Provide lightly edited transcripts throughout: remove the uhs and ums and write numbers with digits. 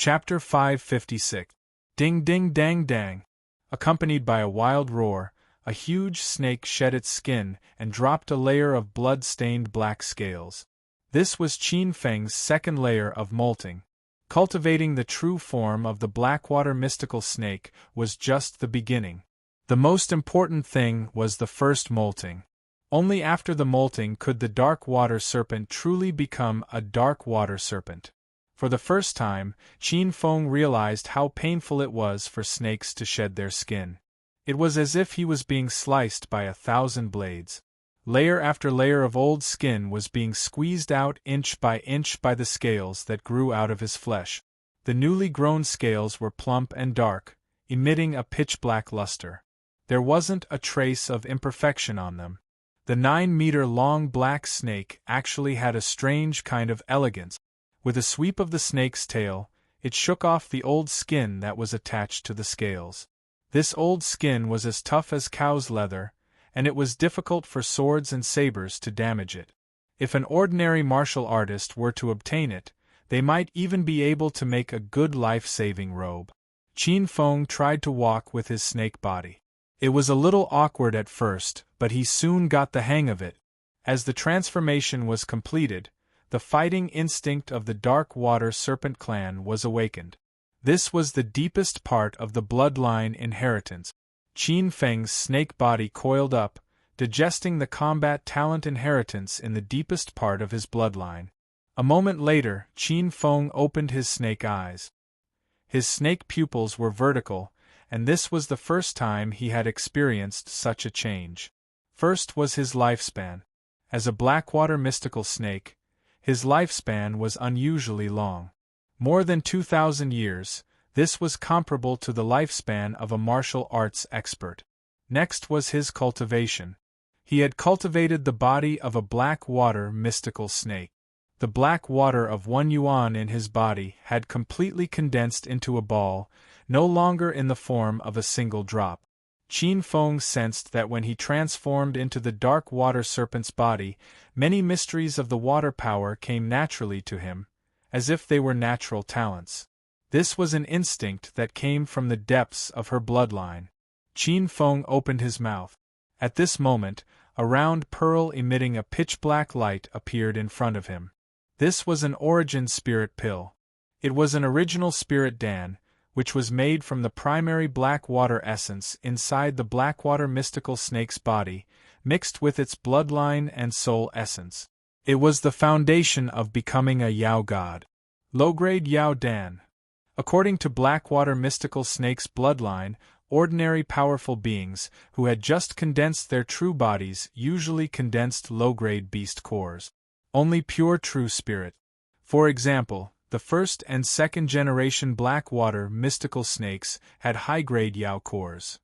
Chapter 556. Ding ding dang dang. Accompanied by a wild roar, a huge snake shed its skin and dropped a layer of blood-stained black scales. This was Qin Feng's second layer of molting. Cultivating the true form of the Blackwater mystical snake was just the beginning. The most important thing was the first molting. Only after the molting could the dark water serpent truly become a dark water serpent. For the first time, Qin Feng realized how painful it was for snakes to shed their skin. It was as if he was being sliced by 1,000 blades. Layer after layer of old skin was being squeezed out inch by the scales that grew out of his flesh. The newly grown scales were plump and dark, emitting a pitch-black luster. There wasn't a trace of imperfection on them. The 9-meter-long black snake actually had a strange kind of elegance. With a sweep of the snake's tail, it shook off the old skin that was attached to the scales. This old skin was as tough as cow's leather, and it was difficult for swords and sabers to damage it. If an ordinary martial artist were to obtain it, they might even be able to make a good life-saving robe. Qin Feng tried to walk with his snake body. It was a little awkward at first, but he soon got the hang of it. As the transformation was completed, the fighting instinct of the Dark Water Serpent clan was awakened. This was the deepest part of the bloodline inheritance. Qin Feng's snake body coiled up, digesting the combat talent inheritance in the deepest part of his bloodline. A moment later, Qin Feng opened his snake eyes. His snake pupils were vertical, and this was the first time he had experienced such a change. First was his lifespan. As a Blackwater mystical snake, his lifespan was unusually long. More than 2,000 years, this was comparable to the lifespan of a martial arts expert. Next was his cultivation. He had cultivated the body of a Blackwater mystical snake. The black water of 1 yuan in his body had completely condensed into a ball, no longer in the form of a single drop. Qin Feng sensed that when he transformed into the dark water serpent's body, many mysteries of the water power came naturally to him, as if they were natural talents. This was an instinct that came from the depths of her bloodline. Qin Feng opened his mouth. At this moment, a round pearl emitting a pitch-black light appeared in front of him. This was an origin spirit pill. It was an original spirit dan, which was made from the primary black water essence inside the Blackwater mystical snake's body, mixed with its bloodline and soul essence. It was the foundation of becoming a Yao god. Low-grade Yao Dan. According to Blackwater mystical snake's bloodline, ordinary powerful beings who had just condensed their true bodies usually condensed low-grade beast cores. Only pure true spirit. For example, the first and second generation Blackwater mystical snakes had high-grade Yao cores.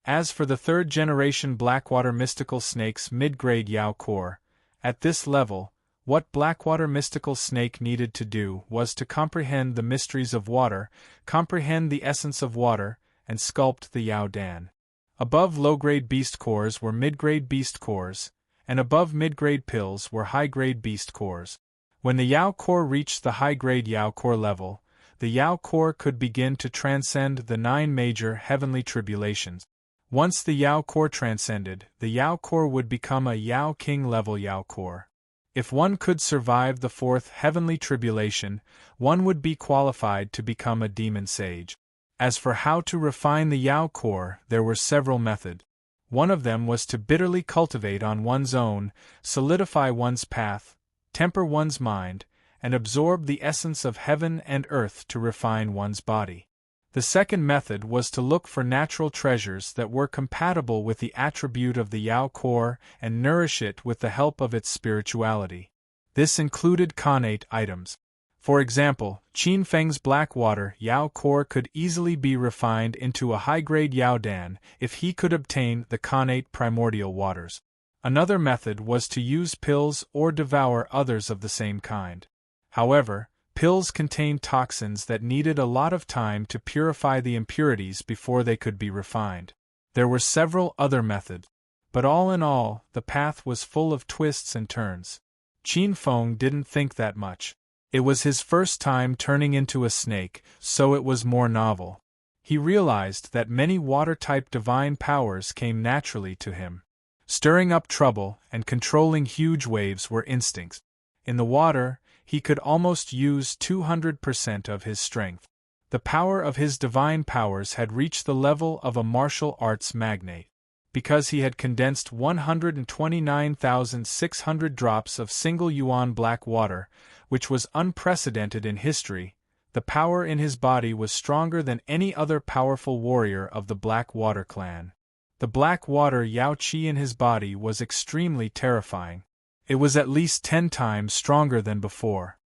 As for the third generation Blackwater mystical snake's mid-grade Yao core, at this level, what Blackwater mystical snake needed to do was to comprehend the mysteries of water, comprehend the essence of water, and sculpt the Yao Dan. Above low-grade beast cores were mid-grade beast cores, and above mid-grade pills were high-grade beast cores. When the Yao core reached the high-grade Yao core level, the Yao core could begin to transcend the 9 major heavenly tribulations. Once the Yao core transcended, the Yao core would become a Yao King level Yao core. If one could survive the 4th heavenly tribulation, one would be qualified to become a demon sage. As for how to refine the Yao core, there were several methods. One of them was to bitterly cultivate on one's own, solidify one's path, temper one's mind, and absorb the essence of heaven and earth to refine one's body. The second method was to look for natural treasures that were compatible with the attribute of the Yao core and nourish it with the help of its spirituality. This included connate items. For example, Qin Feng's Blackwater Yao core could easily be refined into a high-grade Yao Dan if he could obtain the connate primordial waters. Another method was to use pills or devour others of the same kind. However, pills contained toxins that needed a lot of time to purify the impurities before they could be refined. There were several other methods, but all in all, the path was full of twists and turns. Qin Feng didn't think that much. It was his first time turning into a snake, so it was more novel. He realized that many water-type divine powers came naturally to him. Stirring up trouble and controlling huge waves were instincts. In the water, he could almost use 200% of his strength. The power of his divine powers had reached the level of a martial arts magnate. Because he had condensed 129,600 drops of single yuan black water, which was unprecedented in history, the power in his body was stronger than any other powerful warrior of the Black Water clan. The black water Yao Qi in his body was extremely terrifying. It was at least 10 times stronger than before.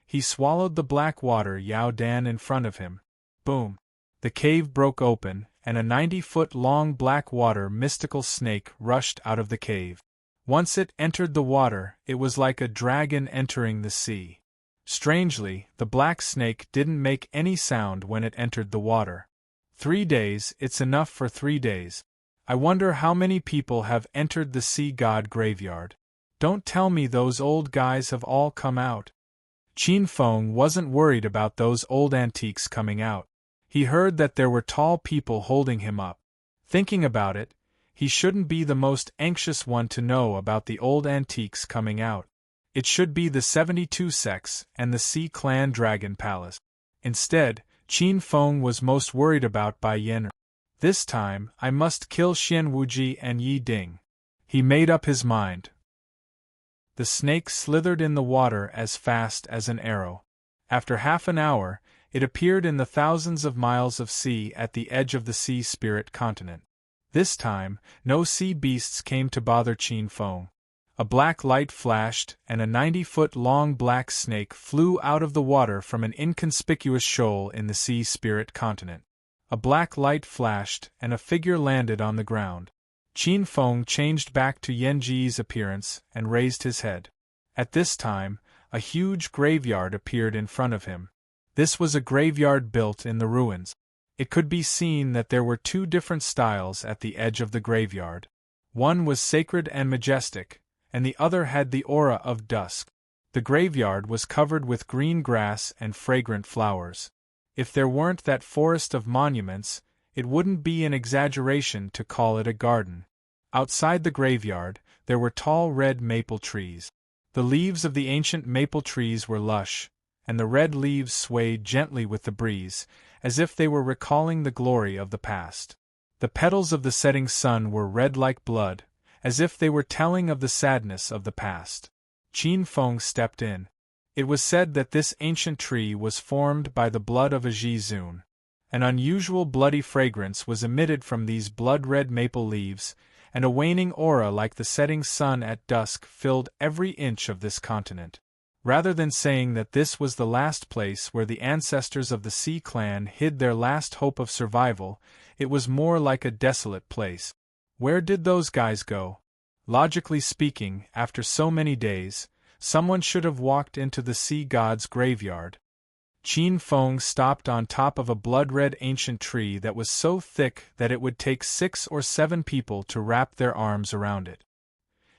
He swallowed the black water Yao Dan in front of him. Boom! The cave broke open, and a 90-foot-long black water mystical snake rushed out of the cave. Once it entered the water, it was like a dragon entering the sea. Strangely, the black snake didn't make any sound when it entered the water. 3 days, it's enough for 3 days. I wonder how many people have entered the sea god graveyard. Don't tell me those old guys have all come out. Qin Feng wasn't worried about those old antiques coming out. He heard that there were tall people holding him up. Thinking about it, he shouldn't be the most anxious one to know about the old antiques coming out. It should be the 72 sects and the Sea Clan Dragon Palace. Instead, Qin Feng was most worried about Bai Yan. This time, I must kill Xian Wuji and Yi Ding. He made up his mind. The snake slithered in the water as fast as an arrow. After half an hour, it appeared in the thousands of miles of sea at the edge of the sea spirit continent. This time, no sea beasts came to bother Qin Feng. A black light flashed, and a 90-foot-long black snake flew out of the water from an inconspicuous shoal in the sea spirit continent. A black light flashed, and a figure landed on the ground. Qin Feng changed back to Yan Ji's appearance and raised his head. At this time, a huge graveyard appeared in front of him. This was a graveyard built in the ruins. It could be seen that there were 2 different styles at the edge of the graveyard. One was sacred and majestic, and the other had the aura of dusk. The graveyard was covered with green grass and fragrant flowers. If there weren't that forest of monuments, it wouldn't be an exaggeration to call it a garden. Outside the graveyard, there were tall red maple trees. The leaves of the ancient maple trees were lush, and the red leaves swayed gently with the breeze, as if they were recalling the glory of the past. The petals of the setting sun were red like blood, as if they were telling of the sadness of the past. Qin Feng stepped in. It was said that this ancient tree was formed by the blood of a Zhizun. An unusual bloody fragrance was emitted from these blood-red maple leaves, and a waning aura like the setting sun at dusk filled every inch of this continent. Rather than saying that this was the last place where the ancestors of the Sea Clan hid their last hope of survival, it was more like a desolate place. Where did those guys go? Logically speaking, after so many days, someone should have walked into the sea god's graveyard. Qin Feng stopped on top of a blood-red ancient tree that was so thick that it would take 6 or 7 people to wrap their arms around it.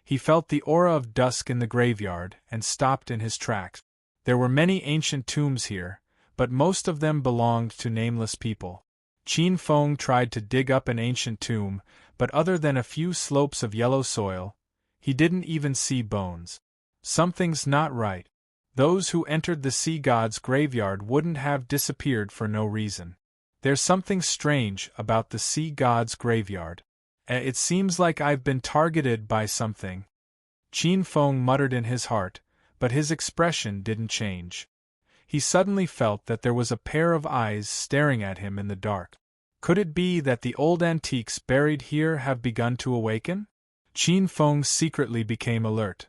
He felt the aura of dusk in the graveyard and stopped in his tracks. There were many ancient tombs here, but most of them belonged to nameless people. Qin Feng tried to dig up an ancient tomb, but other than a few slopes of yellow soil, he didn't even see bones. Something's not right. Those who entered the sea god's graveyard wouldn't have disappeared for no reason. There's something strange about the sea god's graveyard. It seems like I've been targeted by something. Qin Feng muttered in his heart, but his expression didn't change. He suddenly felt that there was a pair of eyes staring at him in the dark. Could it be that the old antiques buried here have begun to awaken? Qin Feng secretly became alert.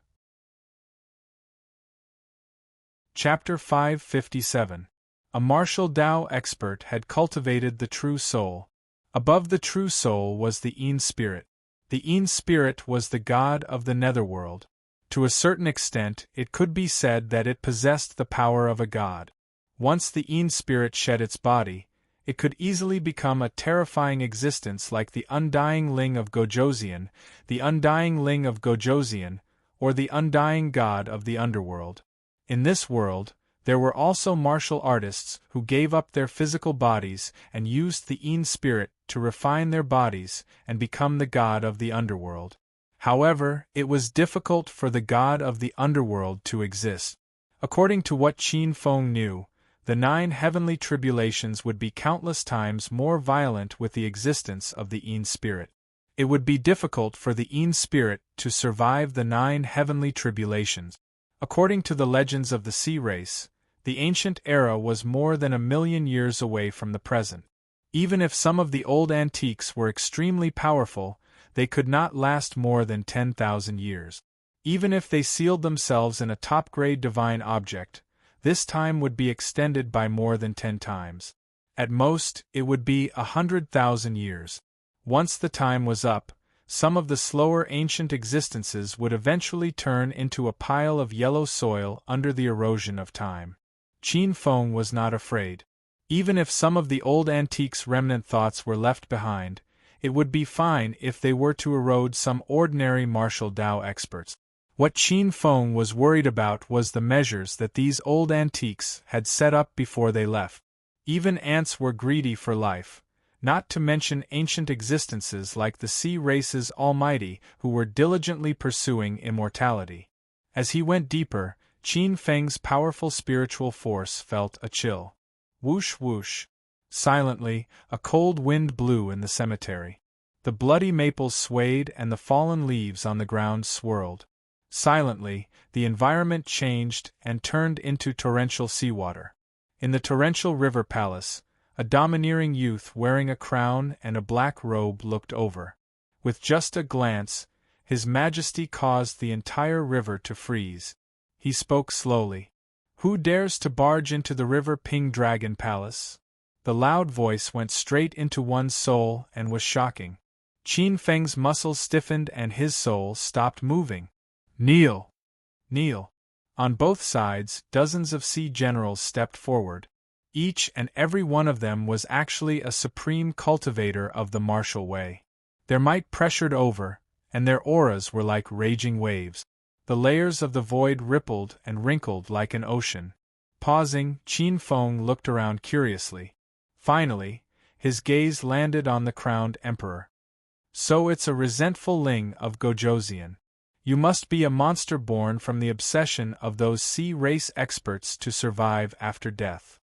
Chapter 557. A martial Tao expert had cultivated the true soul. Above the true soul was the Yin spirit. The Yin spirit was the god of the netherworld. To a certain extent, it could be said that it possessed the power of a god. Once the Yin spirit shed its body, it could easily become a terrifying existence like the undying Ling of Gojoseon, the undying Ling of Gojoseon, or the undying god of the underworld. In this world, there were also martial artists who gave up their physical bodies and used the Een spirit to refine their bodies and become the god of the underworld. However, it was difficult for the god of the underworld to exist. According to what Qin Feng knew, the 9 heavenly tribulations would be countless times more violent with the existence of the Een spirit. It would be difficult for the Een spirit to survive the 9 heavenly tribulations. According to the legends of the sea race, the ancient era was more than 1,000,000 years away from the present. Even if some of the old antiques were extremely powerful, they could not last more than 10,000 years. Even if they sealed themselves in a top-grade divine object, this time would be extended by more than 10 times. At most, it would be 100,000 years. Once the time was up, some of the slower ancient existences would eventually turn into a pile of yellow soil under the erosion of time. Qin Feng was not afraid. Even if some of the old antiques' remnant thoughts were left behind, it would be fine if they were to erode some ordinary martial Tao experts. What Qin Feng was worried about was the measures that these old antiques had set up before they left. Even ants were greedy for life, not to mention ancient existences like the sea race's almighty who were diligently pursuing immortality. As he went deeper, Qin Feng's powerful spiritual force felt a chill. Whoosh whoosh. Silently, a cold wind blew in the cemetery. The bloody maples swayed and the fallen leaves on the ground swirled. Silently, the environment changed and turned into torrential seawater. In the torrential river palace, a domineering youth wearing a crown and a black robe looked over. With just a glance, His Majesty caused the entire river to freeze. He spoke slowly. "Who dares to barge into the river Ping Dragon Palace?" The loud voice went straight into one's soul and was shocking. Qin Feng's muscles stiffened and his soul stopped moving. "Kneel! Kneel!" On both sides, dozens of sea generals stepped forward. Each and every one of them was actually a supreme cultivator of the martial way. Their might pressured over, and their auras were like raging waves. The layers of the void rippled and wrinkled like an ocean. Pausing, Qin Feng looked around curiously. Finally, his gaze landed on the crowned emperor. "So it's a resentful Ling of Gojoseon. You must be a monster born from the obsession of those sea race experts to survive after death."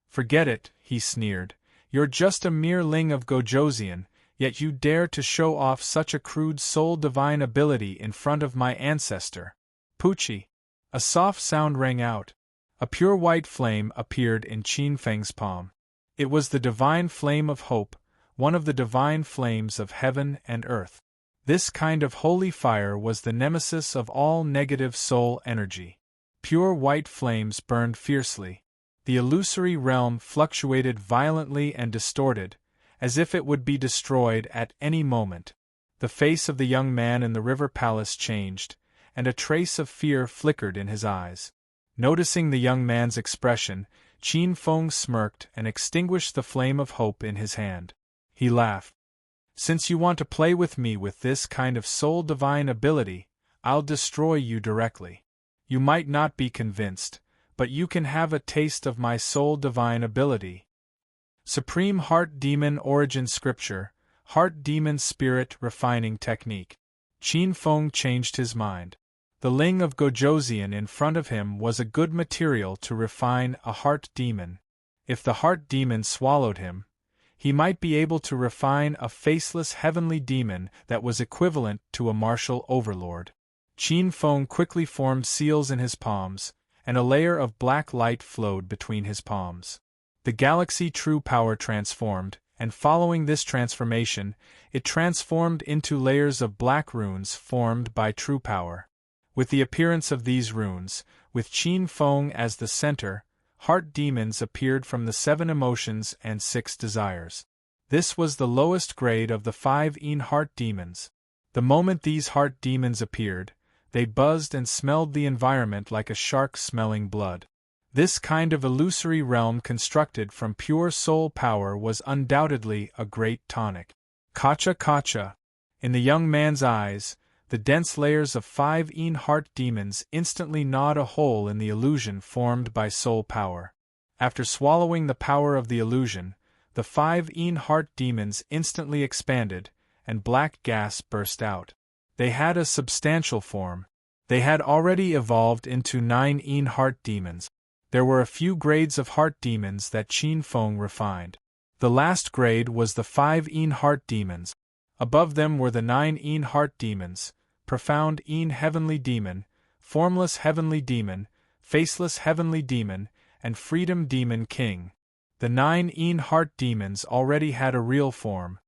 "Forget it," he sneered. "You're just a mere Ling of Gojoseon, yet you dare to show off such a crude soul-divine ability in front of my ancestor. Poochie!" A soft sound rang out. A pure white flame appeared in Qin Feng's palm. It was the divine flame of hope, one of the divine flames of heaven and earth. This kind of holy fire was the nemesis of all negative soul energy. Pure white flames burned fiercely. The illusory realm fluctuated violently and distorted, as if it would be destroyed at any moment. The face of the young man in the river palace changed, and a trace of fear flickered in his eyes. Noticing the young man's expression, Qin Feng smirked and extinguished the flame of hope in his hand. He laughed. "Since you want to play with me with this kind of soul-divine ability, I'll destroy you directly. You might not be convinced, but you can have a taste of my soul-divine ability." Supreme Heart Demon Origin Scripture, Heart Demon Spirit Refining Technique. Qin Feng changed his mind. The Ling of Gojoseon in front of him was a good material to refine a heart demon. If the heart demon swallowed him, he might be able to refine a faceless heavenly demon that was equivalent to a martial overlord. Qin Feng quickly formed seals in his palms, and a layer of black light flowed between his palms. The galaxy True Power transformed, and following this transformation, it transformed into layers of black runes formed by True Power. With the appearance of these runes, with Qin Feng as the center, heart demons appeared from the 7 emotions and 6 desires. This was the lowest grade of the 5 Een heart demons. The moment these heart demons appeared, they buzzed and smelled the environment like a shark smelling blood. This kind of illusory realm constructed from pure soul power was undoubtedly a great tonic. Kacha kacha! In the young man's eyes, the dense layers of 5 heart demons instantly gnawed a hole in the illusion formed by soul power. After swallowing the power of the illusion, the 5 heart demons instantly expanded, and black gas burst out. They had a substantial form. They had already evolved into 9 heart demons. There were a few grades of heart demons that Qin Feng refined. The last grade was the 5 heart demons. Above them were the 9 heart demons, profound heavenly demon, formless heavenly demon, faceless heavenly demon, and freedom demon king. The 9 heart demons already had a real form.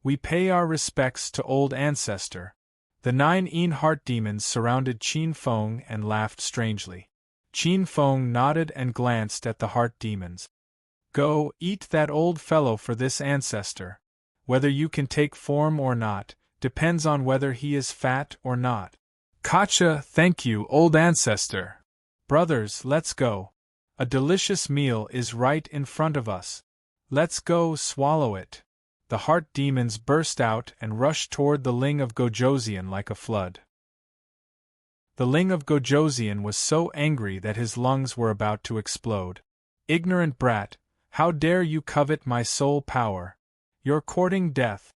We pay our respects to old ancestor. The 9 heart demons surrounded Qin Feng and laughed strangely. Qin Feng nodded and glanced at the heart demons. Go, eat that old fellow for this ancestor. Whether you can take form or not, depends on whether he is fat or not. Kacha, thank you, old ancestor. Brothers, let's go. A delicious meal is right in front of us. Let's go swallow it. The heart demons burst out and rushed toward the Ling of Gojoseon like a flood. The Ling of Gojoseon was so angry that his lungs were about to explode. Ignorant brat, how dare you covet my soul power? You're courting death.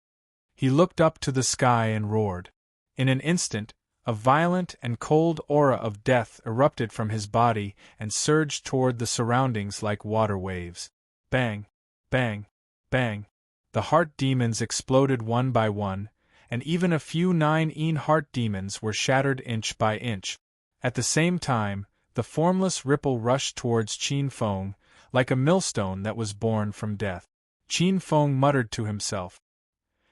He looked up to the sky and roared. In an instant, a violent and cold aura of death erupted from his body and surged toward the surroundings like water waves. Bang! Bang! Bang! The heart demons exploded one by one, and even a few 9 heart demons were shattered inch by inch. At the same time, the formless ripple rushed towards Qin Feng, like a millstone that was born from death. Qin Feng muttered to himself.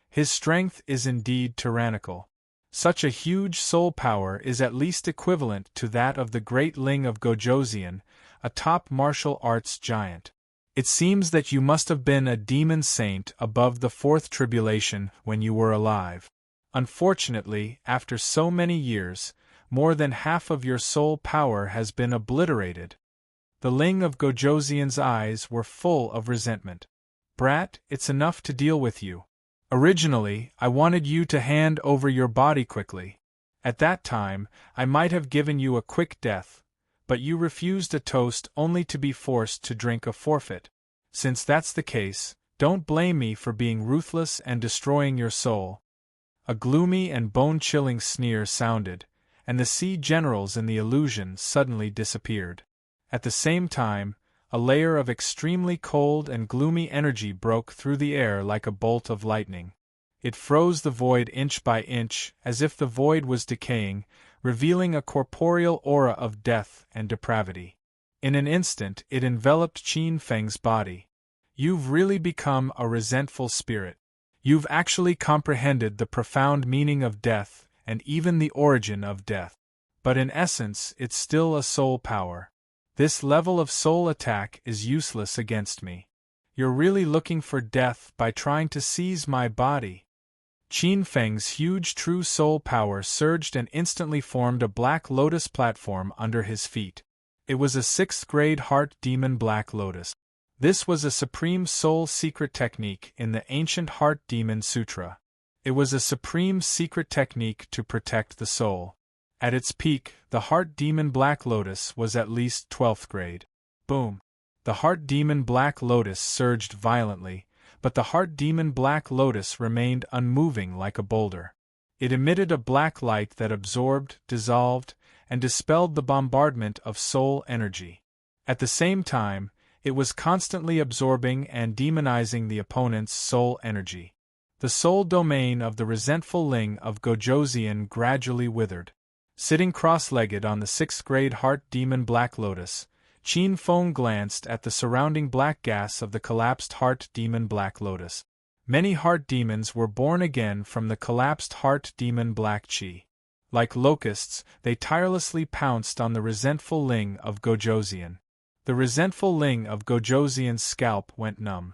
His strength is indeed tyrannical. Such a huge soul power is at least equivalent to that of the great Ling of Gojoseon, a top martial arts giant. It seems that you must have been a demon saint above the fourth tribulation when you were alive. Unfortunately, after so many years, more than half of your soul power has been obliterated. The Ling of Gojoseon's eyes were full of resentment. Brat, it's enough to deal with you. Originally, I wanted you to hand over your body quickly. At that time, I might have given you a quick death, but you refused a toast only to be forced to drink a forfeit. Since that's the case, don't blame me for being ruthless and destroying your soul. A gloomy and bone-chilling sneer sounded, and the sea generals in the illusion suddenly disappeared. At the same time, a layer of extremely cold and gloomy energy broke through the air like a bolt of lightning. It froze the void inch by inch, as if the void was decaying, revealing a corporeal aura of death and depravity. In an instant it enveloped Qin Feng's body. You've really become a resentful spirit. You've actually comprehended the profound meaning of death and even the origin of death. But in essence, it's still a soul power. This level of soul attack is useless against me. You're really looking for death by trying to seize my body. Qin Feng's huge true soul power surged and instantly formed a black lotus platform under his feet. It was a 6th-grade heart demon black lotus. This was a supreme soul secret technique in the ancient Heart Demon Sutra. It was a supreme secret technique to protect the soul. At its peak, the Heart Demon Black Lotus was at least 12th grade. Boom! The Heart Demon Black Lotus surged violently, but the Heart Demon Black Lotus remained unmoving like a boulder. It emitted a black light that absorbed, dissolved, and dispelled the bombardment of soul energy. At the same time, it was constantly absorbing and demonizing the opponent's soul energy. The soul domain of the resentful Ling of Gojoseon gradually withered. Sitting cross-legged on the 6th-grade Heart Demon Black Lotus, Qin Feng glanced at the surrounding black gas of the collapsed Heart Demon Black Lotus. Many heart demons were born again from the collapsed Heart Demon Black Qi. Like locusts, they tirelessly pounced on the resentful Ling of Gojoseon. The resentful Ling of Gojoseon's scalp went numb.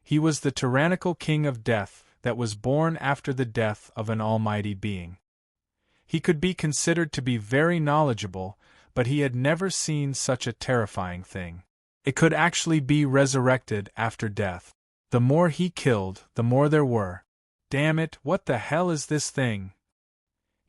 He was the tyrannical king of death that was born after the death of an almighty being. He could be considered to be very knowledgeable, but he had never seen such a terrifying thing. It could actually be resurrected after death. The more he killed, the more there were. Damn it, what the hell is this thing?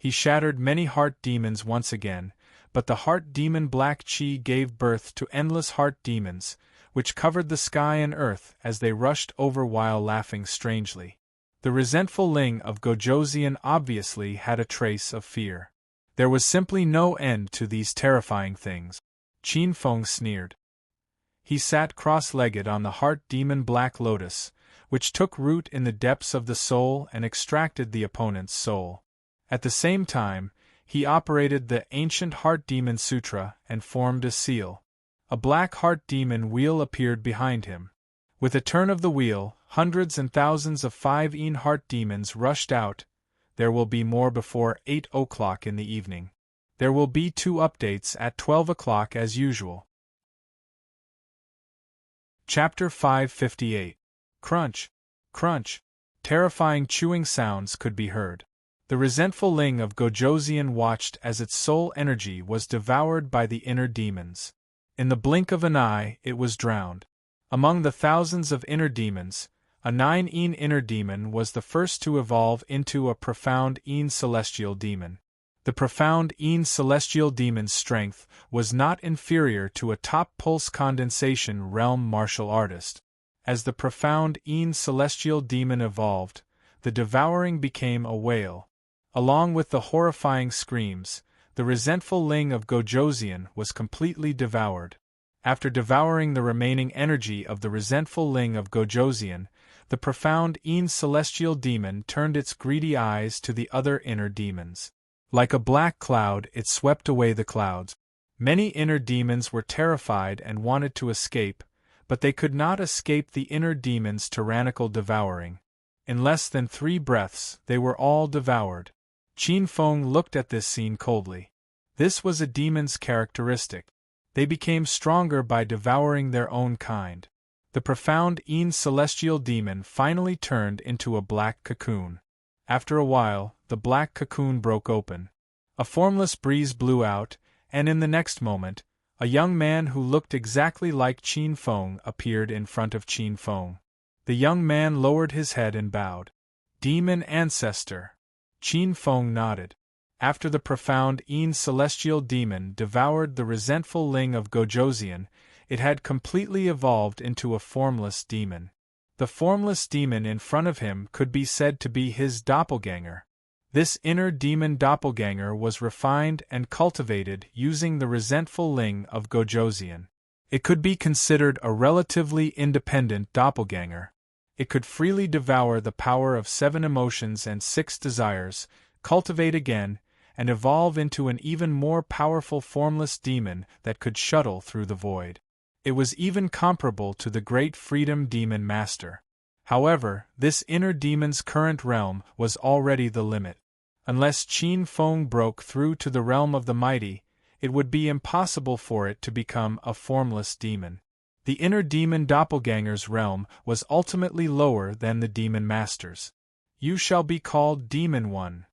He shattered many heart demons once again, but the heart demon Black Chi gave birth to endless heart demons, which covered the sky and earth as they rushed over while laughing strangely. The resentful Ling of Gojoseon obviously had a trace of fear. There was simply no end to these terrifying things. Qin Feng sneered. He sat cross-legged on the heart demon Black Lotus, which took root in the depths of the soul and extracted the opponent's soul. At the same time, he operated the ancient Heart Demon Sutra and formed a seal. A black heart demon wheel appeared behind him. With a turn of the wheel, hundreds and thousands of 5-een heart demons rushed out. There will be more before 8 o'clock in the evening. There will be 2 updates at 12 o'clock as usual. Chapter 558. Crunch, crunch. Terrifying chewing sounds could be heard. The resentful Ling of Gojoseon watched as its soul energy was devoured by the inner demons. In the blink of an eye, it was drowned. Among the thousands of inner demons, a 9-een inner demon was the first to evolve into a profound-een celestial demon. The profound-een celestial demon's strength was not inferior to a top pulse condensation realm martial artist. As the profound-een celestial demon evolved, the devouring became a wail. Along with the horrifying screams, the resentful Ling of Gojoseon was completely devoured. After devouring the remaining energy of the resentful Ling of Gojoseon, the profound-een celestial demon turned its greedy eyes to the other inner demons. Like a black cloud, it swept away the clouds. Many inner demons were terrified and wanted to escape, but they could not escape the inner demon's tyrannical devouring. In less than 3 breaths, they were all devoured. Qin Feng looked at this scene coldly. This was a demon's characteristic. They became stronger by devouring their own kind. The profound-een celestial demon finally turned into a black cocoon. After a while, the black cocoon broke open. A formless breeze blew out, and in the next moment, a young man who looked exactly like Qin Feng appeared in front of Qin Feng. The young man lowered his head and bowed. Demon Ancestor. Qin Feng nodded. After the profound-een celestial demon devoured the resentful Ling of Gojoseon, it had completely evolved into a formless demon. The formless demon in front of him could be said to be his doppelganger. This inner demon doppelganger was refined and cultivated using the resentful Ling of Gojoseon. It could be considered a relatively independent doppelganger. It could freely devour the power of 7 emotions and 6 desires, cultivate again, and evolve into an even more powerful formless demon that could shuttle through the void. It was even comparable to the great Freedom Demon Master. However, this inner demon's current realm was already the limit. Unless Qin Feng broke through to the realm of the mighty, it would be impossible for it to become a formless demon. The inner demon doppelganger's realm was ultimately lower than the demon master's. You shall be called Demon One.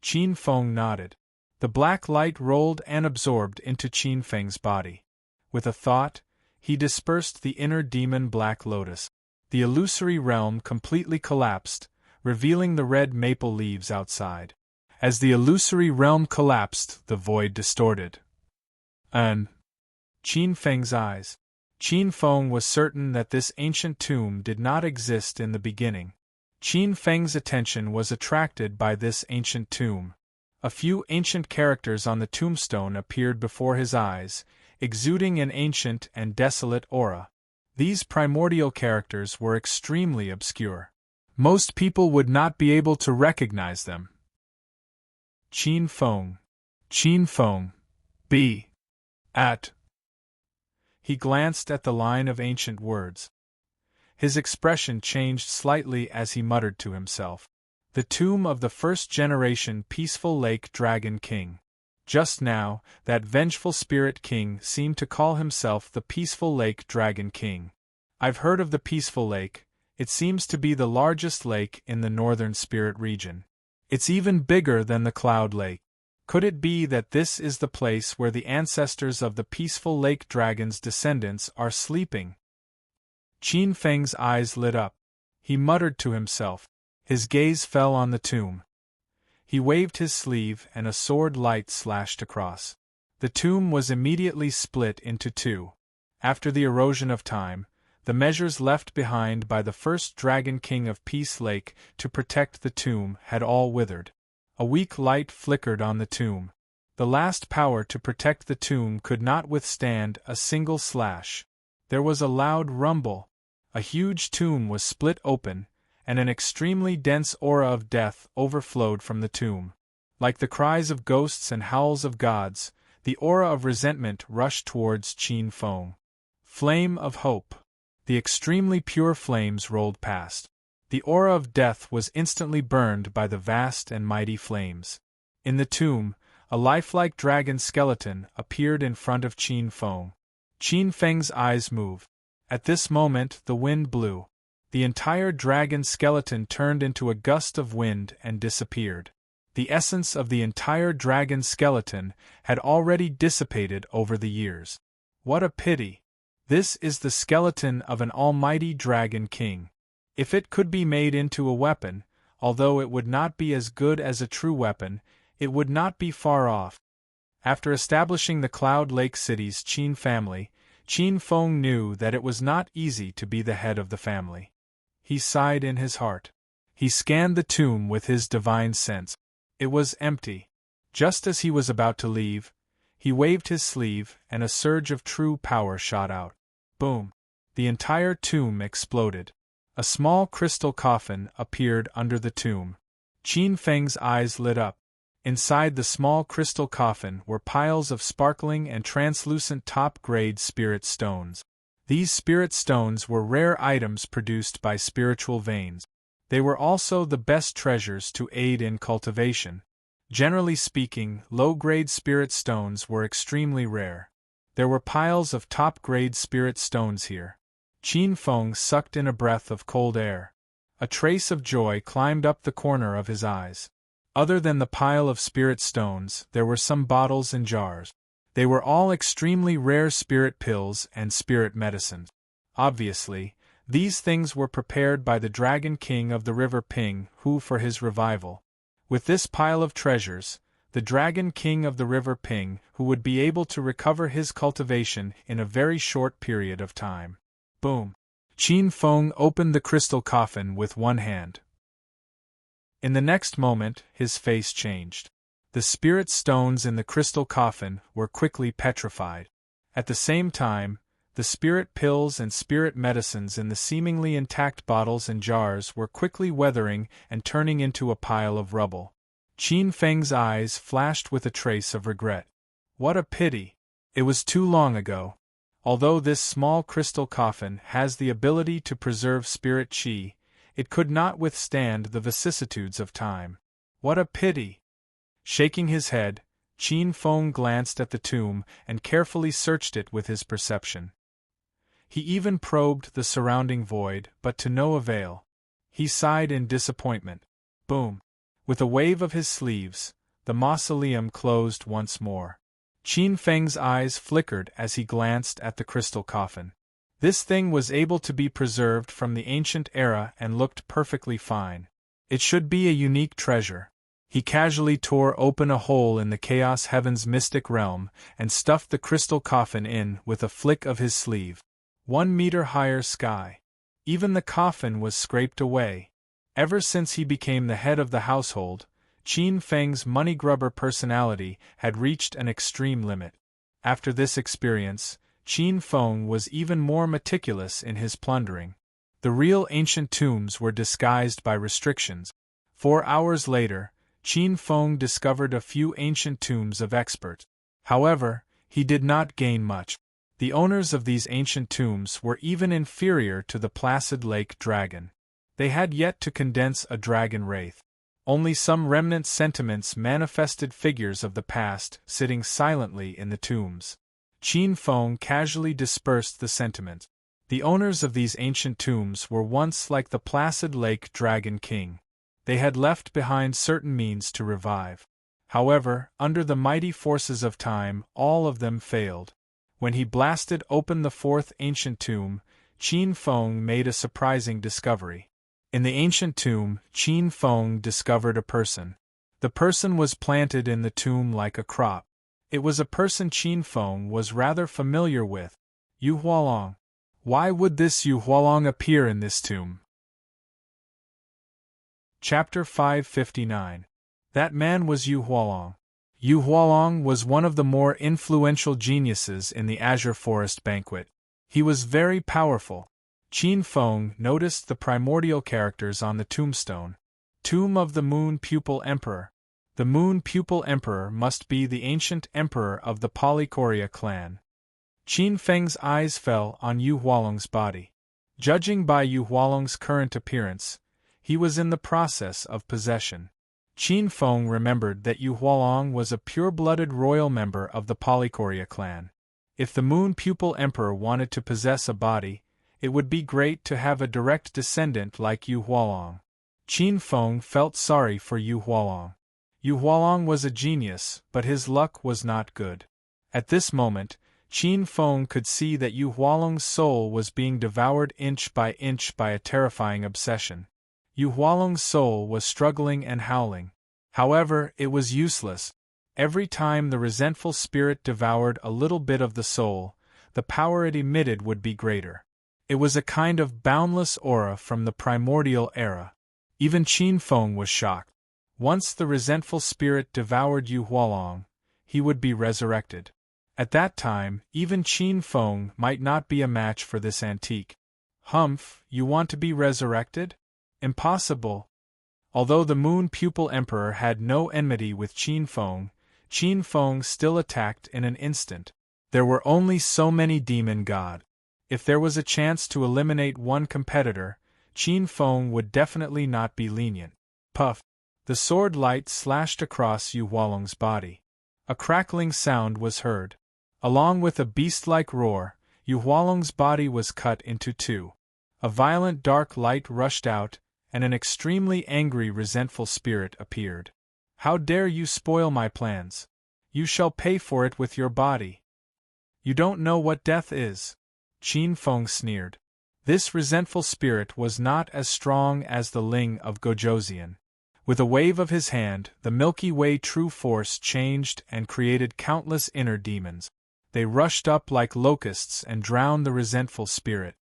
Qin Feng nodded. The black light rolled and absorbed into Qin Feng's body. With a thought, he dispersed the inner demon Black Lotus. The illusory realm completely collapsed, revealing the red maple leaves outside. As the illusory realm collapsed, the void distorted. Qin Feng's eyes. Qin Feng was certain that this ancient tomb did not exist in the beginning. Qin Feng's attention was attracted by this ancient tomb. A few ancient characters on the tombstone appeared before his eyes, exuding an ancient and desolate aura. These primordial characters were extremely obscure. Most people would not be able to recognize them. Qin Feng, be at. He glanced at the line of ancient words. His expression changed slightly as he muttered to himself. The tomb of the first-generation Peaceful Lake Dragon King. Just now, that vengeful spirit king seemed to call himself the Peaceful Lake Dragon King. I've heard of the Peaceful Lake. It seems to be the largest lake in the northern spirit region. It's even bigger than the Cloud Lake. Could it be that this is the place where the ancestors of the Peaceful Lake Dragon's descendants are sleeping? Qin Feng's eyes lit up. He muttered to himself. His gaze fell on the tomb. He waved his sleeve and a sword light slashed across. The tomb was immediately split into two. After the erosion of time, the measures left behind by the first Dragon King of Peace Lake to protect the tomb had all withered. A weak light flickered on the tomb. The last power to protect the tomb could not withstand a single slash. There was a loud rumble. A huge tomb was split open, and an extremely dense aura of death overflowed from the tomb. Like the cries of ghosts and howls of gods, the aura of resentment rushed towards Qin Feng. Flame of hope. The extremely pure flames rolled past. The aura of death was instantly burned by the vast and mighty flames. In the tomb, a lifelike dragon skeleton appeared in front of Qin Feng. Qin Feng's eyes moved. At this moment the wind blew. The entire dragon skeleton turned into a gust of wind and disappeared. The essence of the entire dragon skeleton had already dissipated over the years. What a pity! This is the skeleton of an almighty dragon king. If it could be made into a weapon, although it would not be as good as a true weapon, it would not be far off. After establishing the Cloud Lake City's Qin family, Qin Feng knew that it was not easy to be the head of the family. He sighed in his heart. He scanned the tomb with his divine sense. It was empty. Just as he was about to leave, he waved his sleeve and a surge of true power shot out. Boom! The entire tomb exploded. A small crystal coffin appeared under the tomb. Qin Feng's eyes lit up. Inside the small crystal coffin were piles of sparkling and translucent top-grade spirit stones. These spirit stones were rare items produced by spiritual veins. They were also the best treasures to aid in cultivation. Generally speaking, low-grade spirit stones were extremely rare. There were piles of top-grade spirit stones here. Qin Feng sucked in a breath of cold air. A trace of joy climbed up the corner of his eyes. Other than the pile of spirit stones, there were some bottles and jars. They were all extremely rare spirit pills and spirit medicines. Obviously, these things were prepared by the Dragon King of the River Ping, who for his revival. With this pile of treasures, the Dragon King of the River Ping, who would be able to recover his cultivation in a very short period of time. Boom! Qin Feng opened the crystal coffin with one hand. In the next moment, his face changed. The spirit stones in the crystal coffin were quickly petrified. At the same time, the spirit pills and spirit medicines in the seemingly intact bottles and jars were quickly weathering and turning into a pile of rubble. Qin Feng's eyes flashed with a trace of regret. What a pity! It was too long ago. Although this small crystal coffin has the ability to preserve spirit qi, it could not withstand the vicissitudes of time. What a pity! Shaking his head, Qin Feng glanced at the tomb and carefully searched it with his perception. He even probed the surrounding void, but to no avail. He sighed in disappointment. Boom! With a wave of his sleeves, the mausoleum closed once more. Qin Feng's eyes flickered as he glanced at the crystal coffin. This thing was able to be preserved from the ancient era and looked perfectly fine. It should be a unique treasure. He casually tore open a hole in the Chaos Heaven's mystic realm and stuffed the crystal coffin in with a flick of his sleeve. 1 meter higher sky. Even the coffin was scraped away. Ever since he became the head of the household, Qin Feng's money-grubber personality had reached an extreme limit. After this experience, Qin Feng was even more meticulous in his plundering. The real ancient tombs were disguised by restrictions. 4 hours later, Qin Feng discovered a few ancient tombs of experts. However, he did not gain much. The owners of these ancient tombs were even inferior to the Placid Lake Dragon. They had yet to condense a dragon wraith. Only some remnant sentiments manifested figures of the past sitting silently in the tombs. Qin Feng casually dispersed the sentiment. The owners of these ancient tombs were once like the Placid Lake Dragon King. They had left behind certain means to revive. However, under the mighty forces of time, all of them failed. When he blasted open the fourth ancient tomb, Qin Feng made a surprising discovery. In the ancient tomb, Qin Feng discovered a person. The person was planted in the tomb like a crop. It was a person Qin Feng was rather familiar with, Yu Hualong. Why would this Yu Hualong appear in this tomb? Chapter 559. That man was Yu Hualong. Yu Hualong was one of the more influential geniuses in the Azure Forest banquet. He was very powerful. Qin Feng noticed the primordial characters on the tombstone. Tomb of the Moon Pupil Emperor. The Moon Pupil Emperor must be the ancient emperor of the Polychoria clan. Qin Feng's eyes fell on Yu Hualong's body. Judging by Yu Hualong's current appearance, he was in the process of possession. Qin Feng remembered that Yu Hualong was a pure-blooded royal member of the Polychoria clan. If the Moon Pupil Emperor wanted to possess a body, it would be great to have a direct descendant like Yu Hualong. Qin Feng felt sorry for Yu Hualong. Yu Hualong was a genius, but his luck was not good. At this moment, Qin Feng could see that Yu Hualong's soul was being devoured inch by a terrifying obsession. Yu Hualong's soul was struggling and howling. However, it was useless. Every time the resentful spirit devoured a little bit of the soul, the power it emitted would be greater. It was a kind of boundless aura from the primordial era. Even Qin Feng was shocked. Once the resentful spirit devoured Yu Hualong, he would be resurrected. At that time, even Qin Feng might not be a match for this antique. Humph, you want to be resurrected? Impossible. Although the Moon Pupil Emperor had no enmity with Qin Feng still attacked in an instant. There were only so many demon gods. If there was a chance to eliminate one competitor, Qin Feng would definitely not be lenient. Puff! The sword light slashed across Yu Hualong's body. A crackling sound was heard. Along with a beast-like roar, Yu Hualong's body was cut into two. A violent dark light rushed out, and an extremely angry, resentful spirit appeared. How dare you spoil my plans? You shall pay for it with your body. You don't know what death is. Qin Feng sneered. This resentful spirit was not as strong as the Ling of Gojoseon. With a wave of his hand, the Milky Way true force changed and created countless inner demons. They rushed up like locusts and drowned the resentful spirit.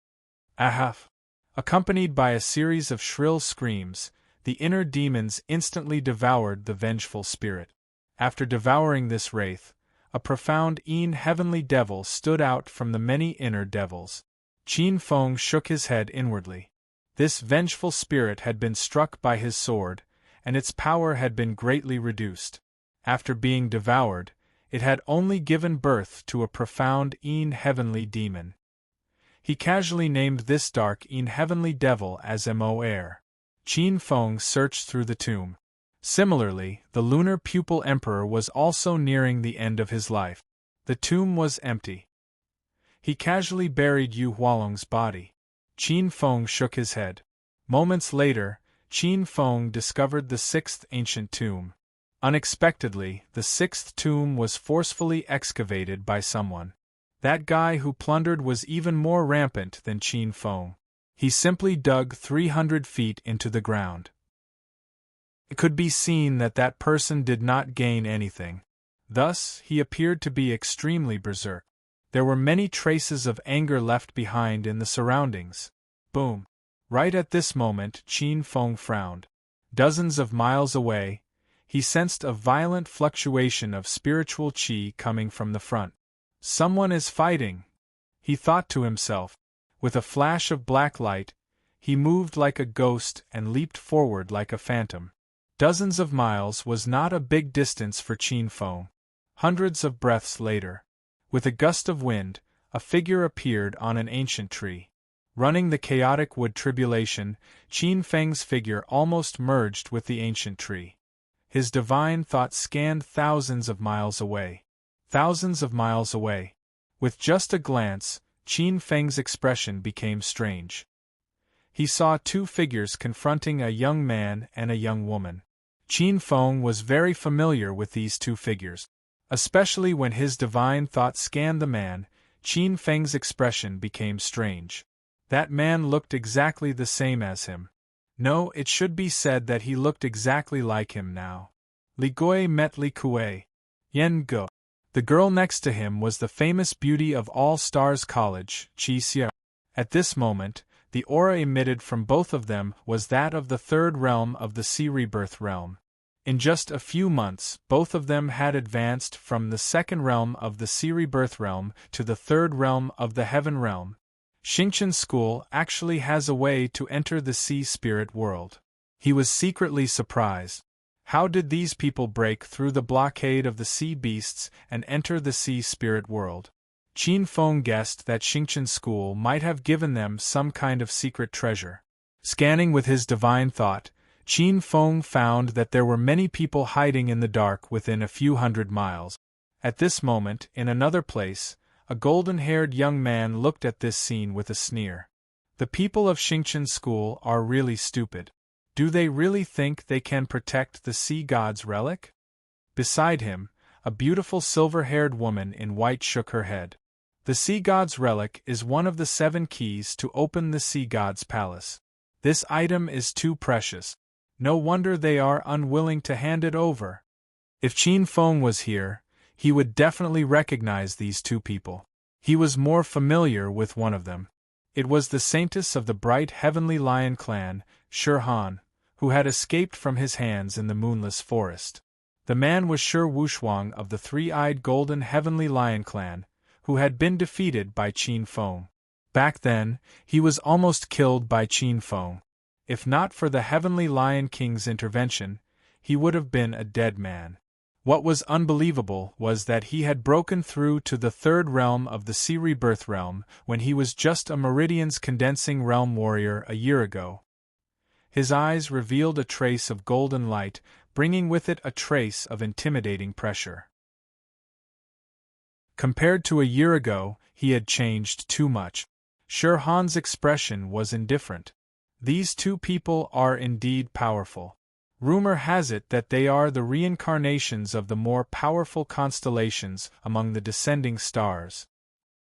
Ahaf! Accompanied by a series of shrill screams, the inner demons instantly devoured the vengeful spirit. After devouring this wraith, a profound heavenly devil stood out from the many inner devils. Qin Feng shook his head inwardly. This vengeful spirit had been struck by his sword, and its power had been greatly reduced. After being devoured, it had only given birth to a profound heavenly demon. He casually named this dark heavenly devil as Mo. Qin Feng searched through the tomb. Similarly, the Lunar Pupil Emperor was also nearing the end of his life. The tomb was empty. He casually buried Yu Hualong's body. Qin Feng shook his head. Moments later, Qin Feng discovered the sixth ancient tomb. Unexpectedly, the sixth tomb was forcefully excavated by someone. That guy who plundered was even more rampant than Qin Feng. He simply dug 300 feet into the ground. It could be seen that that person did not gain anything. Thus, he appeared to be extremely berserk. There were many traces of anger left behind in the surroundings. Boom! Right at this moment, Qin Feng frowned. Dozens of miles away, he sensed a violent fluctuation of spiritual qi coming from the front. Someone is fighting, he thought to himself. With a flash of black light, he moved like a ghost and leaped forward like a phantom. Dozens of miles was not a big distance for Qin Feng. Hundreds of breaths later, with a gust of wind, a figure appeared on an ancient tree. Running the chaotic wood tribulation, Qin Feng's figure almost merged with the ancient tree. His divine thought scanned thousands of miles away. Thousands of miles away. With just a glance, Qin Feng's expression became strange. He saw two figures confronting a young man and a young woman. Qin Feng was very familiar with these two figures. Especially when his divine thought scanned the man, Qin Feng's expression became strange. That man looked exactly the same as him. No, it should be said that he looked exactly like him now. Li Gui met Li Kue. Yen Go. The girl next to him was the famous beauty of All Stars College, Chi Xia. At this moment, the aura emitted from both of them was that of the third realm of the Sea Rebirth realm. In just a few months, both of them had advanced from the second realm of the Sea Rebirth realm to the third realm of the Heaven realm. Xingqian School actually has a way to enter the Sea Spirit world. He was secretly surprised. How did these people break through the blockade of the sea beasts and enter the Sea Spirit world? Qin Feng guessed that Xingqian School might have given them some kind of secret treasure. Scanning with his divine thought, Qin Feng found that there were many people hiding in the dark within a few hundred miles. At this moment, in another place, a golden-haired young man looked at this scene with a sneer. The people of Xingqian School are really stupid. Do they really think they can protect the sea god's relic? Beside him, a beautiful silver-haired woman in white shook her head. The sea god's relic is one of the 7 keys to open the sea god's palace. This item is too precious. No wonder they are unwilling to hand it over. If Qin Feng was here, he would definitely recognize these 2 people. He was more familiar with one of them. It was the saintess of the bright heavenly lion clan, Shi Han, who had escaped from his hands in the moonless forest. The man was Shi Wushuang of the 3-eyed golden heavenly lion clan, who had been defeated by Qin Feng. Back then, he was almost killed by Qin Feng. If not for the Heavenly Lion King's intervention, he would have been a dead man. What was unbelievable was that he had broken through to the third realm of the Sea Rebirth realm when he was just a Meridian's condensing realm warrior a year ago. His eyes revealed a trace of golden light, bringing with it a trace of intimidating pressure. Compared to a year ago, he had changed too much. Shi Han's expression was indifferent. These 2 people are indeed powerful. Rumor has it that they are the reincarnations of the more powerful constellations among the descending stars.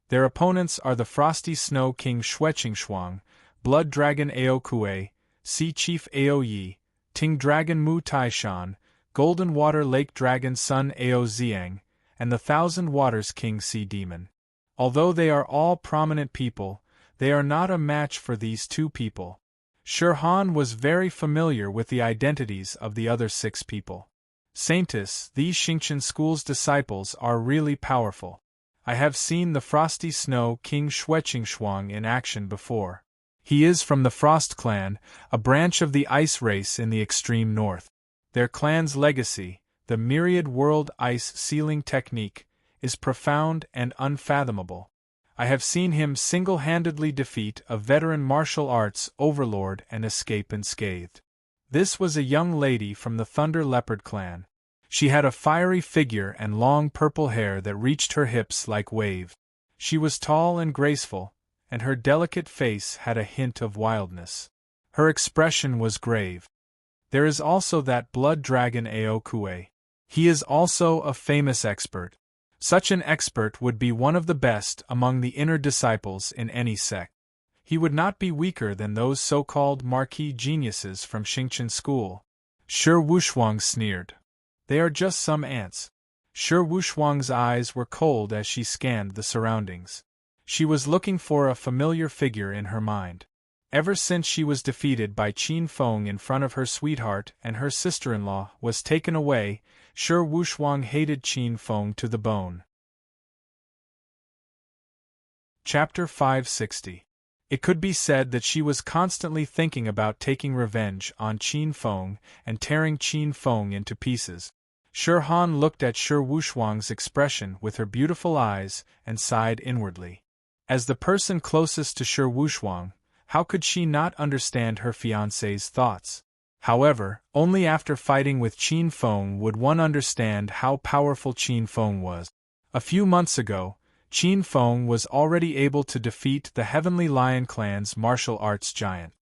Their opponents are the Frosty Snow King Xueqingshuang, Blood Dragon Ao Kue, Sea Chief Ao Yi, Ting Dragon Mu Taishan, Golden Water Lake Dragon Sun Ao Ziang, and the Thousand Waters King Sea Demon. Although they are all prominent people, they are not a match for these 2 people. Shi Han was very familiar with the identities of the other 6 people. Saintess, these Xingqian School's disciples are really powerful. I have seen the Frosty Snow King Xueqingshuang in action before. He is from the Frost Clan, a branch of the Ice race in the extreme north. Their clan's legacy, the myriad world ice sealing technique, is profound and unfathomable. I have seen him single-handedly defeat a veteran martial arts overlord and escape unscathed. This was a young lady from the Thunder Leopard clan. She had a fiery figure and long purple hair that reached her hips like wave. She was tall and graceful, and her delicate face had a hint of wildness. Her expression was grave. There is also that blood dragon Ao Kue. He is also a famous expert. Such an expert would be one of the best among the inner disciples in any sect. He would not be weaker than those so-called marquis geniuses from Xingqian School. Shi Wushuang sneered. They are just some ants. Shi Wushuang's eyes were cold as she scanned the surroundings. She was looking for a familiar figure in her mind. Ever since she was defeated by Qin Feng in front of her sweetheart and her sister-in-law was taken away, Shi Wushuang hated Qin Feng to the bone. Chapter 560. It could be said that she was constantly thinking about taking revenge on Qin Feng and tearing Qin Feng into pieces. Shi Han looked at Shi Wushuang's expression with her beautiful eyes and sighed inwardly. As the person closest to Shi Wushuang, how could she not understand her fiancé's thoughts? However, only after fighting with Qin Feng would one understand how powerful Qin Feng was. A few months ago, Qin Feng was already able to defeat the Heavenly Lion clan's martial arts giant.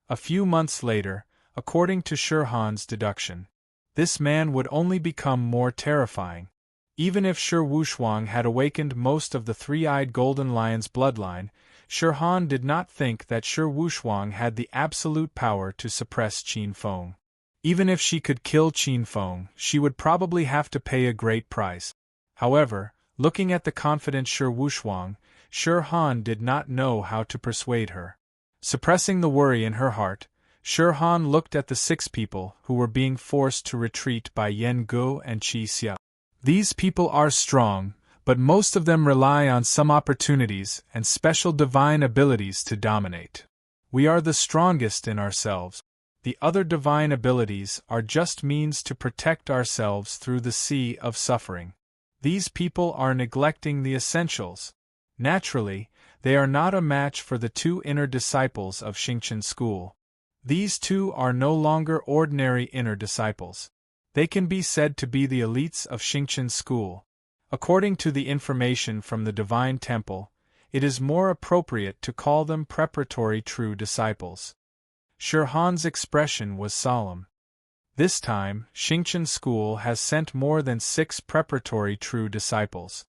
A few months later, according to Shi Han's deduction, this man would only become more terrifying. Even if Shi Wushuang had awakened most of the 3-eyed golden lion's bloodline, Shi Han did not think that Shi Wushuang had the absolute power to suppress Qin Feng. Even if she could kill Qin Feng, she would probably have to pay a great price. However, looking at the confident Shi Wuchuang, Shi Han did not know how to persuade her. Suppressing the worry in her heart, Shi Han looked at the 6 people who were being forced to retreat by Yan Gu and Qi Xia. These people are strong, but most of them rely on some opportunities and special divine abilities to dominate. We are the strongest in ourselves. The other divine abilities are just means to protect ourselves through the sea of suffering. These people are neglecting the essentials. Naturally, they are not a match for the 2 inner disciples of Xingqian school. These 2 are no longer ordinary inner disciples. They can be said to be the elites of Xingqian school. According to the information from the Divine Temple, it is more appropriate to call them preparatory true disciples. Shi Han's expression was solemn. This time, Xingqian school has sent more than 6 preparatory true disciples.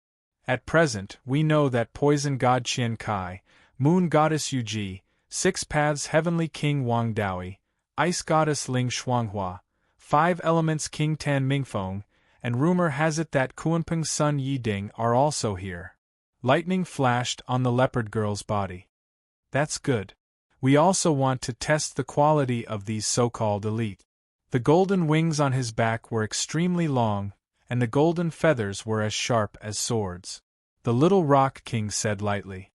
At present, we know that Poison God Qian Kai, Moon Goddess Yu Ji, 6 Paths Heavenly King Wang Daoi, Ice Goddess Ling Shuanghua, 5 Elements King Tan Mingfeng, and rumor has it that Kuanping's son Yi Ding are also here. Lightning flashed on the leopard girl's body. That's good. We also want to test the quality of these so-called elite. The golden wings on his back were extremely long, and the golden feathers were as sharp as swords. The little rock king said lightly.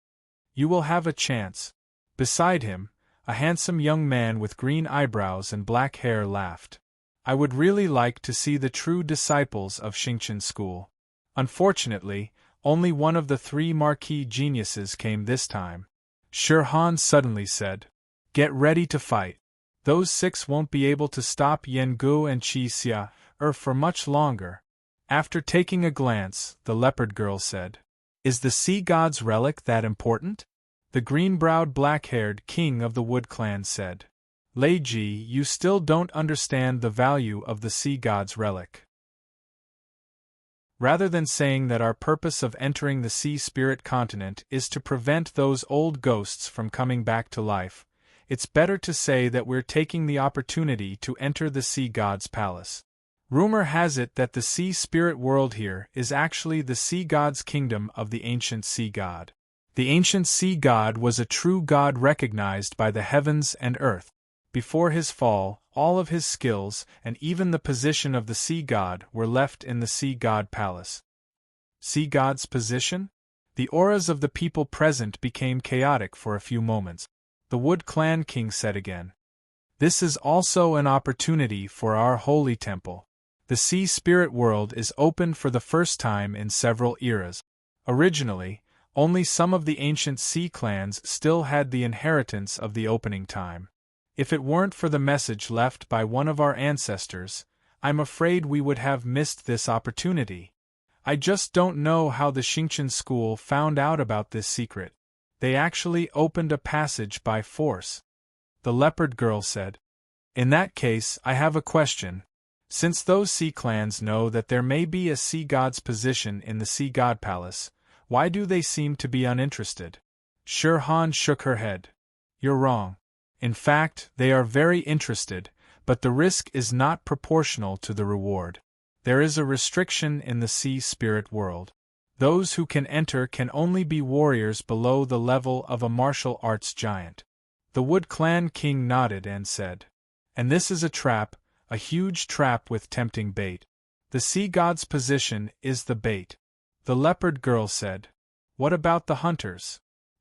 You will have a chance. Beside him, a handsome young man with green eyebrows and black hair laughed. I would really like to see the true disciples of Xingqian school. Unfortunately, only one of the 3 marquee geniuses came this time. Shi Han suddenly said, Get ready to fight. Those 6 won't be able to stop Yan Gu and Qi Xia for much longer. After taking a glance, the leopard girl said, Is the sea god's relic that important? The green-browed black-haired king of the Wood Clan said, Lei Ji, you still don't understand the value of the sea god's relic. Rather than saying that our purpose of entering the sea spirit continent is to prevent those old ghosts from coming back to life, it's better to say that we're taking the opportunity to enter the sea god's palace. Rumor has it that the sea spirit world here is actually the sea god's kingdom of the ancient sea god. The ancient sea god was a true god recognized by the heavens and earth. Before his fall, all of his skills and even the position of the sea god were left in the sea god palace. Sea god's position? The auras of the people present became chaotic for a few moments. The Wood Clan king said again, This is also an opportunity for our holy temple. The sea spirit world is opened for the first time in several eras. Originally, only some of the ancient sea clans still had the inheritance of the opening time. If it weren't for the message left by one of our ancestors, I'm afraid we would have missed this opportunity. I just don't know how the Xingqian school found out about this secret. They actually opened a passage by force. The leopard girl said, In that case, I have a question. Since those sea clans know that there may be a sea god's position in the sea god palace, why do they seem to be uninterested? Shi Han shook her head. You're wrong. In fact, they are very interested, but the risk is not proportional to the reward. There is a restriction in the sea spirit world. Those who can enter can only be warriors below the level of a martial arts giant. The Wood Clan king nodded and said, And this is a trap, a huge trap with tempting bait. The sea god's position is the bait. The leopard girl said, What about the hunters?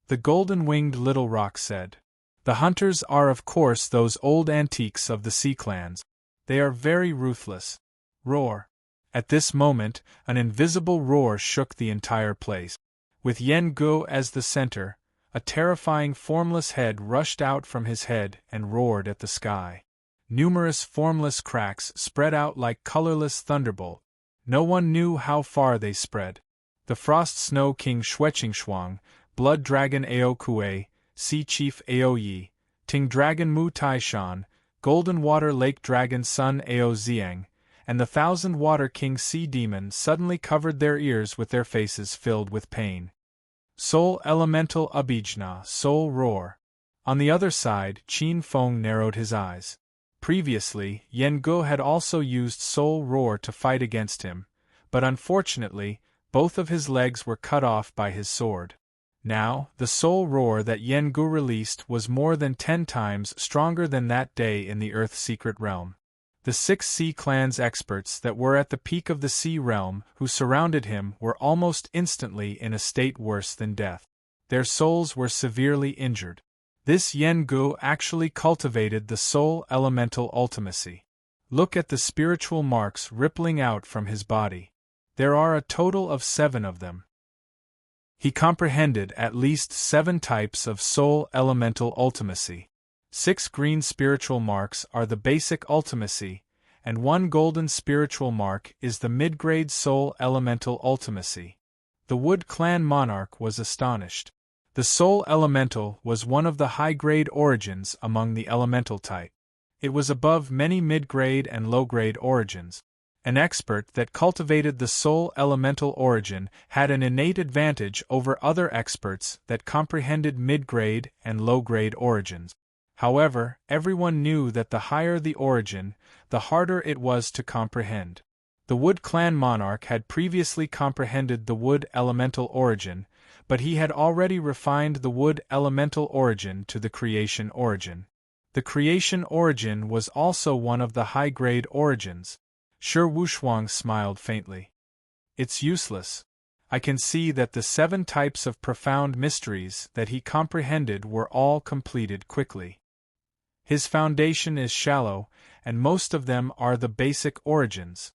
The golden-winged little rock said, The hunters are of course those old antiques of the sea clans. They are very ruthless. Roar. At this moment, an invisible roar shook the entire place. With Yan Gu as the center, a terrifying formless head rushed out from his head and roared at the sky. Numerous formless cracks spread out like colorless thunderbolt. No one knew how far they spread. The Frost Snow King Shueqingshuang, Blood Dragon Ao Kue, Sea Chief Ao Yi, Ting Dragon Mu Taishan, Golden Water Lake Dragon Sun Ao Ziang, and the Thousand Water King Sea Demon suddenly covered their ears with their faces filled with pain. Soul Elemental Abijna, Soul Roar. On the other side, Qin Feng narrowed his eyes. Previously, Yengu had also used Soul Roar to fight against him, but unfortunately, both of his legs were cut off by his sword. Now, the Soul Roar that Yengu released was more than 10 times stronger than that day in the Earth's secret realm. The 6 Sea Clan's experts that were at the peak of the Sea Realm who surrounded him were almost instantly in a state worse than death. Their souls were severely injured. This Yengu actually cultivated the soul elemental ultimacy. Look at the spiritual marks rippling out from his body. There are a total of 7 of them. He comprehended at least 7 types of soul elemental ultimacy. 6 green spiritual marks are the basic ultimacy, and 1 golden spiritual mark is the mid-grade soul elemental ultimacy. The Wood Clan monarch was astonished. The soul elemental was one of the high-grade origins among the elemental type. It was above many mid-grade and low-grade origins. An expert that cultivated the soul elemental origin had an innate advantage over other experts that comprehended mid-grade and low-grade origins. However, everyone knew that the higher the origin, the harder it was to comprehend. The Wood Clan monarch had previously comprehended the wood elemental origin, but he had already refined the wood elemental origin to the creation origin. The creation origin was also one of the high-grade origins. Shi Wushuang smiled faintly. It's useless. I can see that the 7 types of profound mysteries that he comprehended were all completed quickly. His foundation is shallow, and most of them are the basic origins.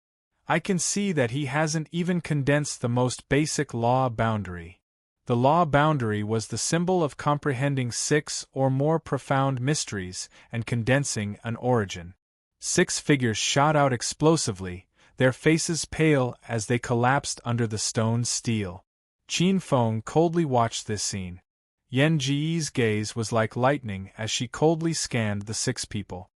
I can see that he hasn't even condensed the most basic law boundary. The law boundary was the symbol of comprehending 6 or more profound mysteries and condensing an origin. 6 figures shot out explosively, their faces pale as they collapsed under the stone steel. Qin Feng coldly watched this scene. Yan Ji's gaze was like lightning as she coldly scanned the 6 people.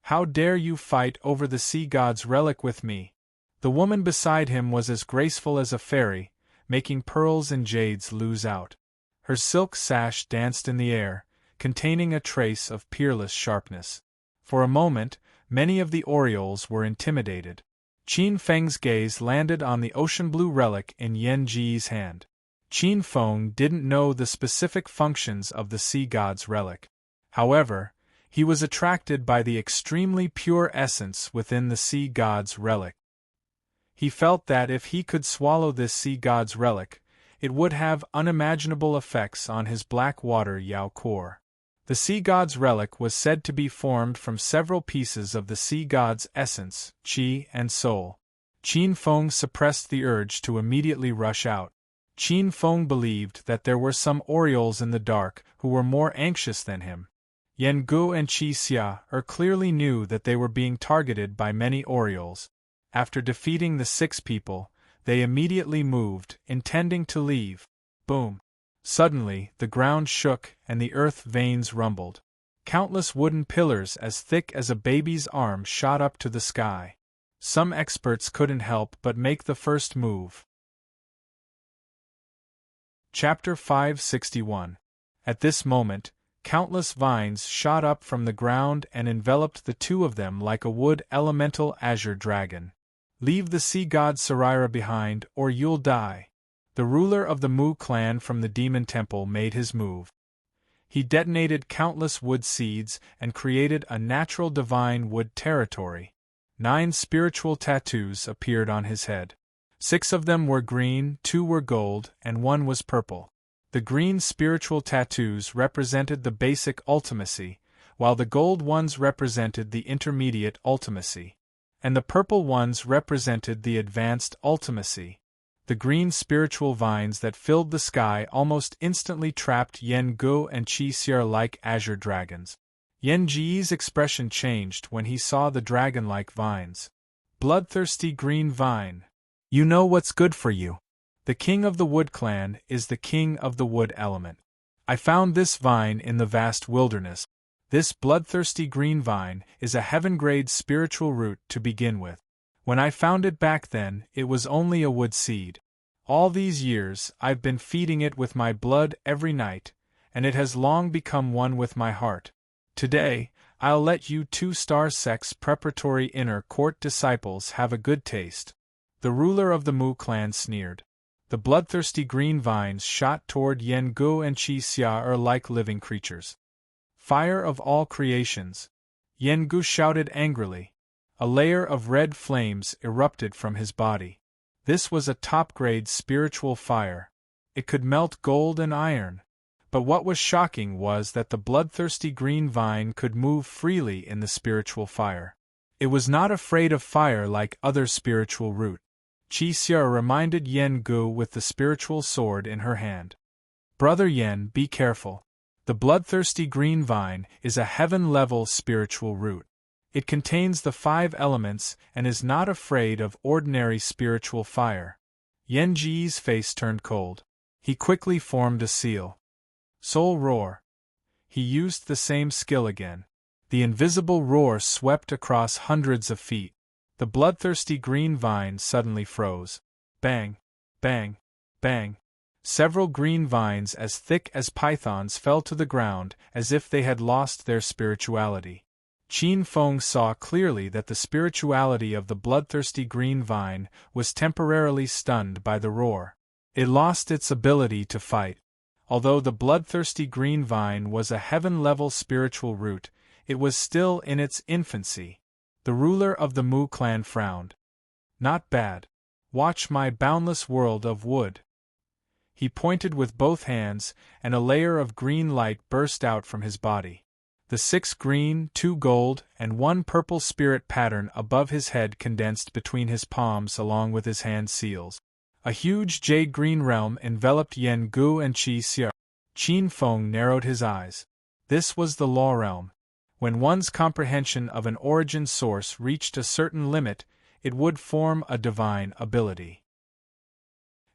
How dare you fight over the sea god's relic with me? The woman beside him was as graceful as a fairy, making pearls and jades lose out. Her silk sash danced in the air, containing a trace of peerless sharpness. For a moment, many of the Orioles were intimidated. Qin Feng's gaze landed on the ocean-blue relic in Yan Ji's hand. Qin Feng didn't know the specific functions of the sea god's relic. However, he was attracted by the extremely pure essence within the sea god's relic. He felt that if he could swallow this sea god's relic, it would have unimaginable effects on his black water Yao core. The sea god's relic was said to be formed from several pieces of the sea god's essence, qi, and soul. Qin Feng suppressed the urge to immediately rush out. Qin Feng believed that there were some Orioles in the dark who were more anxious than him. Yengu and Qi Xia clearly knew that they were being targeted by many Orioles. After defeating the 6 people, they immediately moved, intending to leave. Boom! Suddenly, the ground shook and the earth veins rumbled. Countless wooden pillars as thick as a baby's arm shot up to the sky. Some experts couldn't help but make the first move. Chapter 561. At this moment, countless vines shot up from the ground and enveloped the 2 of them like a wood elemental azure dragon. Leave the sea god Sarira behind, or you'll die. The ruler of the Mu clan from the Demon Temple made his move. He detonated countless wood seeds and created a natural divine wood territory. 9 spiritual tattoos appeared on his head. 6 of them were green, 2 were gold, and 1 was purple. The green spiritual tattoos represented the basic ultimacy, while the gold ones represented the intermediate ultimacy, and the purple ones represented the advanced ultimacy. The green spiritual vines that filled the sky almost instantly trapped Yengu and Qi Xia like azure dragons. Yan Ji's expression changed when he saw the dragon-like vines. Bloodthirsty green vine. You know what's good for you. The king of the Wood Clan is the king of the wood element. I found this vine in the vast wilderness. This bloodthirsty green vine is a heaven-grade spiritual root to begin with. When I found it back then, it was only a wood seed. All these years, I've been feeding it with my blood every night, and it has long become one with my heart. Today, I'll let you 2-star sex preparatory inner court disciples have a good taste. The ruler of the Mu clan sneered. The bloodthirsty green vines shot toward Yen Gu and Qi Xia like living creatures. Fire of all creations! Yen Gu shouted angrily. A layer of red flames erupted from his body. This was a top-grade spiritual fire. It could melt gold and iron. But what was shocking was that the bloodthirsty green vine could move freely in the spiritual fire. It was not afraid of fire like other spiritual root. Qi Xia reminded Yen Gu with the spiritual sword in her hand. Brother Yen, be careful. The bloodthirsty green vine is a heaven-level spiritual root. It contains the 5 elements and is not afraid of ordinary spiritual fire. Yen Ji's face turned cold. He quickly formed a seal. Soul roar. He used the same skill again. The invisible roar swept across hundreds of feet. The bloodthirsty green vine suddenly froze. Bang! Bang! Bang! Several green vines as thick as pythons fell to the ground as if they had lost their spirituality. Qin Feng saw clearly that the spirituality of the bloodthirsty green vine was temporarily stunned by the roar. It lost its ability to fight. Although the bloodthirsty green vine was a heaven-level spiritual root, it was still in its infancy. The ruler of the Mu clan frowned. Not bad. Watch my boundless world of wood. He pointed with both hands, and a layer of green light burst out from his body. The 6 green, 2 gold, and 1 purple spirit pattern above his head condensed between his palms along with his hand seals. A huge jade-green realm enveloped Yen Gu and Qi Xia. Qin Feng narrowed his eyes. This was the law realm. When one's comprehension of an origin source reached a certain limit, it would form a divine ability.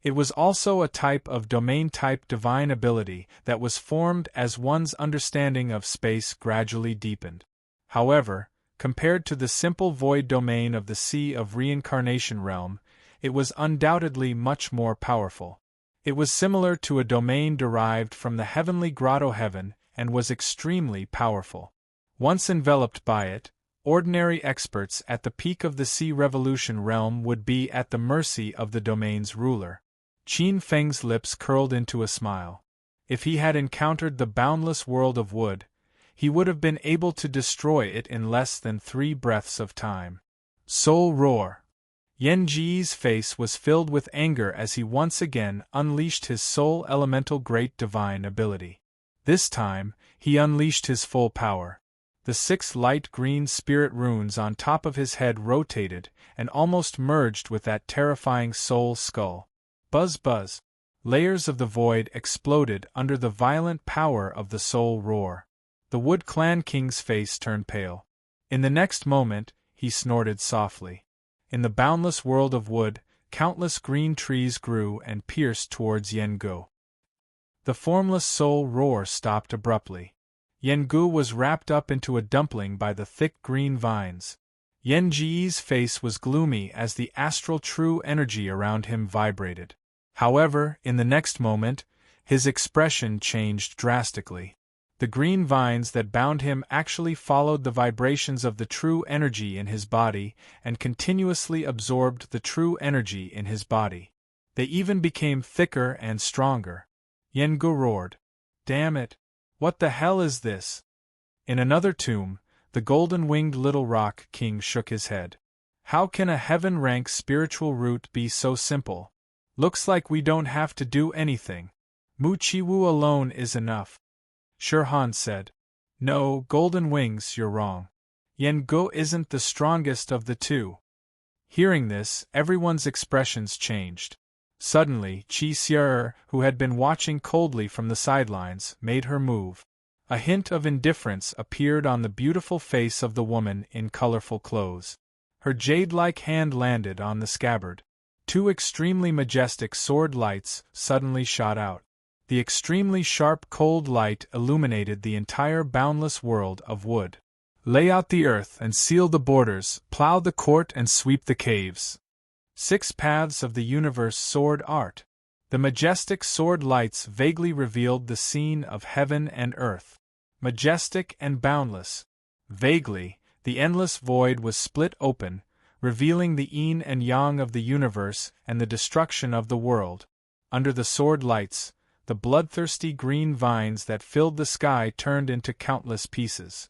It was also a type of domain-type divine ability that was formed as one's understanding of space gradually deepened. However, compared to the simple void domain of the Sea of Reincarnation realm, it was undoubtedly much more powerful. It was similar to a domain derived from the heavenly grotto heaven and was extremely powerful. Once enveloped by it, ordinary experts at the peak of the Sea Revolution realm would be at the mercy of the domain's ruler. Qin Feng's lips curled into a smile. If he had encountered the boundless world of wood, he would have been able to destroy it in less than 3 breaths of time. Soul roar! Yen Ji's face was filled with anger as he once again unleashed his soul elemental great divine ability. This time, he unleashed his full power. The 6 light green spirit runes on top of his head rotated and almost merged with that terrifying soul skull. Buzz buzz! Layers of the void exploded under the violent power of the soul roar. The Wood Clan King's face turned pale. In the next moment, he snorted softly. In the boundless world of wood, countless green trees grew and pierced towards Yen Gu. The formless soul roar stopped abruptly. Yen Gu was wrapped up into a dumpling by the thick green vines. Yen Ji's face was gloomy as the astral true energy around him vibrated. However, in the next moment, his expression changed drastically. The green vines that bound him actually followed the vibrations of the true energy in his body and continuously absorbed the true energy in his body. They even became thicker and stronger. Yen Gu roared. Damn it! What the hell is this? In another tomb, the golden-winged little rock king shook his head. How can a heaven-rank spiritual root be so simple? Looks like we don't have to do anything. Mu Chiwu alone is enough. Shirhan said. No, Golden Wings, you're wrong. Yen Gu isn't the strongest of the 2. Hearing this, everyone's expressions changed. Suddenly, Qi Xia, who had been watching coldly from the sidelines, made her move. A hint of indifference appeared on the beautiful face of the woman in colorful clothes. Her jade-like hand landed on the scabbard. 2 extremely majestic sword lights suddenly shot out. The extremely sharp cold light illuminated the entire boundless world of wood. Lay out the earth and seal the borders, plow the court and sweep the caves. 6 paths of the universe sword art. The majestic sword lights vaguely revealed the scene of heaven and earth. Majestic and boundless. Vaguely, the endless void was split open, revealing the yin and yang of the universe and the destruction of the world. Under the sword lights, the bloodthirsty green vines that filled the sky turned into countless pieces.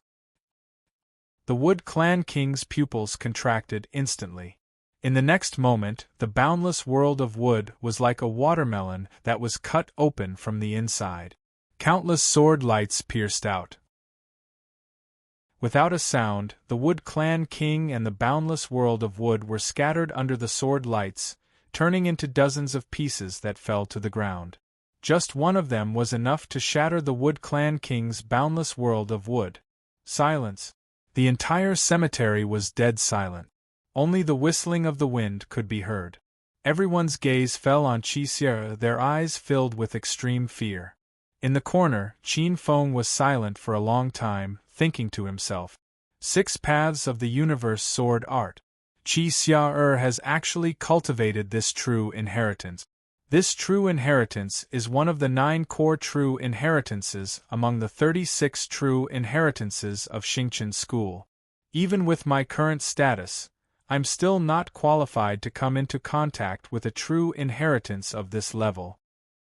The Wood Clan King's pupils contracted instantly. In the next moment, the boundless world of wood was like a watermelon that was cut open from the inside. Countless sword lights pierced out. Without a sound, the Wood Clan King and the boundless world of wood were scattered under the sword lights, turning into dozens of pieces that fell to the ground. Just one of them was enough to shatter the Wood Clan King's boundless world of wood. Silence. The entire cemetery was dead silent. Only the whistling of the wind could be heard. Everyone's gaze fell on Qi Xie, their eyes filled with extreme fear. In the corner, Qin Feng was silent for a long time, thinking to himself. 6 paths of the universe sword art. Qi Xie has actually cultivated this true inheritance. This true inheritance is one of the 9 core true inheritances among the 36 true inheritances of Xingqian School. Even with my current status, I'm still not qualified to come into contact with a true inheritance of this level.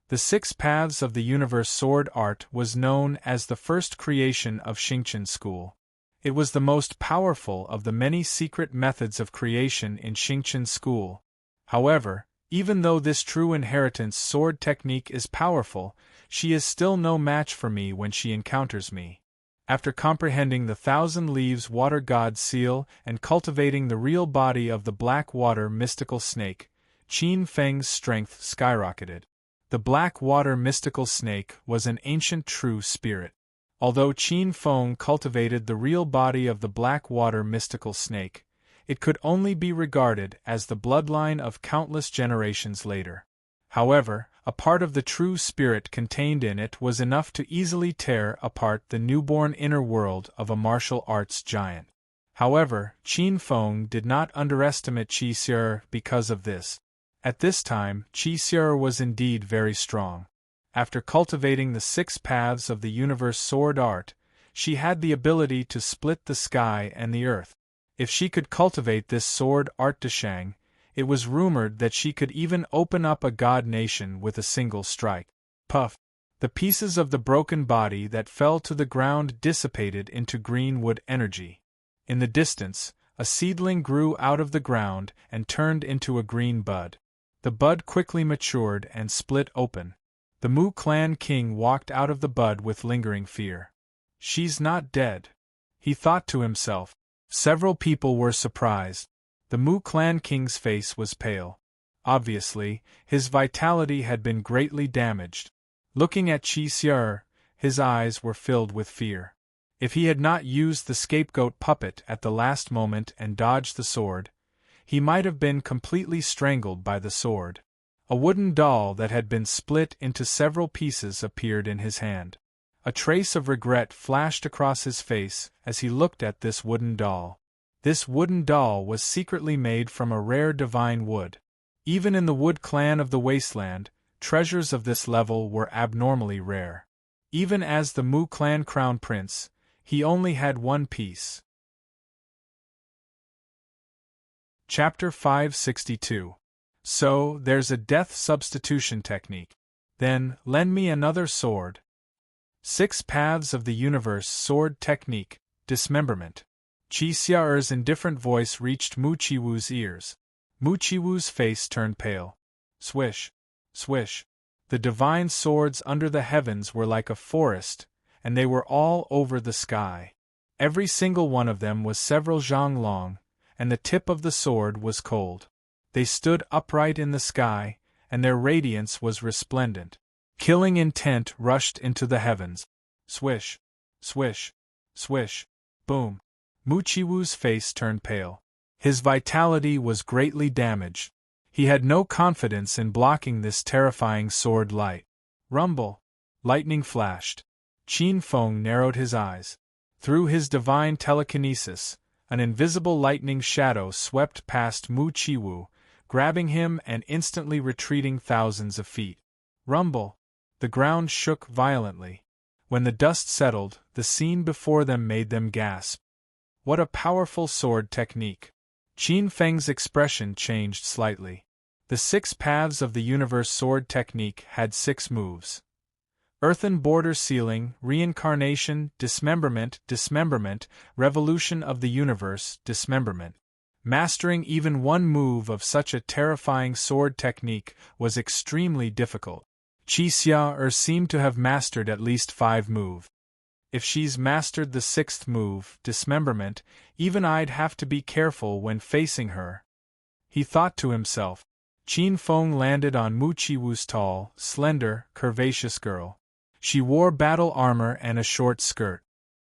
The 6 paths of the universe sword art was known as the first creation of Xingqian School. It was the most powerful of the many secret methods of creation in Xingqian School. However, even though this true inheritance sword technique is powerful, she is still no match for me when she encounters me. After comprehending the 1,000 Leaves Water God seal and cultivating the real body of the Black Water mystical snake, Qin Feng's strength skyrocketed. The Black Water mystical snake was an ancient true spirit. Although Qin Feng cultivated the real body of the Black Water mystical snake, it could only be regarded as the bloodline of countless generations later. However, a part of the true spirit contained in it was enough to easily tear apart the newborn inner world of a martial arts giant. However, Qin Feng did not underestimate Qi Xie because of this. At this time, Qi Xie was indeed very strong. After cultivating the 6 paths of the universe sword art, she had the ability to split the sky and the earth. If she could cultivate this sword art Deshang, it was rumored that she could even open up a god nation with a single strike. Puff! The pieces of the broken body that fell to the ground dissipated into green wood energy. In the distance, a seedling grew out of the ground and turned into a green bud. The bud quickly matured and split open. The Mu Clan King walked out of the bud with lingering fear. She's not dead, he thought to himself. Several people were surprised. The Mu Clan King's face was pale. Obviously, his vitality had been greatly damaged. Looking at Qi Xie, his eyes were filled with fear. If he had not used the scapegoat puppet at the last moment and dodged the sword, he might have been completely strangled by the sword. A wooden doll that had been split into several pieces appeared in his hand. A trace of regret flashed across his face as he looked at this wooden doll. This wooden doll was secretly made from a rare divine wood. Even in the Wood Clan of the Wasteland, treasures of this level were abnormally rare. Even as the Mu Clan Crown Prince, he only had one piece. Chapter 562. So, there's a death substitution technique. Then, lend me another sword. 6 paths of the universe sword technique, dismemberment. Qi Xie's indifferent voice reached Mu Qiwu's ears. Mu Qiwu's face turned pale. Swish, swish. The divine swords under the heavens were like a forest, and they were all over the sky. Every single one of them was several zhang long, and the tip of the sword was cold. They stood upright in the sky, and their radiance was resplendent. Killing intent rushed into the heavens. Swish, swish, swish, boom. Mu Qiwu's face turned pale. His vitality was greatly damaged. He had no confidence in blocking this terrifying sword light. Rumble. Lightning flashed. Qin Feng narrowed his eyes. Through his divine telekinesis, an invisible lightning shadow swept past Mu Qiwu, grabbing him and instantly retreating thousands of feet. Rumble. The ground shook violently. When the dust settled, the scene before them made them gasp. What a powerful sword technique! Qin Feng's expression changed slightly. The 6 paths of the universe sword technique had 6 moves. Earthen border sealing, reincarnation, dismemberment, dismemberment, revolution of the universe, dismemberment. Mastering even one move of such a terrifying sword technique was extremely difficult. Qi Xia seemed to have mastered at least 5 moves. If she's mastered the 6th move, dismemberment, even I'd have to be careful when facing her. He thought to himself. Qin Feng landed on Mu Qiwu's tall, slender, curvaceous girl. She wore battle armor and a short skirt.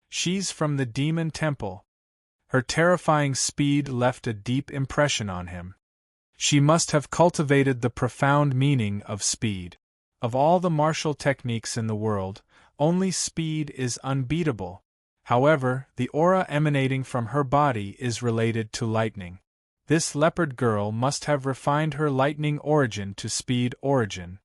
She's from the Demon Temple. Her terrifying speed left a deep impression on him. She must have cultivated the profound meaning of speed. Of all the martial techniques in the world, only speed is unbeatable. However, the aura emanating from her body is related to lightning. This leopard girl must have refined her lightning origin to speed origin.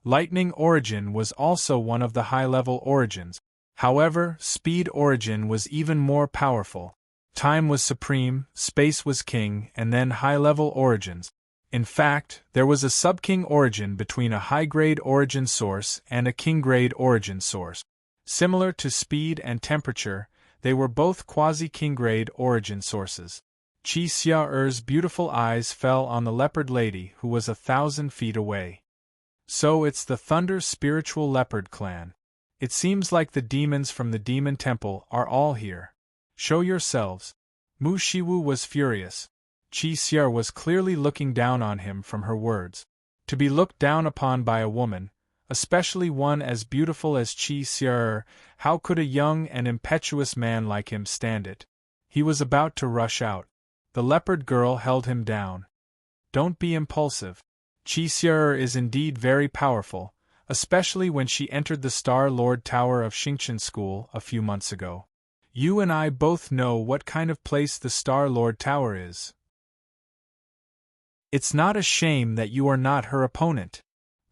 Lightning origin was also one of the high-level origins. However, speed origin was even more powerful. Time was supreme, space was king, and then high-level origins. In fact, there was a sub-king origin between a high-grade origin source and a king-grade origin source. Similar to speed and temperature, they were both quasi-king-grade origin sources. Qi Xiao's beautiful eyes fell on the leopard lady who was 1,000 feet away. So it's the Thunder Spiritual Leopard Clan. It seems like the demons from the Demon Temple are all here. Show yourselves. Mu Qiwu was furious. Qi Xia was clearly looking down on him from her words. To be looked down upon by a woman, especially one as beautiful as Qi Xia, how could a young and impetuous man like him stand it? He was about to rush out. The leopard girl held him down. Don't be impulsive. Qi Xia is indeed very powerful, especially when she entered the Star Lord Tower of Xingqian School a few months ago. You and I both know what kind of place the Star Lord Tower is. It's not a shame that you are not her opponent.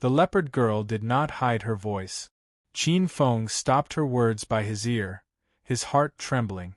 The leopard girl did not hide her voice. Qin Feng stopped her words by his ear, his heart trembling.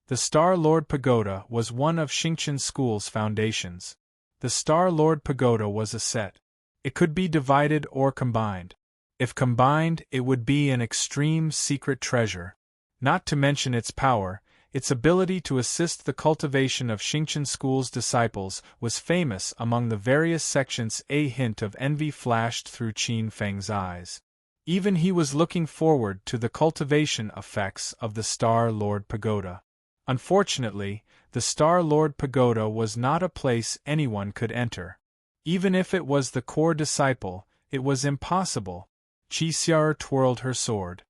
The Star Lord Pagoda was one of Xingqian School's foundations. The Star Lord Pagoda was a set. It could be divided or combined. If combined, it would be an extreme secret treasure. Not to mention its power, its ability to assist the cultivation of Xingqian School's disciples was famous among the various sections. A hint of envy flashed through Qin Feng's eyes. Even he was looking forward to the cultivation effects of the Star Lord Pagoda. Unfortunately, the Star Lord Pagoda was not a place anyone could enter. Even if it was the core disciple, it was impossible. Qi Xia twirled her sword.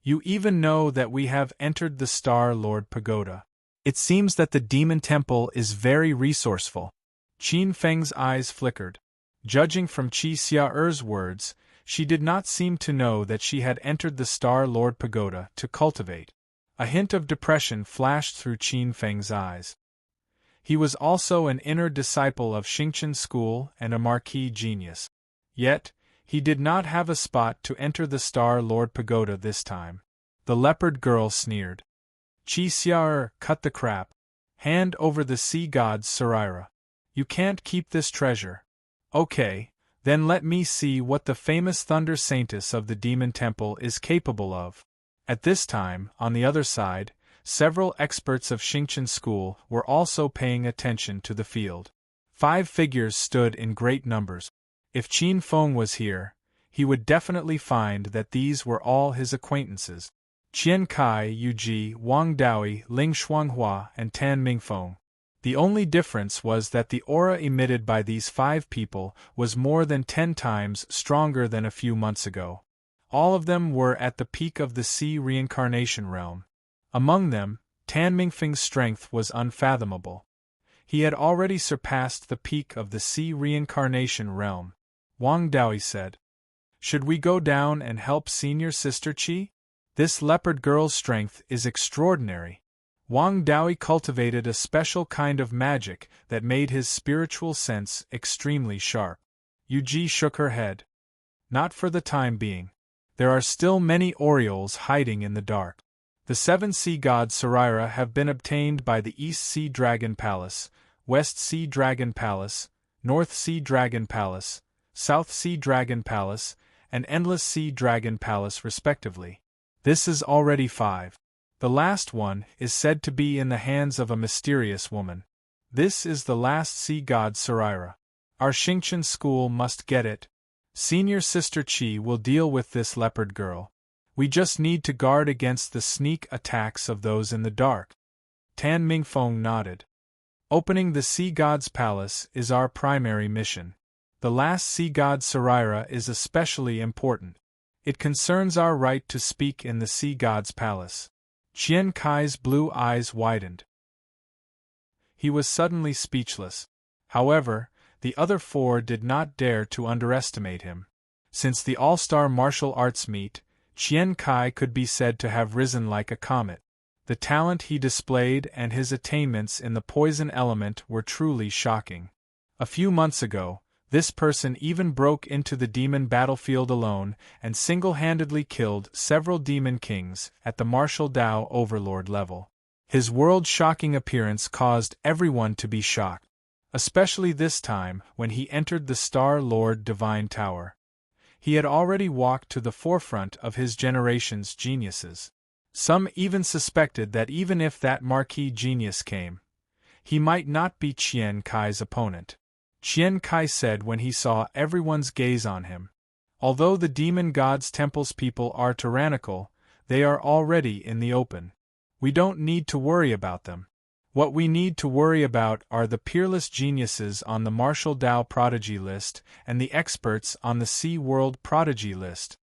You even know that we have entered the Star Lord Pagoda. It seems that the Demon Temple is very resourceful. Qin Feng's eyes flickered. Judging from Qi Xia's words, she did not seem to know that she had entered the Star Lord Pagoda to cultivate. A hint of depression flashed through Qin Feng's eyes. He was also an inner disciple of Xingqian School and a marquis genius. Yet, he did not have a spot to enter the Star Lord Pagoda this time. The leopard girl sneered. Qi Xia, cut the crap. Hand over the sea god's Sarira. You can't keep this treasure. Okay, then let me see what the famous Thunder Saintess of the Demon Temple is capable of. At this time, on the other side, several experts of Xingqian School were also paying attention to the field. 5 figures stood in great numbers. If Qin Feng was here, he would definitely find that these were all his acquaintances. Qian Kai, Yu Ji, Wang Daoi, Ling Shuanghua, and Tan Mingfeng. The only difference was that the aura emitted by these 5 people was more than 10 times stronger than a few months ago. All of them were at the peak of the Sea Reincarnation realm. Among them, Tan Mingfeng's strength was unfathomable. He had already surpassed the peak of the Sea Reincarnation realm. Wang Daoi said, "Should we go down and help senior sister Qi? This leopard girl's strength is extraordinary." Wang Daoi cultivated a special kind of magic that made his spiritual sense extremely sharp. Yu Ji shook her head. "Not for the time being. There are still many orioles hiding in the dark. The 7 sea gods Saraira have been obtained by the East Sea Dragon Palace, West Sea Dragon Palace, North Sea Dragon Palace, South Sea Dragon Palace, and Endless Sea Dragon Palace respectively. This is already 5. The last one is said to be in the hands of a mysterious woman. This is the last sea god Saraira. Our Xingqian school must get it. Senior Sister Qi will deal with this leopard girl. We just need to guard against the sneak attacks of those in the dark. Tan Mingfeng nodded. Opening the sea god's palace is our primary mission. The last sea god Saraira is especially important. It concerns our right to speak in the sea god's palace. Qian Kai's blue eyes widened. He was suddenly speechless. However, the other 4 did not dare to underestimate him. Since the all-star martial arts meet, Qian Kai could be said to have risen like a comet. The talent he displayed and his attainments in the poison element were truly shocking. A few months ago, this person even broke into the demon battlefield alone and single-handedly killed several demon kings at the martial Dao overlord level. His world-shocking appearance caused everyone to be shocked, especially this time when he entered the Star Lord Divine Tower. He had already walked to the forefront of his generation's geniuses. Some even suspected that even if that marquee genius came, he might not be Qian Kai's opponent. Qian Kai said when he saw everyone's gaze on him. Although the demon god's temple's people are tyrannical, they are already in the open. We don't need to worry about them. What we need to worry about are the peerless geniuses on the Martial Dao Prodigy list and the experts on the Sea World Prodigy list.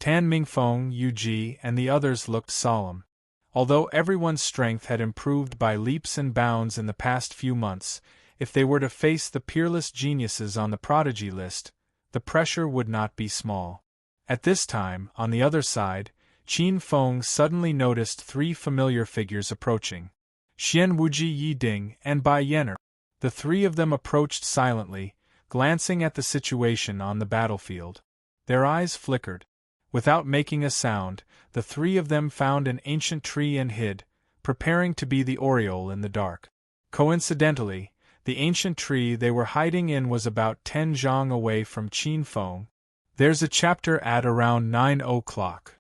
Tan Mingfeng, Yu Ji, and the others looked solemn. Although everyone's strength had improved by leaps and bounds in the past few months, if they were to face the peerless geniuses on the Prodigy list, the pressure would not be small. At this time, on the other side, Qin Feng suddenly noticed 3 familiar figures approaching. Xian Wuji Yi Ding and Bai Yener. The 3 of them approached silently, glancing at the situation on the battlefield. Their eyes flickered. Without making a sound, the 3 of them found an ancient tree and hid, preparing to be the aureole in the dark. Coincidentally, the ancient tree they were hiding in was about 10 zhang away from Qin Feng. There's a chapter at around 9 o'clock.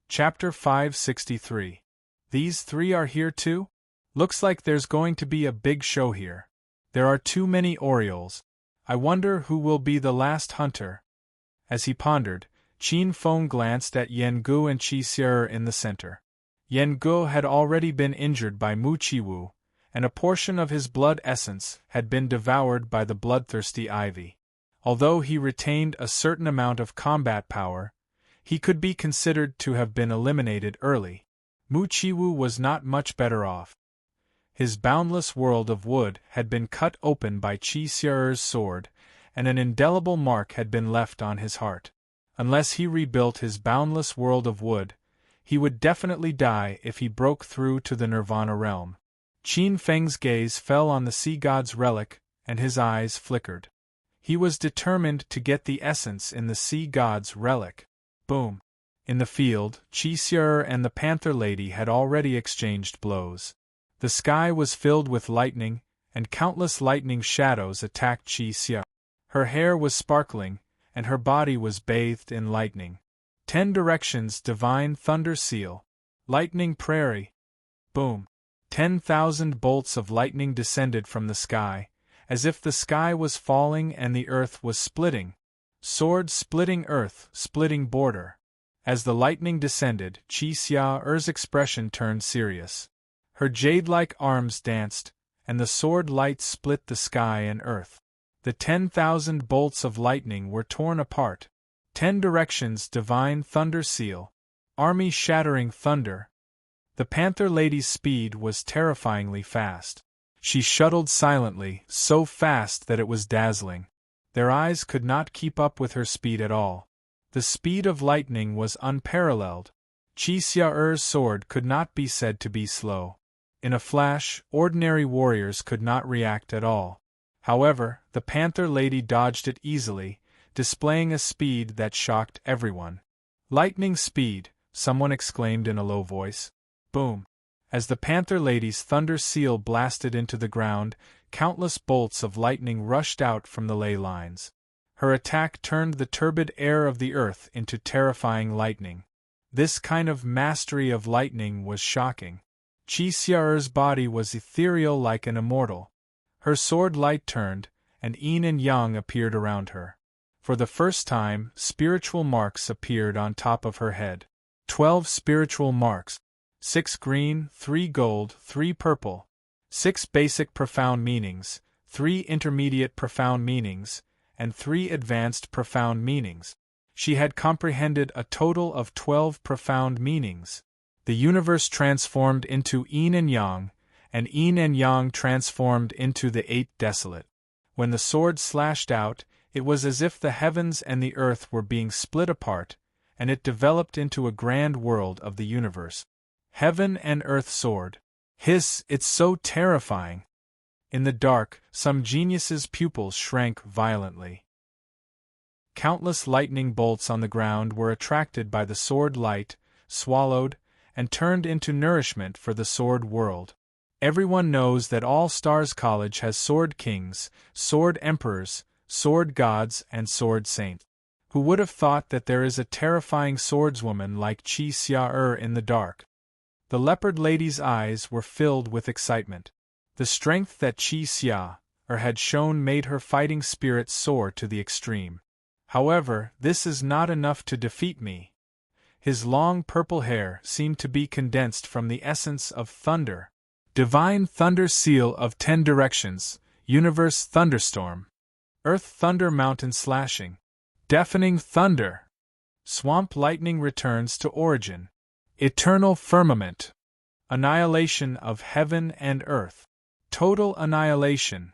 Chapter 563. These 3 are here too? Looks like there's going to be a big show here. There are too many orioles. I wonder who will be the last hunter. As he pondered, Qin Feng glanced at Yan Gu and Qi Xier in the center. Yan Gu had already been injured by Mu Qiwu, and a portion of his blood essence had been devoured by the bloodthirsty ivy. Although he retained a certain amount of combat power, he could be considered to have been eliminated early. Mu Qiwu was not much better off. His boundless world of wood had been cut open by Qi Xier's sword, and an indelible mark had been left on his heart. Unless he rebuilt his boundless world of wood, he would definitely die if he broke through to the Nirvana realm. Qin Feng's gaze fell on the sea god's relic, and his eyes flickered. He was determined to get the essence in the sea god's relic. Boom! In the field, Qi Xier and the Panther Lady had already exchanged blows. The sky was filled with lightning, and countless lightning shadows attacked Qi Xier. Her hair was sparkling, and her body was bathed in lightning. 10 directions divine thunder seal. Lightning prairie. Boom! 10,000 bolts of lightning descended from the sky, as if the sky was falling and the earth was splitting. Sword splitting earth, splitting border. As the lightning descended, Qi Xiao's expression turned serious. Her jade-like arms danced, and the sword light split the sky and earth. The 10,000 bolts of lightning were torn apart. 10 directions divine thunder seal. Army-shattering thunder. The Panther Lady's speed was terrifyingly fast. She shuttled silently, so fast that it was dazzling. Their eyes could not keep up with her speed at all. The speed of lightning was unparalleled. Qi Xiao's sword could not be said to be slow. In a flash, ordinary warriors could not react at all. However, the Panther Lady dodged it easily, displaying a speed that shocked everyone. Lightning speed, someone exclaimed in a low voice. Boom! As the Panther Lady's thunder seal blasted into the ground, countless bolts of lightning rushed out from the ley lines. Her attack turned the turbid air of the earth into terrifying lightning. This kind of mastery of lightning was shocking. Qi Xiao's body was ethereal like an immortal. Her sword light turned, and yin and yang appeared around her. For the first time, spiritual marks appeared on top of her head. 12 spiritual marks. 6 green, 3 gold, 3 purple. 6 basic profound meanings, 3 intermediate profound meanings, and 3 advanced profound meanings. She had comprehended a total of 12 profound meanings. The universe transformed into yin and yang transformed into the 8 desolate. When the sword slashed out, it was as if the heavens and the earth were being split apart, and it developed into a grand world of the universe. Heaven and earth sword. Hiss, it's so terrifying. In the dark, some genius's pupils shrank violently. Countless lightning bolts on the ground were attracted by the sword light, swallowed, and turned into nourishment for the sword world. Everyone knows that All Stars College has sword kings, sword emperors, sword gods, and sword saints. Who would have thought that there is a terrifying swordswoman like Qi Xiao in the dark? The leopard lady's eyes were filled with excitement. The strength that Qi Xiao had shown made her fighting spirit soar to the extreme. However, this is not enough to defeat me. His long purple hair seemed to be condensed from the essence of thunder. Divine thunder seal of 10 directions, universe thunderstorm. Earth thunder mountain slashing. Deafening thunder. Swamp lightning returns to origin. Eternal firmament. Annihilation of heaven and earth. Total annihilation.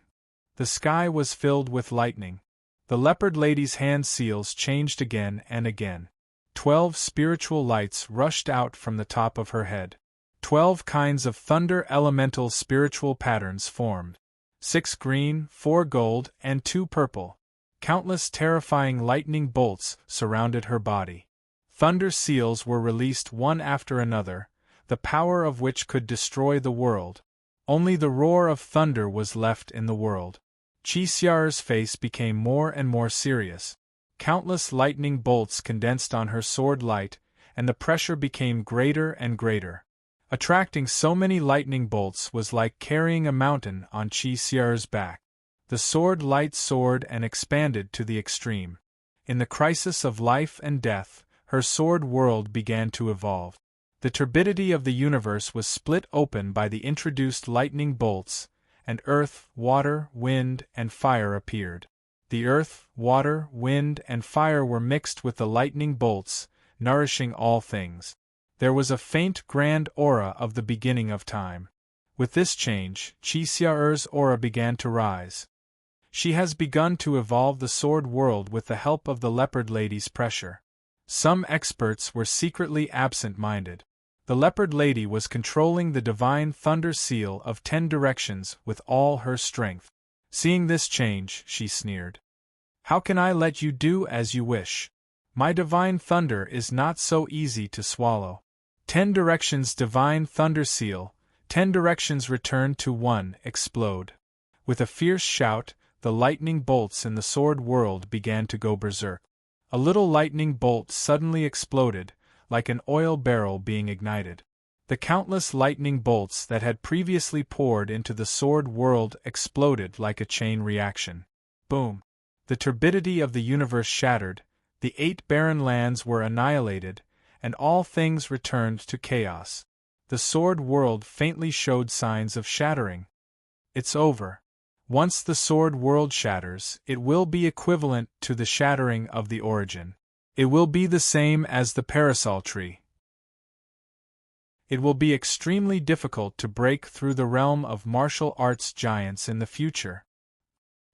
The sky was filled with lightning. The leopard lady's hand seals changed again and again. 12 spiritual lights rushed out from the top of her head. 12 kinds of thunder elemental spiritual patterns formed. 6 green, 4 gold, and 2 purple. Countless terrifying lightning bolts surrounded her body. Thunder seals were released one after another, the power of which could destroy the world. Only the roar of thunder was left in the world. Qi Xiao's face became more and more serious. Countless lightning bolts condensed on her sword light, and the pressure became greater and greater. Attracting so many lightning bolts was like carrying a mountain on Qi Xiao's back. The sword light soared and expanded to the extreme. In the crisis of life and death, her sword world began to evolve. The turbidity of the universe was split open by the introduced lightning bolts, and earth, water, wind, and fire appeared. The earth, water, wind, and fire were mixed with the lightning bolts, nourishing all things. There was a faint grand aura of the beginning of time. With this change, Qi Xiao's aura began to rise. She has begun to evolve the sword world with the help of the leopard lady's pressure. Some experts were secretly absent-minded. The leopard lady was controlling the divine thunder seal of 10 directions with all her strength. Seeing this change, she sneered. How can I let you do as you wish? My divine thunder is not so easy to swallow. 10 directions divine thunder seal, 10 directions return to 1, explode. With a fierce shout, the lightning bolts in the sword world began to go berserk. A little lightning bolt suddenly exploded, like an oil barrel being ignited. The countless lightning bolts that had previously poured into the sword world exploded like a chain reaction. Boom! The turbidity of the universe shattered, the 8 barren lands were annihilated, and all things returned to chaos. The sword world faintly showed signs of shattering. It's over. Once the sword world shatters, it will be equivalent to the shattering of the origin. It will be the same as the parasol tree. It will be extremely difficult to break through the realm of martial arts giants in the future.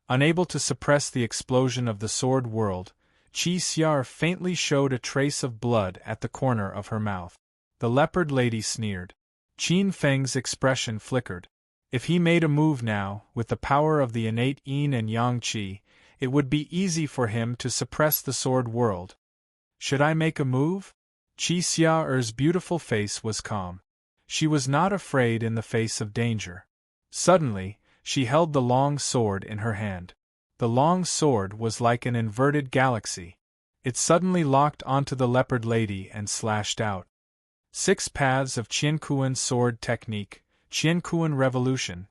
Unable to suppress the explosion of the sword world, Qi Xiao faintly showed a trace of blood at the corner of her mouth. The leopard lady sneered. Qin Feng's expression flickered. If he made a move now, with the power of the innate yin and yang qi, it would be easy for him to suppress the sword world. Should I make a move? Qi Xiao'er's beautiful face was calm. She was not afraid in the face of danger. Suddenly, she held the long sword in her hand. The long sword was like an inverted galaxy. It suddenly locked onto the leopard lady and slashed out. 6 paths of Qiankuan sword technique, Qiankuan revolution.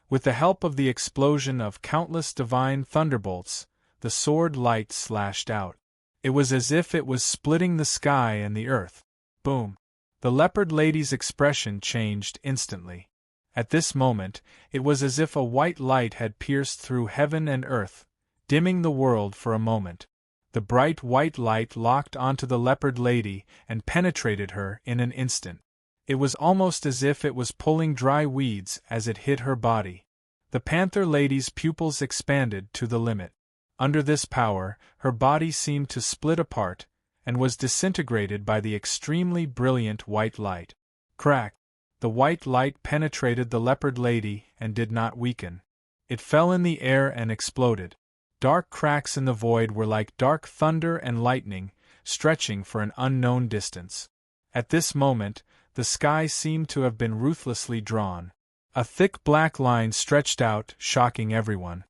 With the help of the explosion of countless divine thunderbolts, the sword light slashed out. It was as if it was splitting the sky and the earth. Boom! The leopard lady's expression changed instantly. At this moment, it was as if a white light had pierced through heaven and earth, dimming the world for a moment. The bright white light locked onto the leopard lady and penetrated her in an instant. It was almost as if it was pulling dry weeds as it hit her body. The panther lady's pupils expanded to the limit. Under this power, her body seemed to split apart, and was disintegrated by the extremely brilliant white light. Crack! The white light penetrated the leopard lady and did not weaken. It fell in the air and exploded. Dark cracks in the void were like dark thunder and lightning, stretching for an unknown distance. At this moment, the sky seemed to have been ruthlessly drawn. A thick black line stretched out, shocking everyone.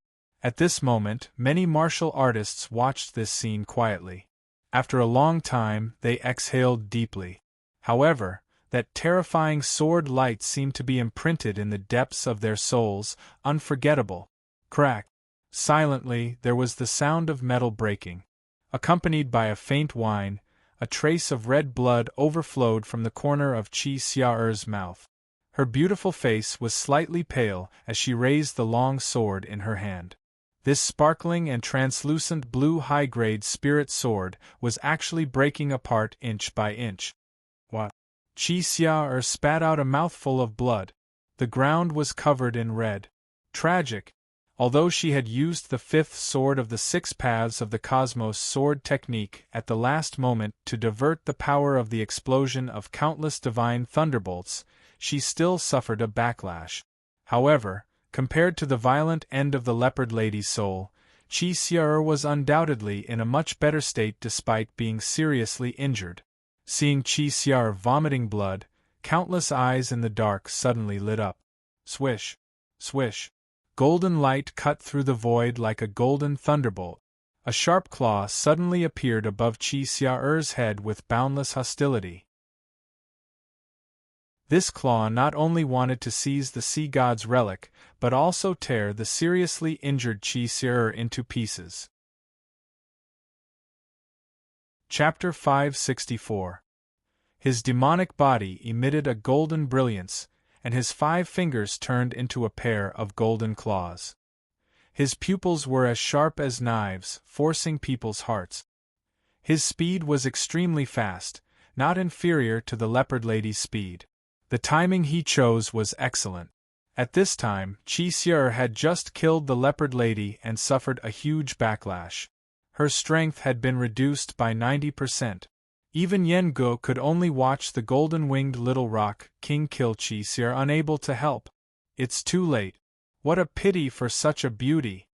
At this moment, many martial artists watched this scene quietly. After a long time, they exhaled deeply. However, that terrifying sword light seemed to be imprinted in the depths of their souls, unforgettable. Crack! Silently, there was the sound of metal breaking. Accompanied by a faint whine, a trace of red blood overflowed from the corner of Qi Xiao'er's mouth. Her beautiful face was slightly pale as she raised the long sword in her hand. This sparkling and translucent blue high-grade spirit sword was actually breaking apart inch by inch. What? Qi Xiao'er spat out a mouthful of blood. The ground was covered in red. Tragic! Although she had used the 5th sword of the 6 paths of the cosmos sword technique at the last moment to divert the power of the explosion of countless divine thunderbolts, she still suffered a backlash. However, compared to the violent end of the leopard lady's soul, Qi Xiao'er was undoubtedly in a much better state despite being seriously injured. Seeing Qi Xiao'er vomiting blood, countless eyes in the dark suddenly lit up. Swish! Swish! Golden light cut through the void like a golden thunderbolt. A sharp claw suddenly appeared above Qi Xiao'er's head with boundless hostility. This claw not only wanted to seize the sea god's relic, but also tear the seriously injured Qi Xiao'er into pieces. Chapter 564. His demonic body emitted a golden brilliance, and his 5 fingers turned into a pair of golden claws. His pupils were as sharp as knives, forcing people's hearts. His speed was extremely fast, not inferior to the leopard lady's speed. The timing he chose was excellent. At this time, Qi Xiao'er had just killed the leopard lady and suffered a huge backlash. Her strength had been reduced by 90%. Even Yen Guo could only watch the golden-winged little rock king kill Qi Xiao'er, unable to help. It's too late. What a pity for such a beauty!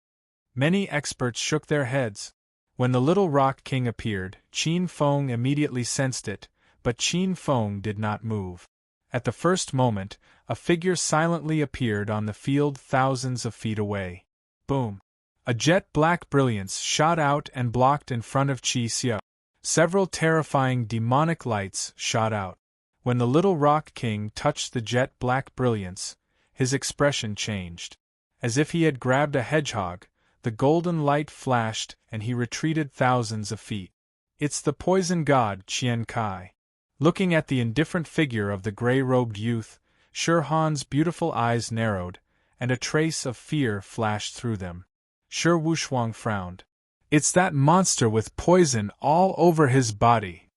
Many experts shook their heads. When the little rock king appeared, Qin Feng immediately sensed it, but Qin Feng did not move. At the first moment, a figure silently appeared on the field thousands of feet away. Boom! A jet-black brilliance shot out and blocked in front of Qi Xiao'er. Several terrifying demonic lights shot out. When the little rock king touched the jet-black brilliance, his expression changed. As if he had grabbed a hedgehog, the golden light flashed and he retreated thousands of feet. It's the poison god Qian Kai. Looking at the indifferent figure of the gray-robed youth, Shi Han's beautiful eyes narrowed, and a trace of fear flashed through them. Shi Wushuang frowned. It's that monster with poison all over his body.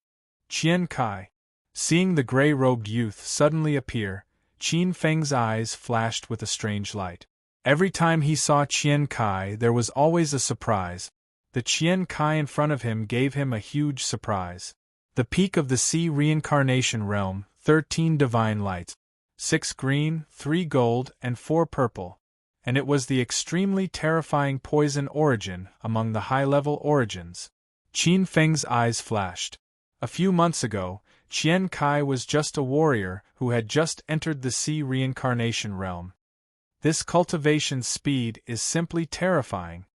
Qian Kai. Seeing the gray-robed youth suddenly appear, Qin Feng's eyes flashed with a strange light. Every time he saw Qian Kai there was always a surprise. The Qian Kai in front of him gave him a huge surprise. The peak of the sea reincarnation realm, 13 divine lights. 6 green, 3 gold, and 4 purple. And it was the extremely terrifying poison origin among the high-level origins. Qin Feng's eyes flashed. A few months ago, Qian Kai was just a warrior who had just entered the sea reincarnation realm. This cultivation speed is simply terrifying.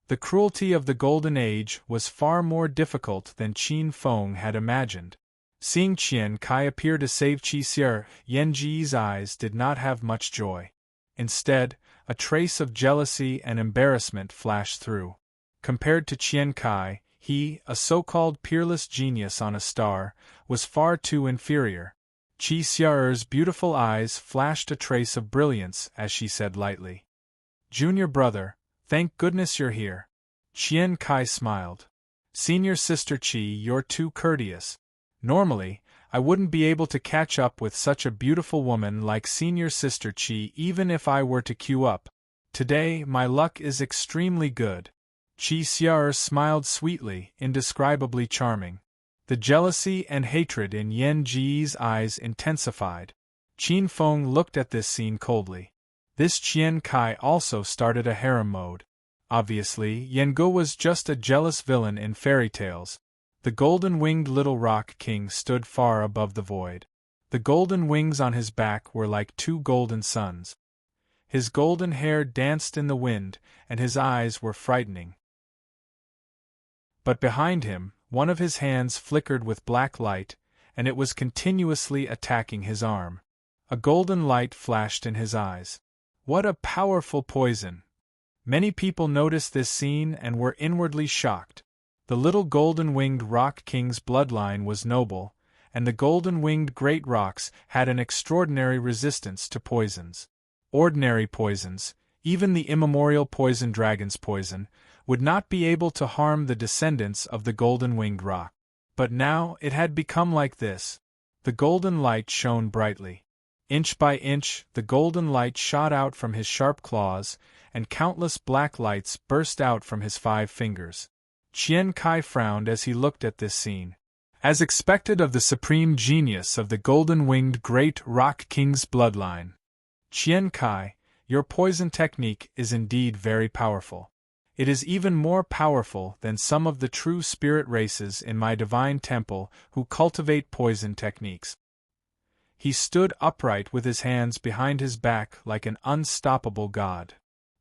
The cruelty of the Golden Age was far more difficult than Qin Feng had imagined. Seeing Qian Kai appear to save Qi Xier, Yan Ji's eyes did not have much joy. Instead, a trace of jealousy and embarrassment flashed through. Compared to Qian Kai, he, a so-called peerless genius on a star, was far too inferior. Qi Xier's beautiful eyes flashed a trace of brilliance as she said lightly, "Junior brother, thank goodness you're here." Qian Kai smiled. "Senior sister Qi, you're too courteous. Normally, I wouldn't be able to catch up with such a beautiful woman like senior sister Qi even if I were to queue up. Today, my luck is extremely good." Qi Xier smiled sweetly, indescribably charming. The jealousy and hatred in Yan Ji's eyes intensified. Qin Feng looked at this scene coldly. This Qian Kai also started a harem mode. Obviously, Yan Ge was just a jealous villain in fairy tales. The golden-winged little rock king stood far above the void. The golden wings on his back were like two golden suns. His golden hair danced in the wind, and his eyes were frightening. But behind him, one of his hands flickered with black light, and it was continuously attacking his arm. A golden light flashed in his eyes. What a powerful poison! Many people noticed this scene and were inwardly shocked. The little golden-winged rock king's bloodline was noble, and the golden-winged great rocks had an extraordinary resistance to poisons. Ordinary poisons, even the immemorial poison dragon's poison, would not be able to harm the descendants of the golden-winged rock. But now it had become like this. The golden light shone brightly. Inch by inch, the golden light shot out from his sharp claws, and countless black lights burst out from his 5 fingers. Qian Kai frowned as he looked at this scene. As expected of the supreme genius of the golden-winged great rock king's bloodline. "Qian Kai, your poison technique is indeed very powerful. It is even more powerful than some of the true spirit races in my divine temple who cultivate poison techniques." He stood upright with his hands behind his back like an unstoppable god.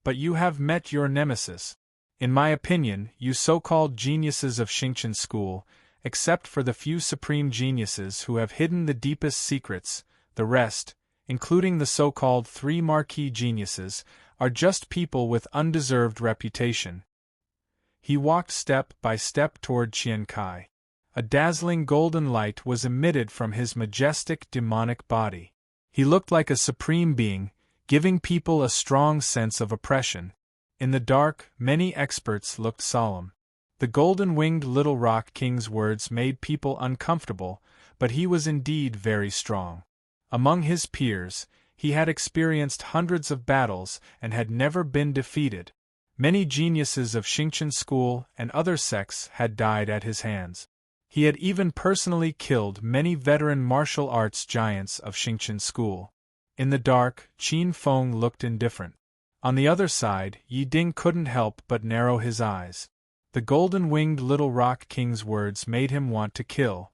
"But you have met your nemesis. In my opinion, you so-called geniuses of Xingqian school, except for the few supreme geniuses who have hidden the deepest secrets, the rest, including the so-called 3 marquis geniuses, are just people with undeserved reputation." He walked step by step toward Qian Kai. A dazzling golden light was emitted from his majestic demonic body. He looked like a supreme being, giving people a strong sense of oppression. In the dark, many experts looked solemn. The golden-winged little rock king's words made people uncomfortable, but he was indeed very strong. Among his peers, he had experienced hundreds of battles and had never been defeated. Many geniuses of Xingqian school and other sects had died at his hands. He had even personally killed many veteran martial arts giants of Xingqian school. In the dark, Qin Feng looked indifferent. On the other side, Yi Ding couldn't help but narrow his eyes. The golden-winged little rock king's words made him want to kill.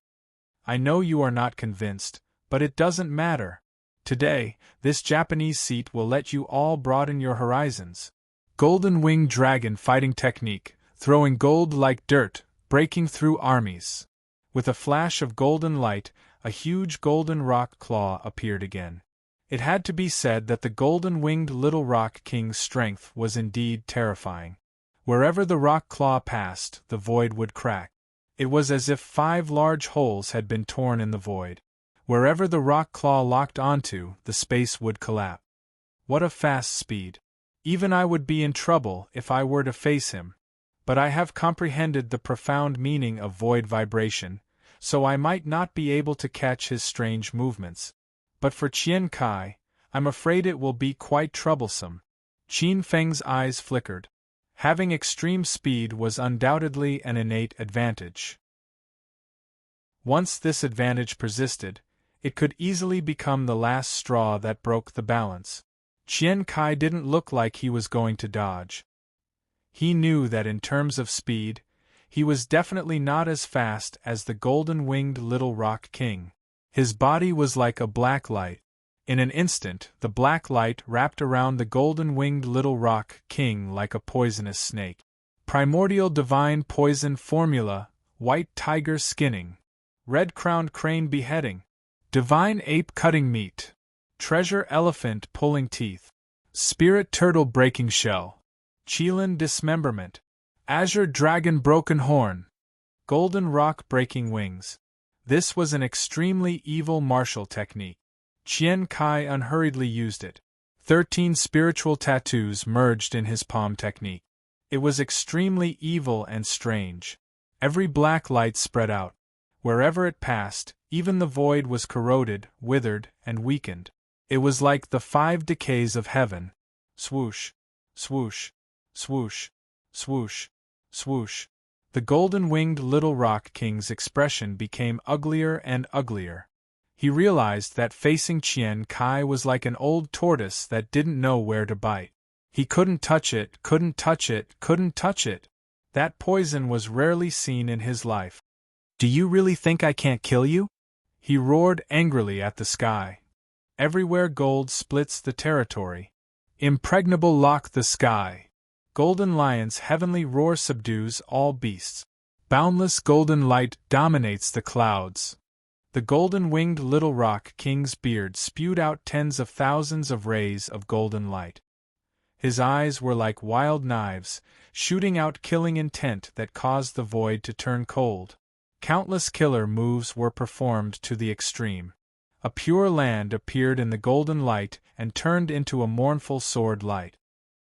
"I know you are not convinced, but it doesn't matter. Today, this Japanese seat will let you all broaden your horizons. Golden-winged dragon fighting technique, throwing gold like dirt, breaking through armies." With a flash of golden light, a huge golden rock claw appeared again. It had to be said that the golden-winged little rock king's strength was indeed terrifying. Wherever the rock claw passed, the void would crack. It was as if 5 large holes had been torn in the void. Wherever the rock claw locked onto, the space would collapse. What a fast speed! Even I would be in trouble if I were to face him. But I have comprehended the profound meaning of void vibration, so I might not be able to catch his strange movements. But for Qian Kai, I'm afraid it will be quite troublesome. Qin Feng's eyes flickered. Having extreme speed was undoubtedly an innate advantage. Once this advantage persisted, it could easily become the last straw that broke the balance. Qian Kai didn't look like he was going to dodge. He knew that in terms of speed, he was definitely not as fast as the golden-winged Little Rock King. His body was like a black light. In an instant, the black light wrapped around the golden-winged Little Rock King like a poisonous snake. Primordial divine poison formula, white tiger skinning, red-crowned crane beheading, divine ape cutting meat, treasure elephant pulling teeth, spirit turtle breaking shell, Chelan dismemberment, azure dragon broken horn, golden rock breaking wings. This was an extremely evil martial technique. Qian Kai unhurriedly used it. 13 spiritual tattoos merged in his palm technique. It was extremely evil and strange. Every black light spread out. Wherever it passed, even the void was corroded, withered, and weakened. It was like the 5 decays of heaven. Swoosh, swoosh, swoosh, swoosh, swoosh. The golden-winged Little Rock King's expression became uglier and uglier. He realized that facing Qian Kai was like an old tortoise that didn't know where to bite. He couldn't touch it, couldn't touch it, couldn't touch it. That poison was rarely seen in his life. "Do you really think I can't kill you?" he roared angrily at the sky. Everywhere gold splits the territory. Impregnable lock the sky. Golden lion's heavenly roar subdues all beasts. Boundless golden light dominates the clouds. The golden-winged Little Rock King's beard spewed out tens of thousands of rays of golden light. His eyes were like wild knives, shooting out killing intent that caused the void to turn cold. Countless killer moves were performed to the extreme. A pure land appeared in the golden light and turned into a mournful sword light.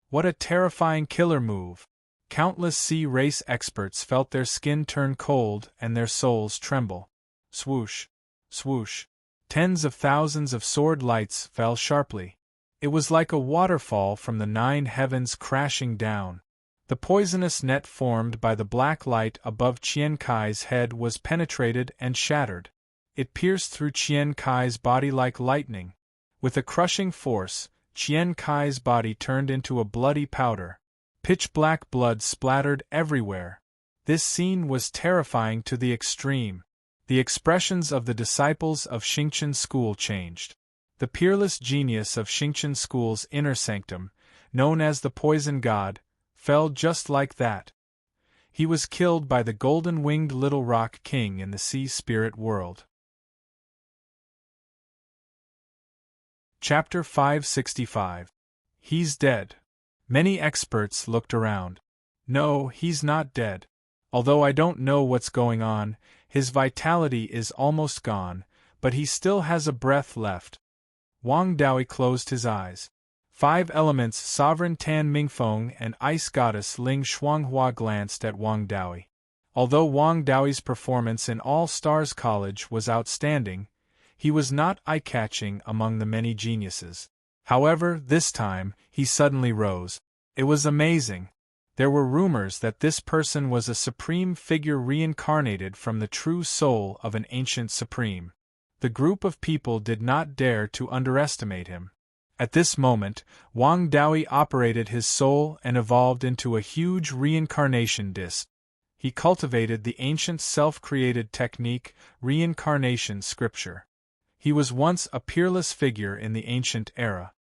What a terrifying killer move! Countless sea race experts felt their skin turn cold and their souls tremble. Swoosh, swoosh. Tens of thousands of sword lights fell sharply. It was like a waterfall from the 9 heavens crashing down. The poisonous net formed by the black light above Qian Kai's head was penetrated and shattered. It pierced through Qian Kai's body like lightning. With a crushing force, Qian Kai's body turned into a bloody powder. Pitch-black blood splattered everywhere. This scene was terrifying to the extreme. The expressions of the disciples of Xingqian School changed. The peerless genius of Xingqian School's inner sanctum, known as the Poison God, fell just like that. He was killed by the golden-winged Little Rock King in the sea spirit world. Chapter 565. He's dead. Many experts looked around. No, he's not dead. Although I don't know what's going on, his vitality is almost gone, but he still has a breath left. Wang Daoi closed his eyes. 5 elements Sovereign Tan Mingfeng and Ice Goddess Ling Shuanghua glanced at Wang Daoi. Although Wang Daoi's performance in All Stars College was outstanding, he was not eye-catching among the many geniuses. However, this time, he suddenly rose. It was amazing. There were rumors that this person was a supreme figure reincarnated from the true soul of an ancient supreme. The group of people did not dare to underestimate him. At this moment, Wang Daoi operated his soul and evolved into a huge reincarnation disc. He cultivated the ancient self-created technique, reincarnation scripture. He was once a peerless figure in the ancient era.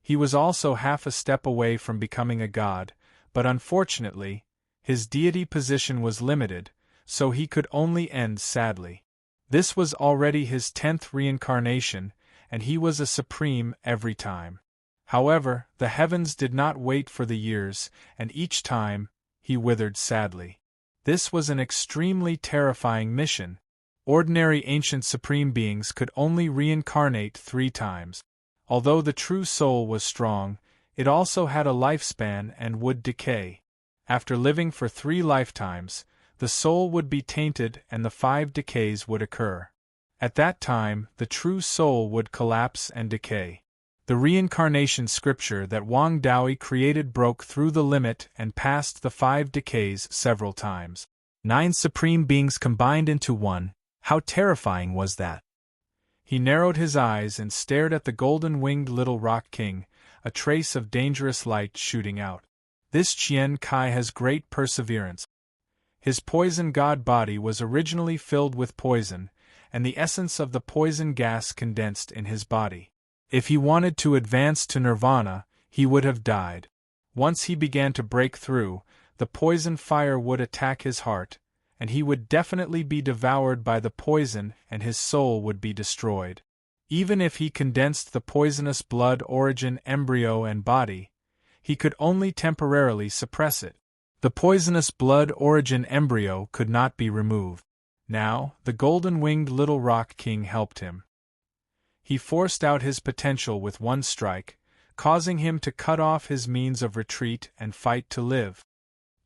He was also half a step away from becoming a god, but unfortunately, his deity position was limited, so he could only end sadly. This was already his 10th reincarnation, and he was a supreme every time. However, the heavens did not wait for the years, and each time, he withered sadly. This was an extremely terrifying mission. Ordinary ancient supreme beings could only reincarnate 3 times. Although the true soul was strong, it also had a lifespan and would decay. After living for 3 lifetimes, the soul would be tainted and the 5 decays would occur. At that time, the true soul would collapse and decay. The reincarnation scripture that Wang Daoi created broke through the limit and passed the 5 decays several times. 9 supreme beings combined into one. How terrifying was that? He narrowed his eyes and stared at the golden-winged Little Rock King, a trace of dangerous light shooting out. This Qian Kai has great perseverance. His poison god body was originally filled with poison, and the essence of the poison gas condensed in his body. If he wanted to advance to nirvana, he would have died. Once he began to break through, the poison fire would attack his heart, and he would definitely be devoured by the poison and his soul would be destroyed. Even if he condensed the poisonous blood origin embryo and body, he could only temporarily suppress it. The poisonous blood origin embryo could not be removed. Now, the golden-winged little rock king helped him. He forced out his potential with one strike, causing him to cut off his means of retreat and fight to live.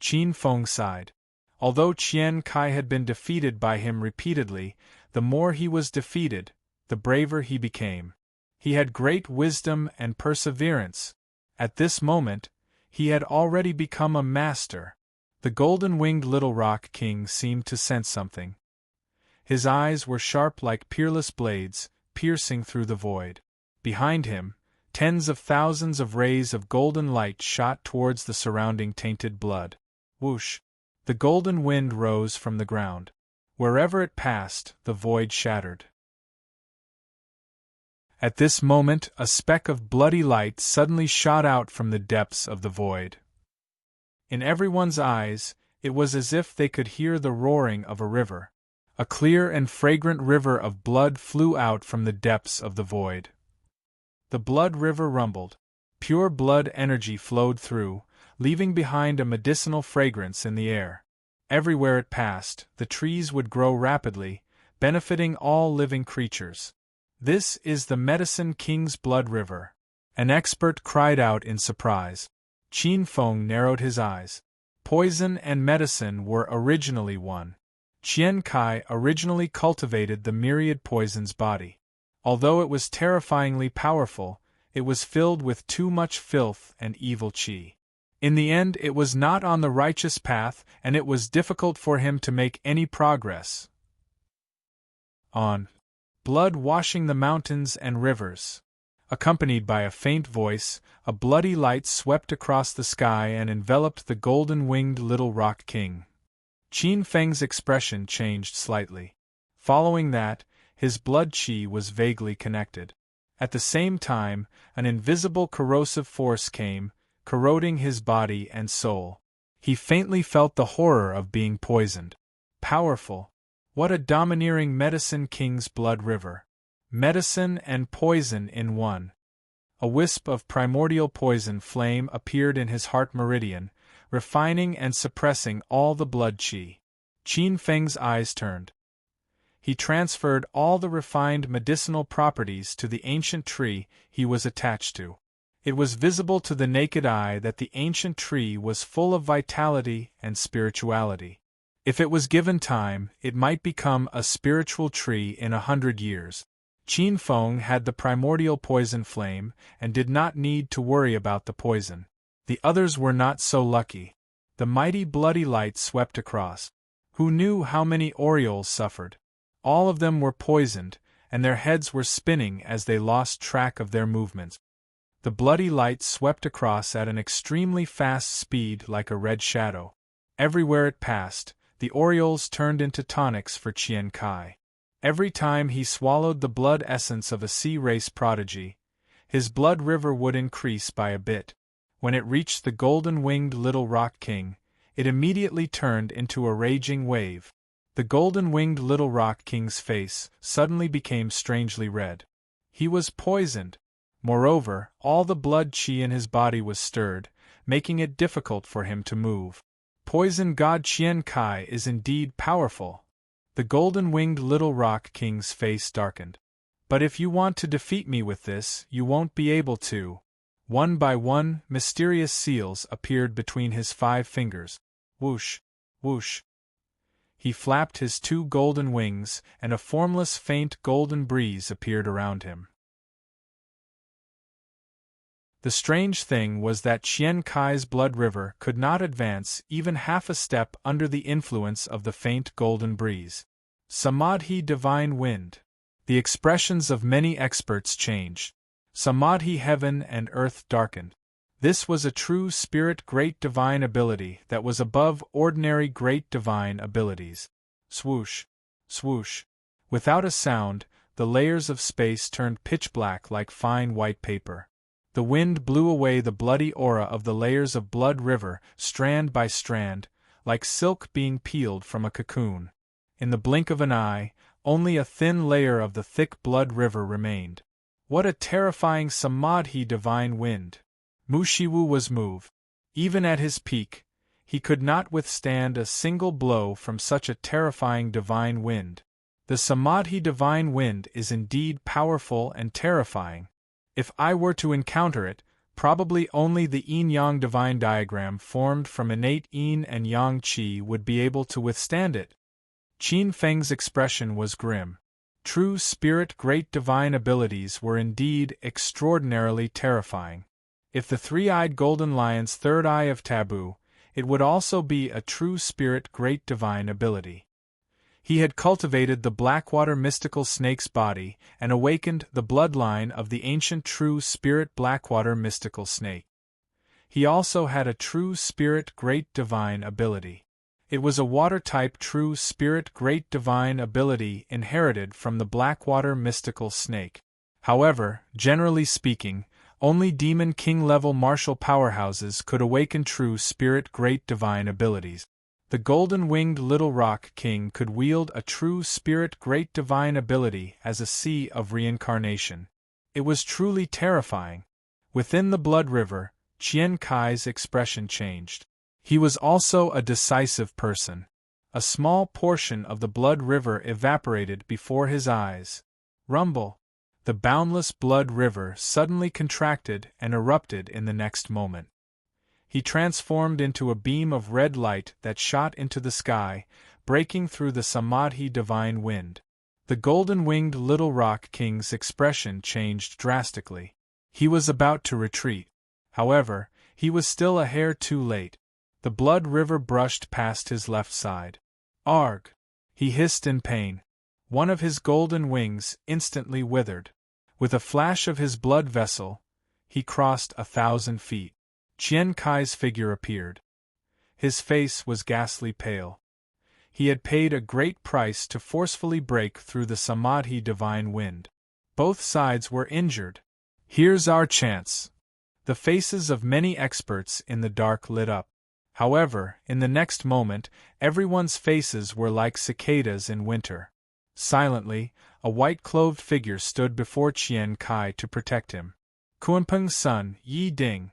Qin Feng sighed. Although Qian Kai had been defeated by him repeatedly, the more he was defeated, the braver he became. He had great wisdom and perseverance. At this moment, he had already become a master. The golden-winged little rock king seemed to sense something. His eyes were sharp like peerless blades, piercing through the void. Behind him, tens of thousands of rays of golden light shot towards the surrounding tainted blood. Whoosh! The golden wind rose from the ground. Wherever it passed, the void shattered. At this moment, a speck of bloody light suddenly shot out from the depths of the void. In everyone's eyes, it was as if they could hear the roaring of a river. A clear and fragrant river of blood flew out from the depths of the void. The blood river rumbled. Pure blood energy flowed through, leaving behind a medicinal fragrance in the air. Everywhere it passed, the trees would grow rapidly, benefiting all living creatures. This is the Medicine King's blood river. An expert cried out in surprise. Qin Feng narrowed his eyes. Poison and medicine were originally one. Qian Kai originally cultivated the myriad poison's body. Although it was terrifyingly powerful, it was filled with too much filth and evil qi. In the end, it was not on the righteous path, and it was difficult for him to make any progress. On. Blood washing the mountains and rivers. Accompanied by a faint voice, a bloody light swept across the sky and enveloped the golden-winged little rock king. Qin Feng's expression changed slightly. Following that, his blood qi was vaguely connected. At the same time, an invisible corrosive force came, corroding his body and soul. He faintly felt the horror of being poisoned. Powerful. What a domineering Medicine King's blood river. Medicine and poison in one. A wisp of primordial poison flame appeared in his heart meridian, refining and suppressing all the blood qi. Qin Feng's eyes turned. He transferred all the refined medicinal properties to the ancient tree he was attached to. It was visible to the naked eye that the ancient tree was full of vitality and spirituality. If it was given time, it might become a spiritual tree in 100 years. Qin Feng had the primordial poison flame and did not need to worry about the poison. The others were not so lucky. The mighty bloody light swept across. Who knew how many Orioles suffered? All of them were poisoned, and their heads were spinning as they lost track of their movements. The bloody light swept across at an extremely fast speed like a red shadow. Everywhere it passed, the Orioles turned into tonics for Qian Kai. Every time he swallowed the blood essence of a sea-race prodigy, his blood river would increase by a bit. When it reached the golden-winged little rock king, it immediately turned into a raging wave. The golden-winged little rock king's face suddenly became strangely red. He was poisoned. Moreover, all the blood qi in his body was stirred, making it difficult for him to move. Poison god Qian Kai is indeed powerful. The golden-winged little rock king's face darkened. But if you want to defeat me with this, you won't be able to. One by one, mysterious seals appeared between his 5 fingers. Whoosh, whoosh. He flapped his 2 golden wings, and a formless faint golden breeze appeared around him. The strange thing was that Qian Kai's blood river could not advance even half a step under the influence of the faint golden breeze. Samadhi divine wind. The expressions of many experts changed. Samadhi heaven and earth darkened. This was a true spirit great divine ability that was above ordinary great divine abilities. Swoosh, swoosh. Without a sound, the layers of space turned pitch black like fine white paper. The wind blew away the bloody aura of the layers of Blood River, strand by strand, like silk being peeled from a cocoon. In the blink of an eye, only a thin layer of the thick Blood River remained. What a terrifying samadhi divine wind! Mushiwu was moved. Even at his peak, he could not withstand a single blow from such a terrifying divine wind. The samadhi divine wind is indeed powerful and terrifying. If I were to encounter it, probably only the yin-yang divine diagram formed from innate yin and yang qi would be able to withstand it. Qin Feng's expression was grim. True spirit great divine abilities were indeed extraordinarily terrifying. If the three-eyed golden lion's third eye of taboo, it would also be a true spirit great divine ability. He had cultivated the Blackwater mystical snake's body and awakened the bloodline of the ancient true spirit Blackwater mystical snake. He also had a true spirit great divine ability. It was a water-type true spirit great divine ability inherited from the Blackwater mystical snake. However, generally speaking, only Demon King-level martial powerhouses could awaken true spirit great divine abilities. The golden-winged Little Rock King could wield a true spirit great divine ability as a sea of reincarnation. It was truly terrifying. Within the Blood River, Qian Kai's expression changed. He was also a decisive person. A small portion of the Blood River evaporated before his eyes. Rumble! The boundless Blood River suddenly contracted and erupted in the next moment. He transformed into a beam of red light that shot into the sky, breaking through the samadhi divine wind. The golden-winged Little Rock King's expression changed drastically. He was about to retreat. However, he was still a hair too late. The Blood River brushed past his left side. Arg! He hissed in pain. One of his golden wings instantly withered. With a flash of his blood vessel, he crossed 1,000 feet. Qian Kai's figure appeared. His face was ghastly pale. He had paid a great price to forcefully break through the samadhi divine wind. Both sides were injured. Here's our chance. The faces of many experts in the dark lit up. However, in the next moment, everyone's faces were like cicadas in winter. Silently, a white-clothed figure stood before Qian Kai to protect him. Kunpeng's son, Yi Ding.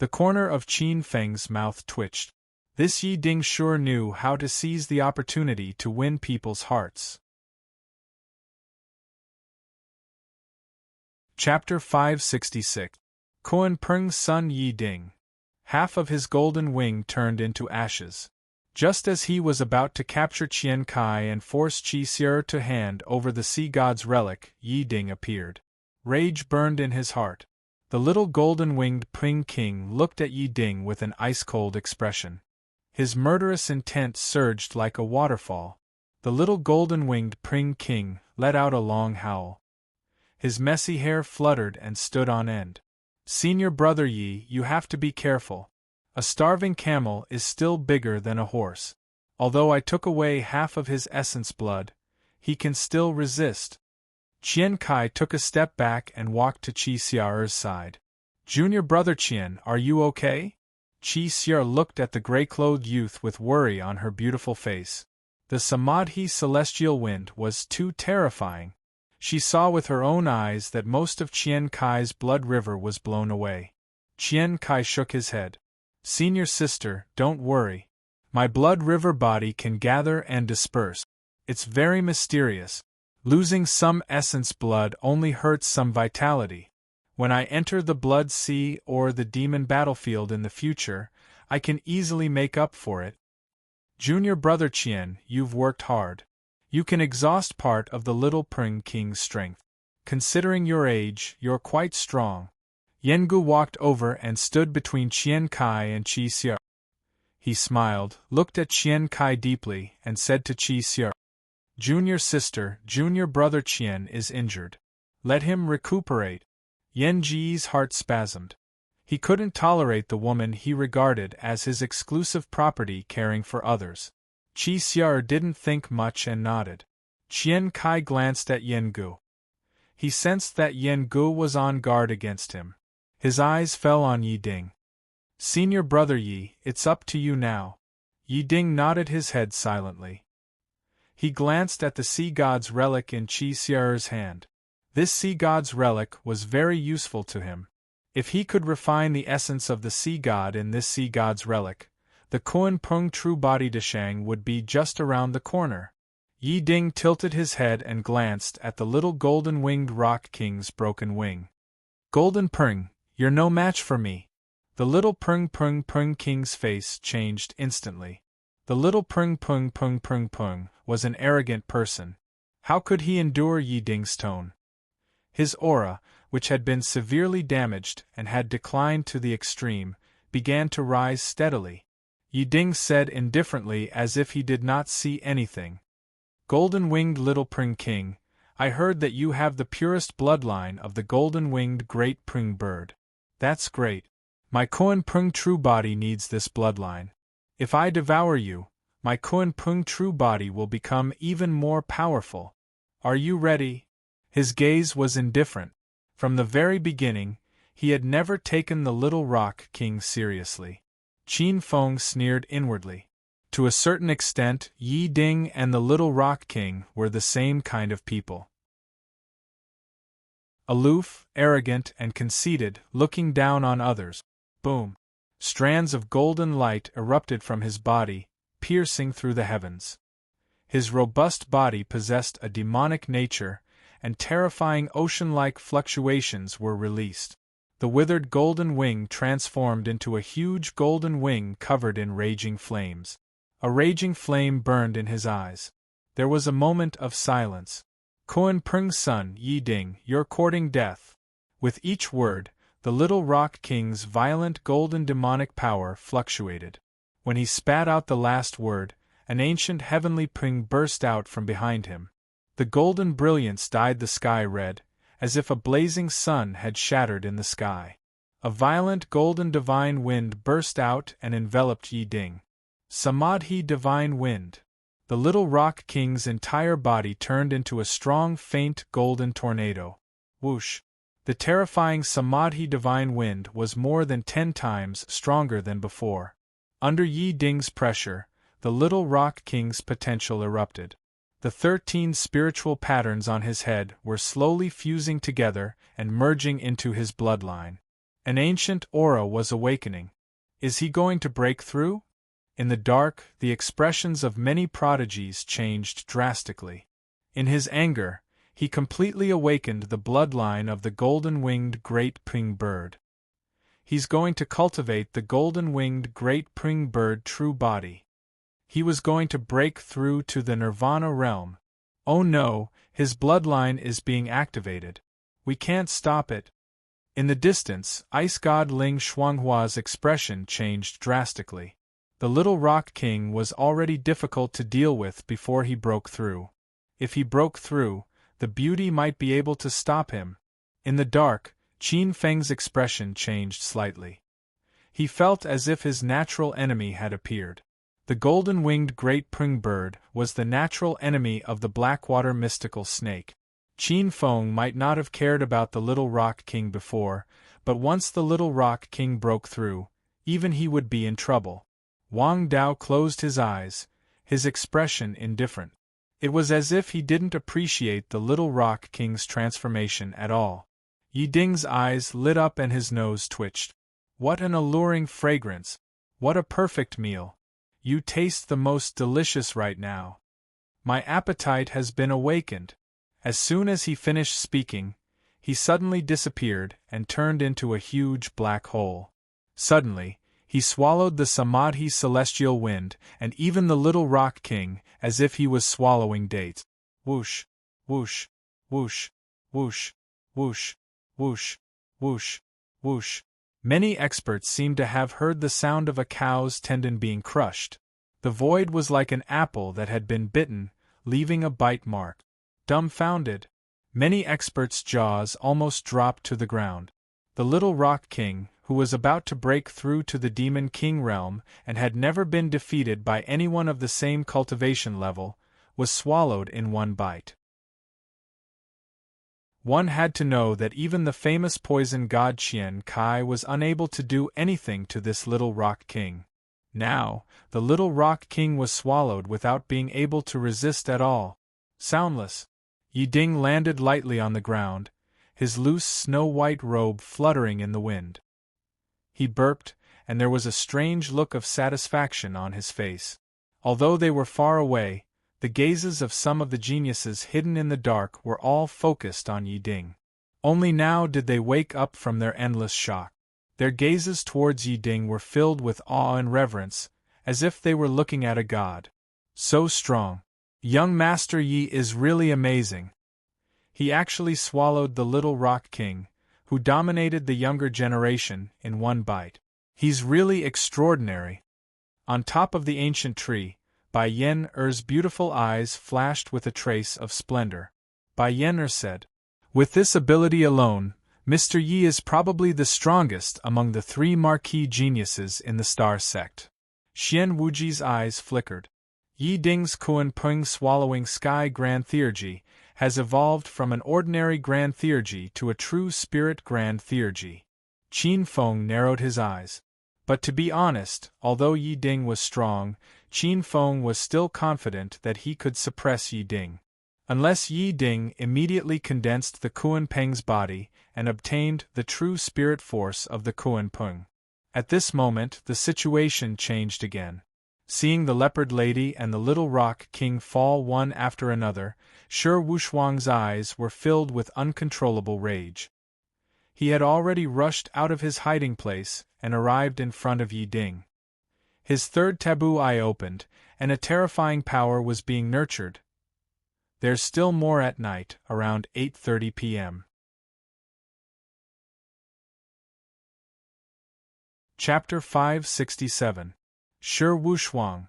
The corner of Qin Feng's mouth twitched. This Yi Ding sure knew how to seize the opportunity to win people's hearts. Chapter 566. Kunpeng's son Yi Ding. Half of his golden wing turned into ashes. Just as he was about to capture Qian Kai and force Qi Xier to hand over the sea god's relic, Yi Ding appeared. Rage burned in his heart. The little golden-winged Ping King looked at Yi Ding with an ice-cold expression. His murderous intent surged like a waterfall. The little golden-winged Ping King let out a long howl. His messy hair fluttered and stood on end. Senior brother Yi, you have to be careful. A starving camel is still bigger than a horse. Although I took away half of his essence blood, he can still resist. Qian Kai took a step back and walked to Qi Xier's side. Junior brother Qian, are you okay? Qi Xier looked at the gray-clothed youth with worry on her beautiful face. The samadhi celestial wind was too terrifying. She saw with her own eyes that most of Qian Kai's blood river was blown away. Qian Kai shook his head. Senior sister, don't worry. My blood river body can gather and disperse. It's very mysterious. Losing some essence blood only hurts some vitality. When I enter the blood sea or the demon battlefield in the future, I can easily make up for it. Junior brother Qian, you've worked hard. You can exhaust part of the little Pring King's strength. Considering your age, you're quite strong. Yengu walked over and stood between Qian Kai and Qi Xier. He smiled, looked at Qian Kai deeply, and said to Qi Xier, Junior sister, junior brother Qian is injured. Let him recuperate. Yen Ji's heart spasmed. He couldn't tolerate the woman he regarded as his exclusive property caring for others. Qi Xiar didn't think much and nodded. Qian Kai glanced at Yen Gu. He sensed that Yen Gu was on guard against him. His eyes fell on Yi Ding. "Senior brother Yi, it's up to you now." Yi Ding nodded his head silently. He glanced at the sea god's relic in Qi Xiar's hand. This sea god's relic was very useful to him. If he could refine the essence of the sea god in this sea god's relic, the Kuan Peng true body Deshang would be just around the corner. Yi Ding tilted his head and glanced at the little golden-winged rock king's broken wing. "Golden Peng, you're no match for me." The little Peng king's face changed instantly. The little Peng was an arrogant person. How could he endure Yi Ding's tone? His aura, which had been severely damaged and had declined to the extreme, began to rise steadily. Yi Ding said indifferently as if he did not see anything. "Golden-winged little Peng King, I heard that you have the purest bloodline of the golden-winged great Peng bird. That's great. My Kuan Peng true body needs this bloodline. If I devour you, my Kuan Peng true body will become even more powerful. Are you ready?" His gaze was indifferent. From the very beginning, he had never taken the little rock king seriously. Qin Feng sneered inwardly. To a certain extent, Yi Ding and the little rock king were the same kind of people. Aloof, arrogant, and conceited, looking down on others. Boom! Strands of golden light erupted from his body, piercing through the heavens. His robust body possessed a demonic nature, and terrifying ocean-like fluctuations were released. The withered golden wing transformed into a huge golden wing covered in raging flames. A raging flame burned in his eyes. There was a moment of silence. "Kuan Peng's son, Yi Ding, you're courting death." With each word, the little rock king's violent golden demonic power fluctuated. When he spat out the last word, an ancient heavenly Peng burst out from behind him. The golden brilliance dyed the sky red, as if a blazing sun had shattered in the sky. A violent golden divine wind burst out and enveloped Yi Ding. Samadhi divine wind. The little rock king's entire body turned into a strong faint golden tornado. Whoosh! The terrifying Samadhi divine wind was more than 10 times stronger than before. Under Yi Ding's pressure, the little rock king's potential erupted. The 13 spiritual patterns on his head were slowly fusing together and merging into his bloodline. An ancient aura was awakening. Is he going to break through? In the dark, the expressions of many prodigies changed drastically. In his anger, he completely awakened the bloodline of the golden-winged great Peng bird. He's going to cultivate the golden-winged great Peng bird true body. He was going to break through to the Nirvana realm. Oh no, his bloodline is being activated. We can't stop it. In the distance, Ice God Ling Shuanghua's expression changed drastically. The little rock king was already difficult to deal with before he broke through. If he broke through, the beauty might be able to stop him. In the dark, Qin Feng's expression changed slightly. He felt as if his natural enemy had appeared. The golden-winged great Peng bird was the natural enemy of the Blackwater mystical snake. Qin Feng might not have cared about the little rock king before, but once the little rock king broke through, even he would be in trouble. Wang Dao closed his eyes, his expression indifferent. It was as if he didn't appreciate the little rock king's transformation at all. Yi Ding's eyes lit up and his nose twitched. What an alluring fragrance! What a perfect meal! You taste the most delicious right now. My appetite has been awakened. As soon as he finished speaking, he suddenly disappeared and turned into a huge black hole. Suddenly, he swallowed the Samadhi celestial wind and even the little rock king, as if he was swallowing dates. Whoosh, whoosh, whoosh, whoosh, whoosh, whoosh, whoosh, whoosh. Many experts seemed to have heard the sound of a cow's tendon being crushed. The void was like an apple that had been bitten, leaving a bite mark. Dumbfounded, many experts' jaws almost dropped to the ground. The little rock king, who was about to break through to the Demon King realm and had never been defeated by anyone of the same cultivation level, was swallowed in one bite. One had to know that even the famous poison god Qian Kai was unable to do anything to this little rock king. Now, the little rock king was swallowed without being able to resist at all. Soundless, Yi Ding landed lightly on the ground, his loose snow-white robe fluttering in the wind. He burped, and there was a strange look of satisfaction on his face. Although they were far away, the gazes of some of the geniuses hidden in the dark were all focused on Yi Ding. Only now did they wake up from their endless shock. Their gazes towards Yi Ding were filled with awe and reverence, as if they were looking at a god. So strong. Young Master Yi is really amazing. He actually swallowed the little rock king, who dominated the younger generation, in one bite. He's really extraordinary. On top of the ancient tree, Bai Yen-er's beautiful eyes flashed with a trace of splendor. Bai Yen-er said, "With this ability alone, Mr. Yi is probably the strongest among the 3 marquee geniuses in the Star Sect." Xian Wuji's eyes flickered. Yi Ding's Kuan Peng swallowing sky Grand Theurgy has evolved from an ordinary Grand Theurgy to a true Spirit Grand Theurgy. Qin Feng narrowed his eyes. But to be honest, although Yi Ding was strong, Qin Feng was still confident that he could suppress Yi Ding. Unless Yi Ding immediately condensed the Kuan Peng's body and obtained the true spirit force of the Kuan Peng. At this moment the situation changed again. Seeing the leopard lady and the little rock king fall one after another, Shi Wushuang's eyes were filled with uncontrollable rage. He had already rushed out of his hiding place and arrived in front of Yi Ding. His third taboo eye opened, and a terrifying power was being nurtured. There's still more at night, around 8:30 p.m. Chapter 567. Shi Wushuang.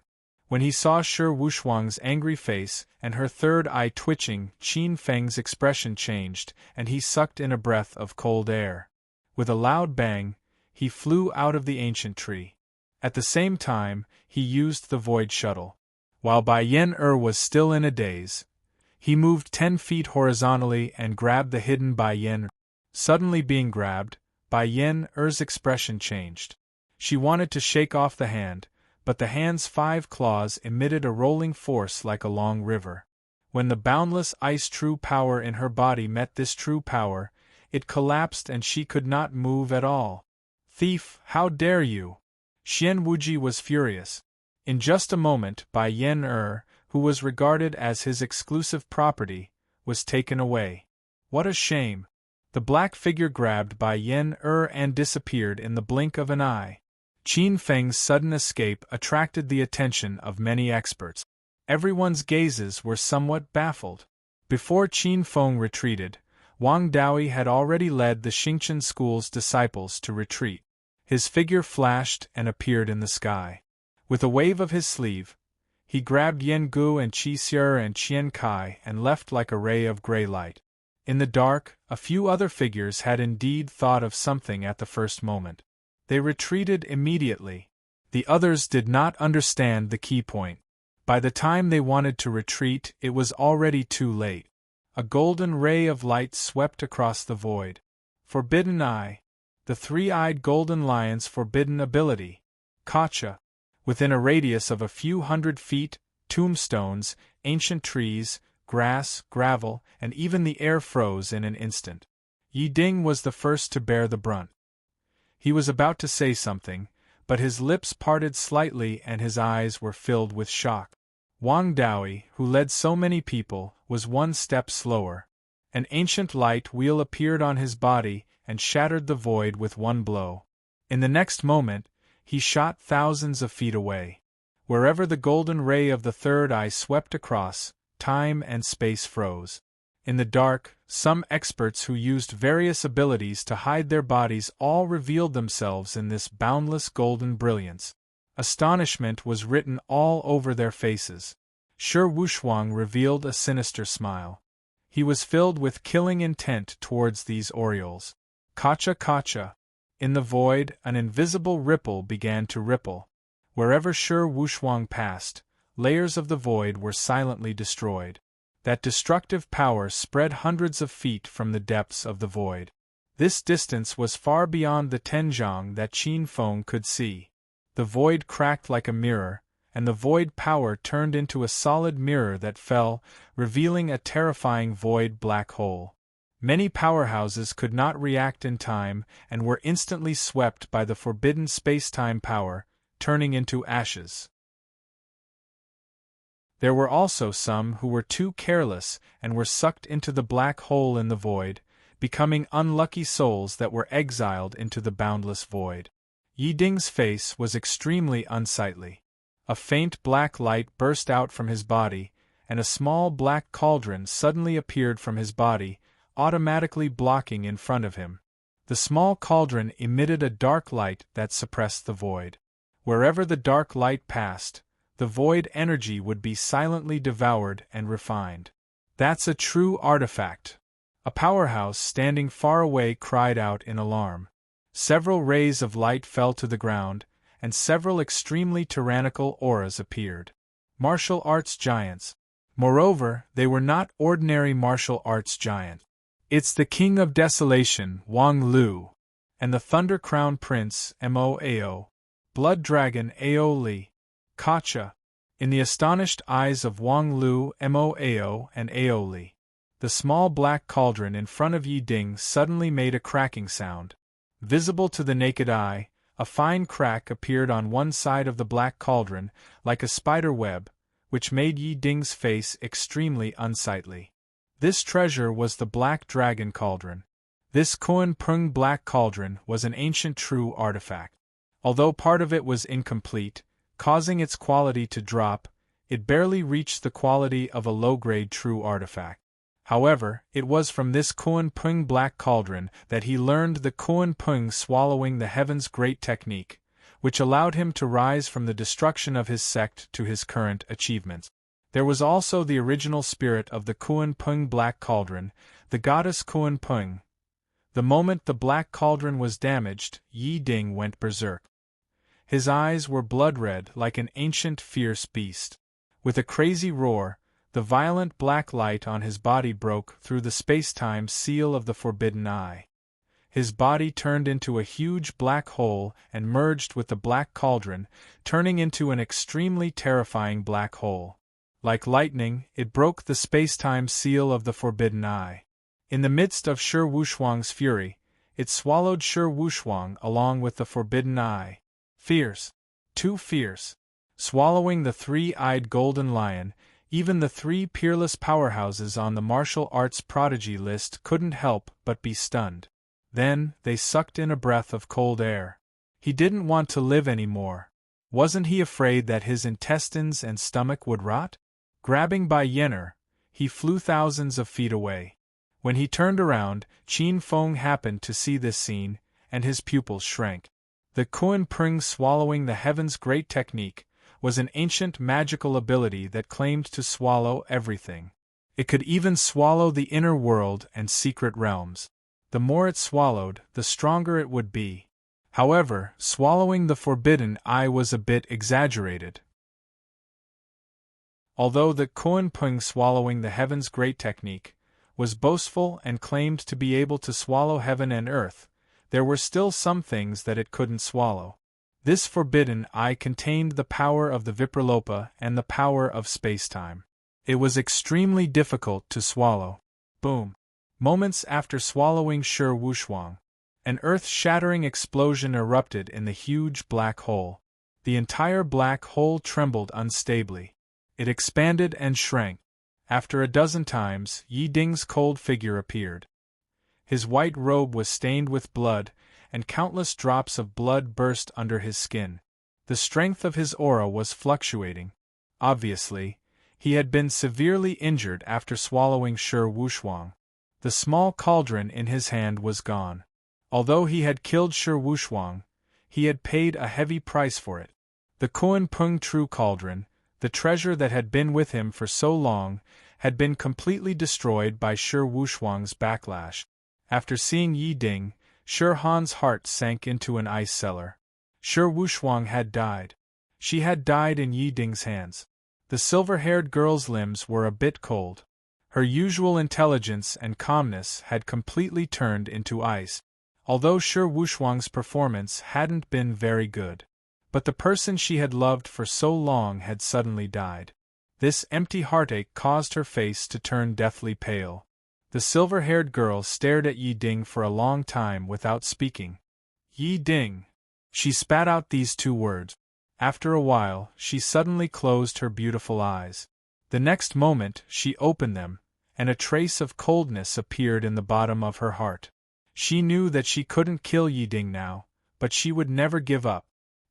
When he saw Shi Wushuang's angry face and her third eye twitching, Qin Feng's expression changed, and he sucked in a breath of cold air. With a loud bang, he flew out of the ancient tree. At the same time, he used the void shuttle. While Bai Yen-er was still in a daze, he moved 10 feet horizontally and grabbed the hidden Bai Yen-er. Suddenly being grabbed, Bai Yen-er's expression changed. She wanted to shake off the hand, but the hand's 5 claws emitted a rolling force like a long river. When the boundless ice true power in her body met this true power, it collapsed and she could not move at all. "Thief, how dare you!" Xian Wuji was furious. In just a moment Bai Yen-er, who was regarded as his exclusive property, was taken away. What a shame! The black figure grabbed Bai Yen-er and disappeared in the blink of an eye. Qin Feng's sudden escape attracted the attention of many experts. Everyone's gazes were somewhat baffled. Before Qin Feng retreated, Wang Daoyi had already led the Xingchen school's disciples to retreat. His figure flashed and appeared in the sky. With a wave of his sleeve, he grabbed Yen Gu and Qi Xier and Qian Kai and left like a ray of gray light. In the dark, a few other figures had indeed thought of something at the first moment. They retreated immediately. The others did not understand the key point. By the time they wanted to retreat, it was already too late. A golden ray of light swept across the void. Forbidden Eye. The 3-eyed golden lion's forbidden ability. Kacha. Within a radius of a few hundred feet, tombstones, ancient trees, grass, gravel, and even the air froze in an instant. Yi Ding was the first to bear the brunt. He was about to say something, but his lips parted slightly and his eyes were filled with shock. Wang Daoyi, who led so many people, was one step slower. An ancient light wheel appeared on his body and shattered the void with one blow. In the next moment, he shot thousands of feet away. Wherever the golden ray of the third eye swept across, time and space froze. In the dark, some experts who used various abilities to hide their bodies all revealed themselves in this boundless golden brilliance. Astonishment was written all over their faces. Shi Wushuang revealed a sinister smile. He was filled with killing intent towards these orioles. Kacha Kacha. In the void, an invisible ripple began to ripple. Wherever Shi Wuxuang passed, layers of the void were silently destroyed. That destructive power spread hundreds of feet from the depths of the void. This distance was far beyond the Tenjiang that Qin Feng could see. The void cracked like a mirror, and the void power turned into a solid mirror that fell, revealing a terrifying void black hole. Many powerhouses could not react in time and were instantly swept by the forbidden space-time power, turning into ashes. There were also some who were too careless and were sucked into the black hole in the void, becoming unlucky souls that were exiled into the boundless void. Yi Ding's face was extremely unsightly. A faint black light burst out from his body, and a small black cauldron suddenly appeared from his body, automatically blocking in front of him. The small cauldron emitted a dark light that suppressed the void. Wherever the dark light passed, the void energy would be silently devoured and refined. That's a true artifact. A powerhouse standing far away cried out in alarm. Several rays of light fell to the ground, and several extremely tyrannical auras appeared. Martial arts giants. Moreover, they were not ordinary martial arts giants. It's the King of Desolation, Wang Lu, and the Thunder Crown Prince, Mo. Blood Dragon, Ao Li. Kacha. In the astonished eyes of Wang Lu, Mo. and Ao Li, the small black cauldron in front of Yi Ding suddenly made a cracking sound. Visible to the naked eye, a fine crack appeared on one side of the black cauldron, like a spider web, which made Yi Ding's face extremely unsightly. This treasure was the Black Dragon Cauldron. This Kuan Pung Black Cauldron was an ancient true artifact. Although part of it was incomplete, causing its quality to drop, it barely reached the quality of a low-grade true artifact. However, it was from this Kuan Pung Black Cauldron that he learned the Kuan Pung Swallowing the Heavens Great technique, which allowed him to rise from the destruction of his sect to his current achievements. There was also the original spirit of the Kuan Pung Black Cauldron, the goddess Kuan Pung. The moment the Black Cauldron was damaged, Yi Ding went berserk. His eyes were blood-red like an ancient fierce beast. With a crazy roar, the violent black light on his body broke through the space-time seal of the Forbidden Eye. His body turned into a huge black hole and merged with the Black Cauldron, turning into an extremely terrifying black hole. Like lightning, it broke the space-time seal of the Forbidden Eye. In the midst of Shi Wuxuang's fury, it swallowed Shi Wuxuang along with the Forbidden Eye. Fierce. Too fierce. Swallowing the three-eyed golden lion, even the three peerless powerhouses on the martial arts prodigy list couldn't help but be stunned. Then, they sucked in a breath of cold air. He didn't want to live anymore. Wasn't he afraid that his intestines and stomach would rot? Grabbing by Yenner, he flew thousands of feet away. When he turned around, Qin Feng happened to see this scene, and his pupils shrank. The Kuan Pung Swallowing the Heavens Great technique was an ancient magical ability that claimed to swallow everything. It could even swallow the inner world and secret realms. The more it swallowed, the stronger it would be. However, swallowing the Forbidden Eye was a bit exaggerated. Although the Kuan Pung Swallowing the Heavens Great technique was boastful and claimed to be able to swallow heaven and earth, there were still some things that it couldn't swallow. This Forbidden Eye contained the power of the Vipralopa and the power of space-time. It was extremely difficult to swallow. Boom! Moments after swallowing Shi Wuxuang, an earth-shattering explosion erupted in the huge black hole. The entire black hole trembled unstably. It expanded and shrank. After a dozen times, Yi Ding's cold figure appeared. His white robe was stained with blood, and countless drops of blood burst under his skin. The strength of his aura was fluctuating. Obviously, he had been severely injured after swallowing Shi Wuxuang. The small cauldron in his hand was gone. Although he had killed Shi Wuxuang, he had paid a heavy price for it. The Kuan Pung True Cauldron, the treasure that had been with him for so long, had been completely destroyed by Shi Wuxuang's backlash. After seeing Yi Ding, Shi Han's heart sank into an ice cellar. Shi Wuxuang had died. She had died in Yi Ding's hands. The silver-haired girl's limbs were a bit cold. Her usual intelligence and calmness had completely turned into ice, although Shi Wuxuang's performance hadn't been very good. But the person she had loved for so long had suddenly died. This empty heartache caused her face to turn deathly pale. The silver-haired girl stared at Yi Ding for a long time without speaking. Yi Ding! She spat out these two words. After a while, she suddenly closed her beautiful eyes. The next moment, she opened them, and a trace of coldness appeared in the bottom of her heart. She knew that she couldn't kill Yi Ding now, but she would never give up.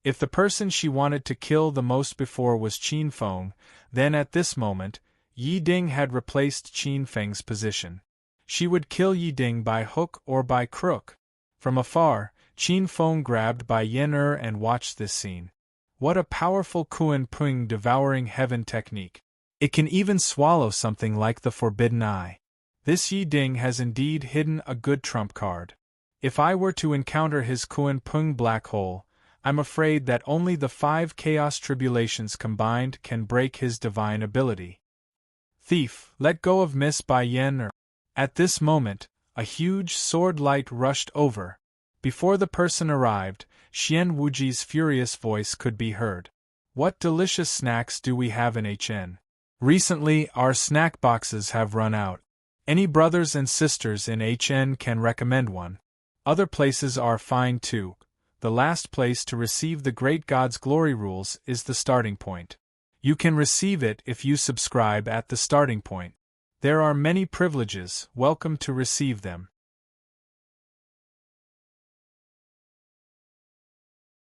If the person she wanted to kill the most before was Qin Feng, then at this moment, Yi Ding had replaced Qin Feng's position. She would kill Yi Ding by hook or by crook. From afar, Qin Feng grabbed by Yen and watched this scene. What a powerful Kuan Pung devouring heaven technique. It can even swallow something like the Forbidden Eye. This Yi Ding has indeed hidden a good trump card. If I were to encounter his Kuan Pung black hole, I'm afraid that only the 5 chaos tribulations combined can break his divine ability. Thief, let go of Miss Bai Yen. At this moment, a huge sword light rushed over. Before the person arrived, Xian Wuji's furious voice could be heard. What delicious snacks do we have in HN? Recently, our snack boxes have run out. Any brothers and sisters in HN can recommend one. Other places are fine too. The last place to receive the Great God's Glory Rules is the starting point. You can receive it if you subscribe at the starting point. There are many privileges, welcome to receive them.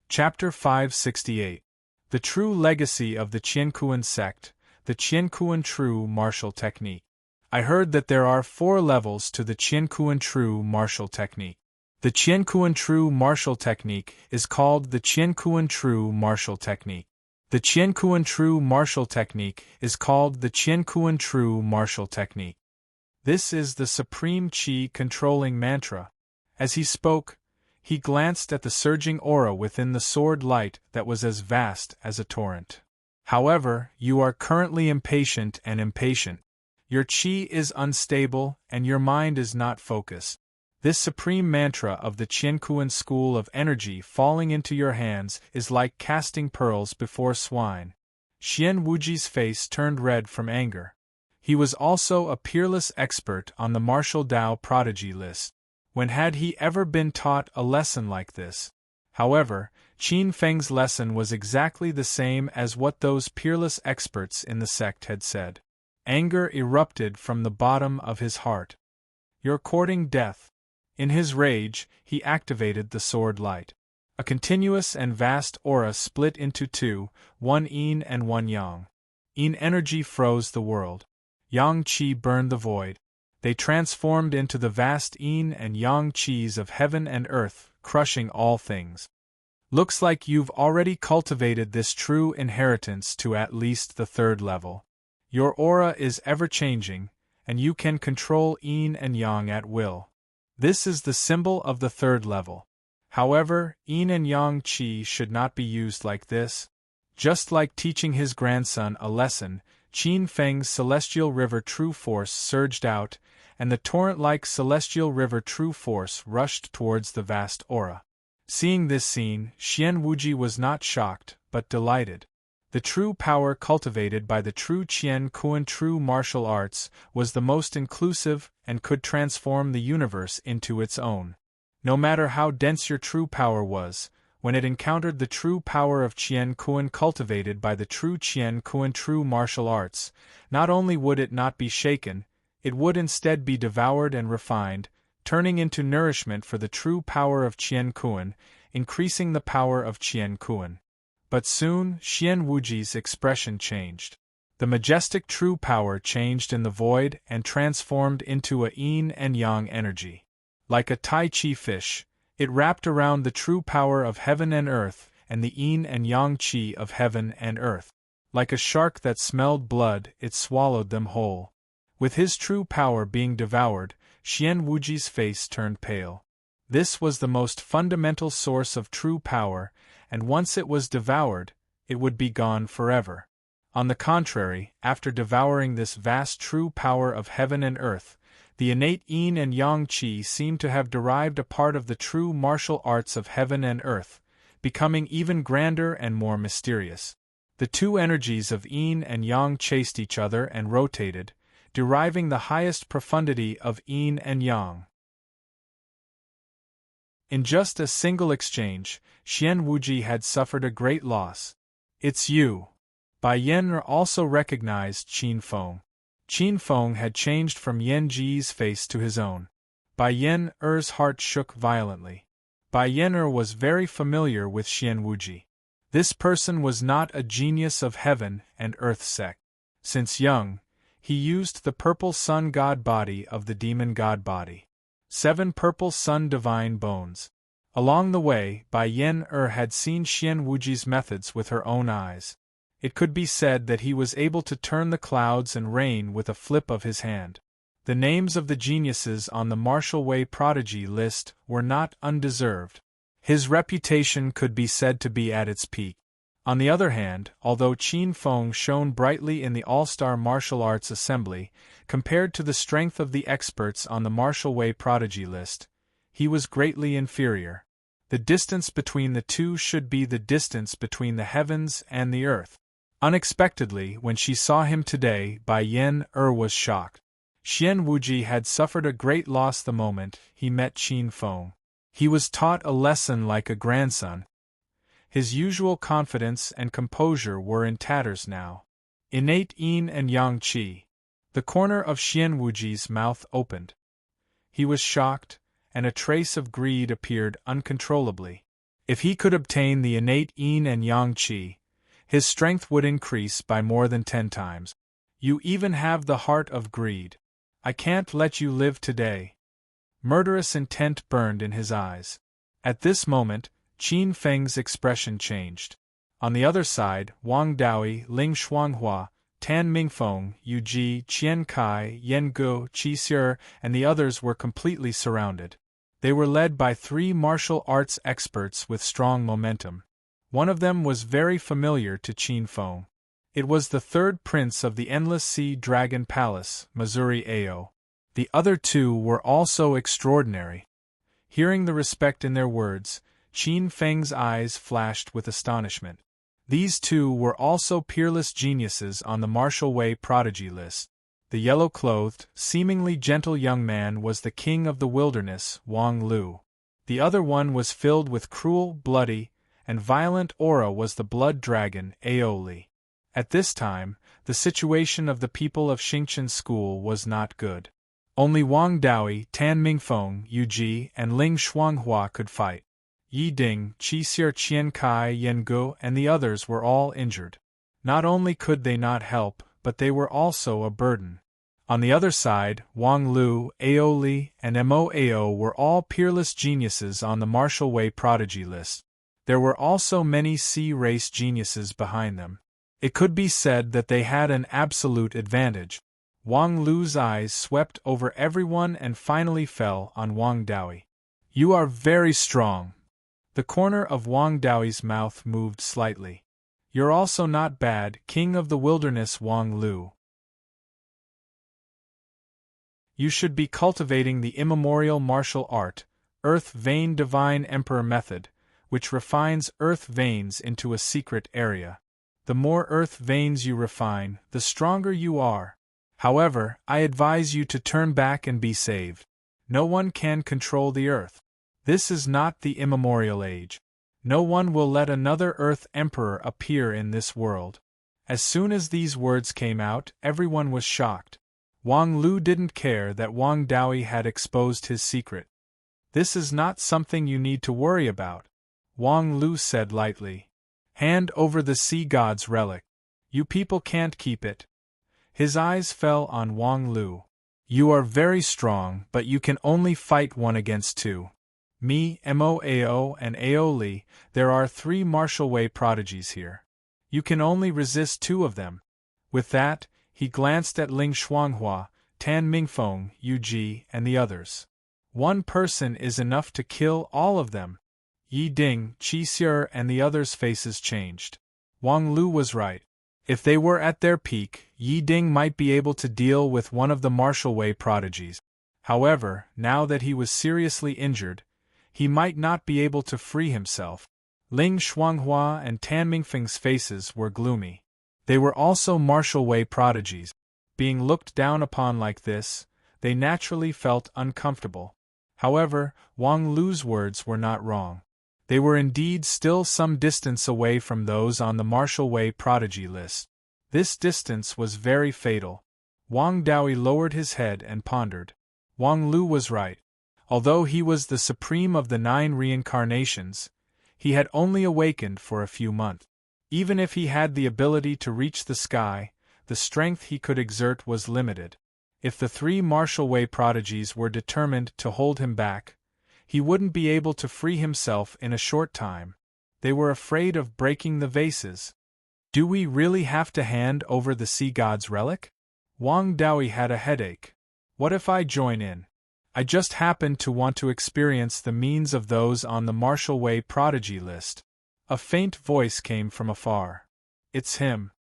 Chapter 568. The True Legacy of the Qiankuan Sect, the Qiankuan True Martial Technique. I heard that there are 4 levels to the Qiankuan True Martial Technique. The Qiankuan True Martial Technique is called the Qiankuan True Martial Technique. The Qiankuan True Martial Technique is called the Qiankuan True Martial Technique. This is the supreme qi controlling mantra. As he spoke, he glanced at the surging aura within the sword light that was as vast as a torrent. However, you are currently impatient and impatient. Your qi is unstable and your mind is not focused. This supreme mantra of the Qiankuan school of energy falling into your hands is like casting pearls before swine. Xian Wuji's face turned red from anger. He was also a peerless expert on the martial Dao prodigy list. When had he ever been taught a lesson like this? However, Qin Feng's lesson was exactly the same as what those peerless experts in the sect had said. Anger erupted from the bottom of his heart. You're courting death. In his rage, he activated the sword light. A continuous and vast aura split into 2, one yin and one yang. Yin energy froze the world. Yang qi burned the void. They transformed into the vast yin and yang qis of heaven and earth, crushing all things. Looks like you've already cultivated this true inheritance to at least the 3rd level. Your aura is ever-changing, and you can control yin and yang at will. This is the symbol of the 3rd level. However, yin and yang qi should not be used like this. Just like teaching his grandson a lesson, Qin Feng's celestial river true force surged out, and the torrent-like celestial river true force rushed towards the vast aura. Seeing this scene, Xian Wuji was not shocked, but delighted. The true power cultivated by the true Qian Kuan true martial arts was the most inclusive and could transform the universe into its own. No matter how dense your true power was, when it encountered the true power of Qian Kuan cultivated by the true Qian Kuan true martial arts, not only would it not be shaken, it would instead be devoured and refined, turning into nourishment for the true power of Qian Kuan, increasing the power of Qian Kuan. But soon, Xian Wuji's expression changed. The majestic true power changed in the void and transformed into a yin and yang energy. Like a Tai Chi fish, it wrapped around the true power of heaven and earth and the yin and yang qi of heaven and earth. Like a shark that smelled blood, it swallowed them whole. With his true power being devoured, Xian Wuji's face turned pale. This was the most fundamental source of true power, and once it was devoured, it would be gone forever. On the contrary, after devouring this vast true power of heaven and earth, the innate yin and yang qi seemed to have derived a part of the true martial arts of heaven and earth, becoming even grander and more mysterious. The two energies of yin and yang chased each other and rotated, deriving the highest profundity of yin and yang. In just a single exchange, Xian Wuji had suffered a great loss. "It's you." Bai Yen also recognized Qin Feng. Qin Feng had changed from Yan Ji's face to his own. Bai Yen's heart shook violently. Bai Yen was very familiar with Xian Wuji. This person was not a genius of heaven and earth sect. Since young, he used the purple sun god body of the demon god body. 7 purple sun divine bones. Along the way, Bai Yen had seen Xian Wuji's methods with her own eyes. It could be said that he was able to turn the clouds and rain with a flip of his hand. The names of the geniuses on the Martial Way prodigy list were not undeserved. His reputation could be said to be at its peak. On the other hand, although Qin Feng shone brightly in the All-Star Martial Arts Assembly, compared to the strength of the experts on the Martial Way prodigy list, he was greatly inferior. The distance between the two should be the distance between the heavens and the earth. Unexpectedly, when she saw him today, Bai Yen was shocked. Xian Wuji had suffered a great loss the moment he met Qin Feng. He was taught a lesson like a grandson. His usual confidence and composure were in tatters now. Innate yin and yang qi. The corner of Xian Wuji's mouth opened. He was shocked, and a trace of greed appeared uncontrollably. If he could obtain the innate yin and yang qi, his strength would increase by more than 10 times. "You even have the heart of greed. I can't let you live today." Murderous intent burned in his eyes. At this moment, Qin Feng's expression changed. On the other side, Wang Daoi, Ling Shuanghua, Tan Mingfeng, Yu Ji, Qian Kai, Yan Gu, Qi Xie, and the others were completely surrounded. They were led by 3 martial arts experts with strong momentum. One of them was very familiar to Qin Feng. It was the 3rd prince of the Endless Sea Dragon Palace, Missouri Ao. The other 2 were also extraordinary. Hearing the respect in their words, Qin Feng's eyes flashed with astonishment. These 2 were also peerless geniuses on the Martial Way prodigy list. The yellow-clothed, seemingly gentle young man was the king of the wilderness, Wang Lu. The other one was filled with cruel, bloody, and violent aura was the blood dragon, Aoli. At this time, the situation of the people of Xingqian School was not good. Only Wang Daoi, Tan Mingfeng, Yu Ji, and Ling Shuanghua could fight. Yi Ding, Qi Xie, Qian Kai, Yan Gu, and the others were all injured. Not only could they not help, but they were also a burden. On the other side, Wang Lu, Aoli, and Mo Ao were all peerless geniuses on the Martial Way prodigy list. There were also many C-race geniuses behind them. It could be said that they had an absolute advantage. Wang Lu's eyes swept over everyone and finally fell on Wang Daoi. "You are very strong." The corner of Wang Daoi's mouth moved slightly. "You're also not bad, king of the wilderness Wang Lu. You should be cultivating the immemorial martial art, Earth Vein Divine Emperor method, which refines earth veins into a secret area. The more earth veins you refine, the stronger you are. However, I advise you to turn back and be saved. No one can control the earth. This is not the immemorial age. No one will let another Earth Emperor appear in this world." As soon as these words came out, everyone was shocked. Wang Lu didn't care that Wang Daoi had exposed his secret. "This is not something you need to worry about," Wang Lu said lightly. "Hand over the sea god's relic. You people can't keep it." His eyes fell on Wang Lu. "You are very strong, but you can only fight 1 against 2. Me, Mo Ao, and Aoli, there are 3 Martial Way prodigies here. You can only resist 2 of them." With that, he glanced at Ling Shuanghua, Tan Mingfeng, Yu Ji, and the others. One person is enough to kill all of them. Yi Ding, Qi Xier and the others' faces changed. Wang Lu was right. If they were at their peak, Yi Ding might be able to deal with one of the martial way prodigies. However, now that he was seriously injured, he might not be able to free himself. Ling Shuanghua and Tan Mingfeng's faces were gloomy. They were also martial way prodigies. Being looked down upon like this, they naturally felt uncomfortable. However, Wang Lu's words were not wrong. They were indeed still some distance away from those on the martial way prodigy list. This distance was very fatal. Wang Daoi lowered his head and pondered. Wang Lu was right. Although he was the supreme of the 9 reincarnations, he had only awakened for a few months. Even if he had the ability to reach the sky, the strength he could exert was limited. If the 3 martial way prodigies were determined to hold him back, he wouldn't be able to free himself in a short time. They were afraid of breaking the vases. Do we really have to hand over the sea god's relic? Wang Daoi had a headache. What if I join in? I just happen to want to experience the means of those on the martial way prodigy list. A faint voice came from afar. It's him.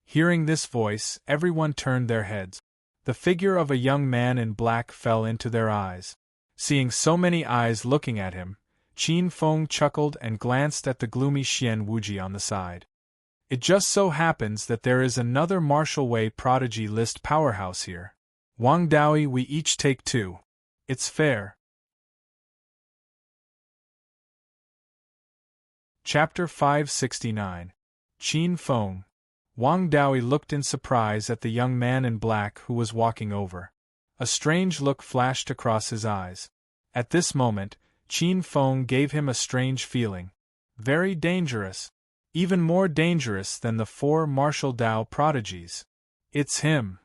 Hearing this voice, everyone turned their heads. The figure of a young man in black fell into their eyes. Seeing so many eyes looking at him, Qin Feng chuckled and glanced at the gloomy Xian Wuji on the side. It just so happens that there is another martial way prodigy list powerhouse here. Wang Daoi, we each take 2. It's fair. Chapter 569. Qin Feng. Wang Daoi looked in surprise at the young man in black who was walking over. A strange look flashed across his eyes. At this moment, Qin Feng gave him a strange feeling. Very dangerous. Even more dangerous than the 4 martial Dao prodigies. It's him.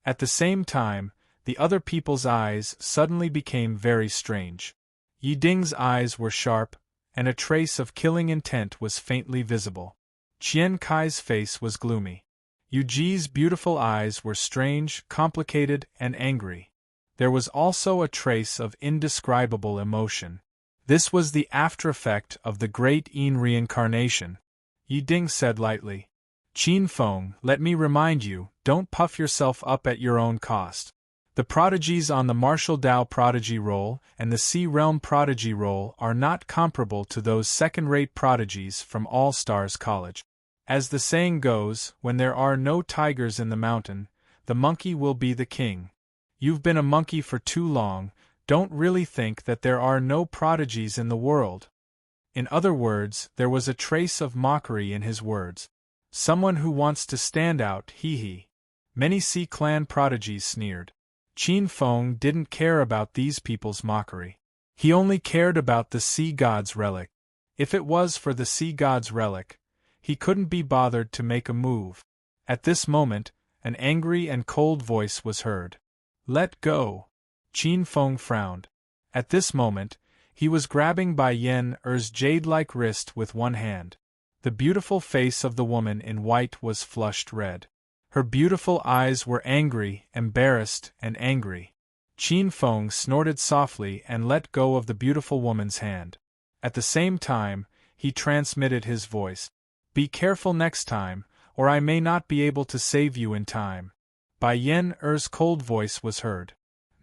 At the same time, the other people's eyes suddenly became very strange. Yi Ding's eyes were sharp, and a trace of killing intent was faintly visible. Qian Kai's face was gloomy. Yu Ji's beautiful eyes were strange, complicated, and angry. There was also a trace of indescribable emotion. This was the after-effect of the great Yin reincarnation. Yi Ding said lightly. Qin Feng, let me remind you, don't puff yourself up at your own cost. The prodigies on the martial Dao prodigy roll and the Sea Realm prodigy roll are not comparable to those second-rate prodigies from All Stars College. As the saying goes, when there are no tigers in the mountain, the monkey will be the king. You've been a monkey for too long, don't really think that there are no prodigies in the world. In other words, there was a trace of mockery in his words. Someone who wants to stand out, hee. Many Sea Clan prodigies sneered. Qin Feng didn't care about these people's mockery. He only cared about the sea god's relic. If it was for the sea god's relic, he couldn't be bothered to make a move. At this moment, an angry and cold voice was heard. Let go. Qin Feng frowned. At this moment, he was grabbing Bai Yen Er's jade-like wrist with one hand. The beautiful face of the woman in white was flushed red. Her beautiful eyes were angry, embarrassed, and angry. Qin Feng snorted softly and let go of the beautiful woman's hand. At the same time, he transmitted his voice. Be careful next time, or I may not be able to save you in time. Bai Yen Er's cold voice was heard.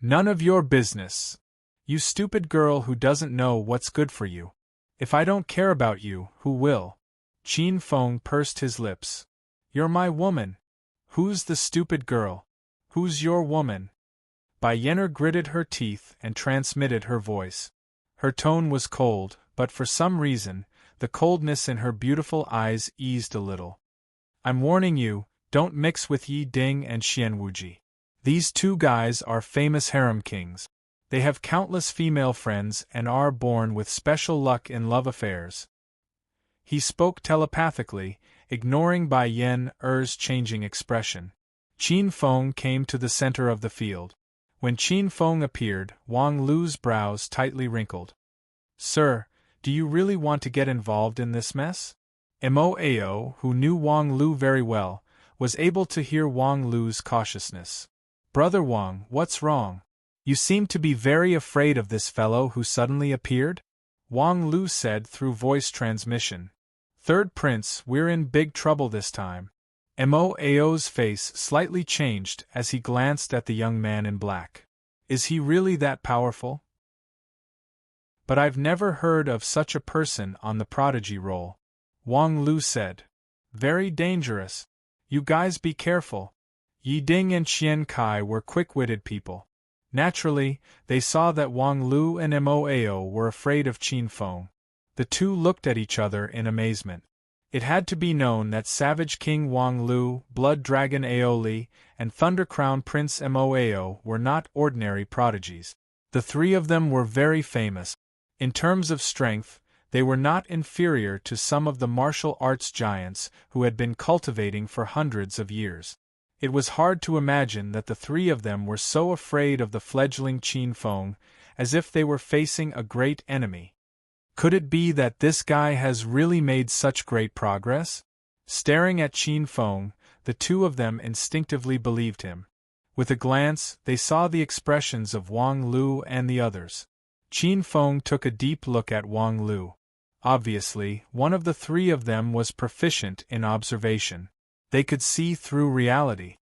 None of your business. You stupid girl who doesn't know what's good for you. If I don't care about you, who will? Qin Feng pursed his lips. You're my woman. Who's the stupid girl? Who's your woman? Bai Yen'er gritted her teeth and transmitted her voice. Her tone was cold, but for some reason, the coldness in her beautiful eyes eased a little. I'm warning you, don't mix with Yi Ding and Xian Wuji. These 2 guys are famous harem kings. They have countless female friends and are born with special luck in love affairs. He spoke telepathically, ignoring Bai Yen Er's changing expression. Qin Feng came to the center of the field. When Qin Feng appeared, Wang Lu's brows tightly wrinkled. Sir, do you really want to get involved in this mess? Mo Ao, who knew Wang Lu very well, was able to hear Wang Lu's cautiousness. Brother Wang, what's wrong? You seem to be very afraid of this fellow who suddenly appeared? Wang Lu said through voice transmission. Third Prince, we're in big trouble this time. Moao's face slightly changed as he glanced at the young man in black. Is he really that powerful? But I've never heard of such a person on the prodigy roll, Wang Lu said. Very dangerous. You guys be careful. Yi Ding and Qian Kai were quick-witted people. Naturally, they saw that Wang Lu and Moao were afraid of Qin Feng. The two looked at each other in amazement. It had to be known that Savage King Wang Lu, Blood Dragon Aoli, and Thunder Crown Prince Moao were not ordinary prodigies. The three of them were very famous. In terms of strength, they were not inferior to some of the martial arts giants who had been cultivating for hundreds of years. It was hard to imagine that the three of them were so afraid of the fledgling Qin Feng, as if they were facing a great enemy. Could it be that this guy has really made such great progress? Staring at Qin Feng, the two of them instinctively believed him. With a glance, they saw the expressions of Wang Lu and the others. Qin Feng took a deep look at Wang Lu. Obviously, one of the three of them was proficient in observation. They could see through reality.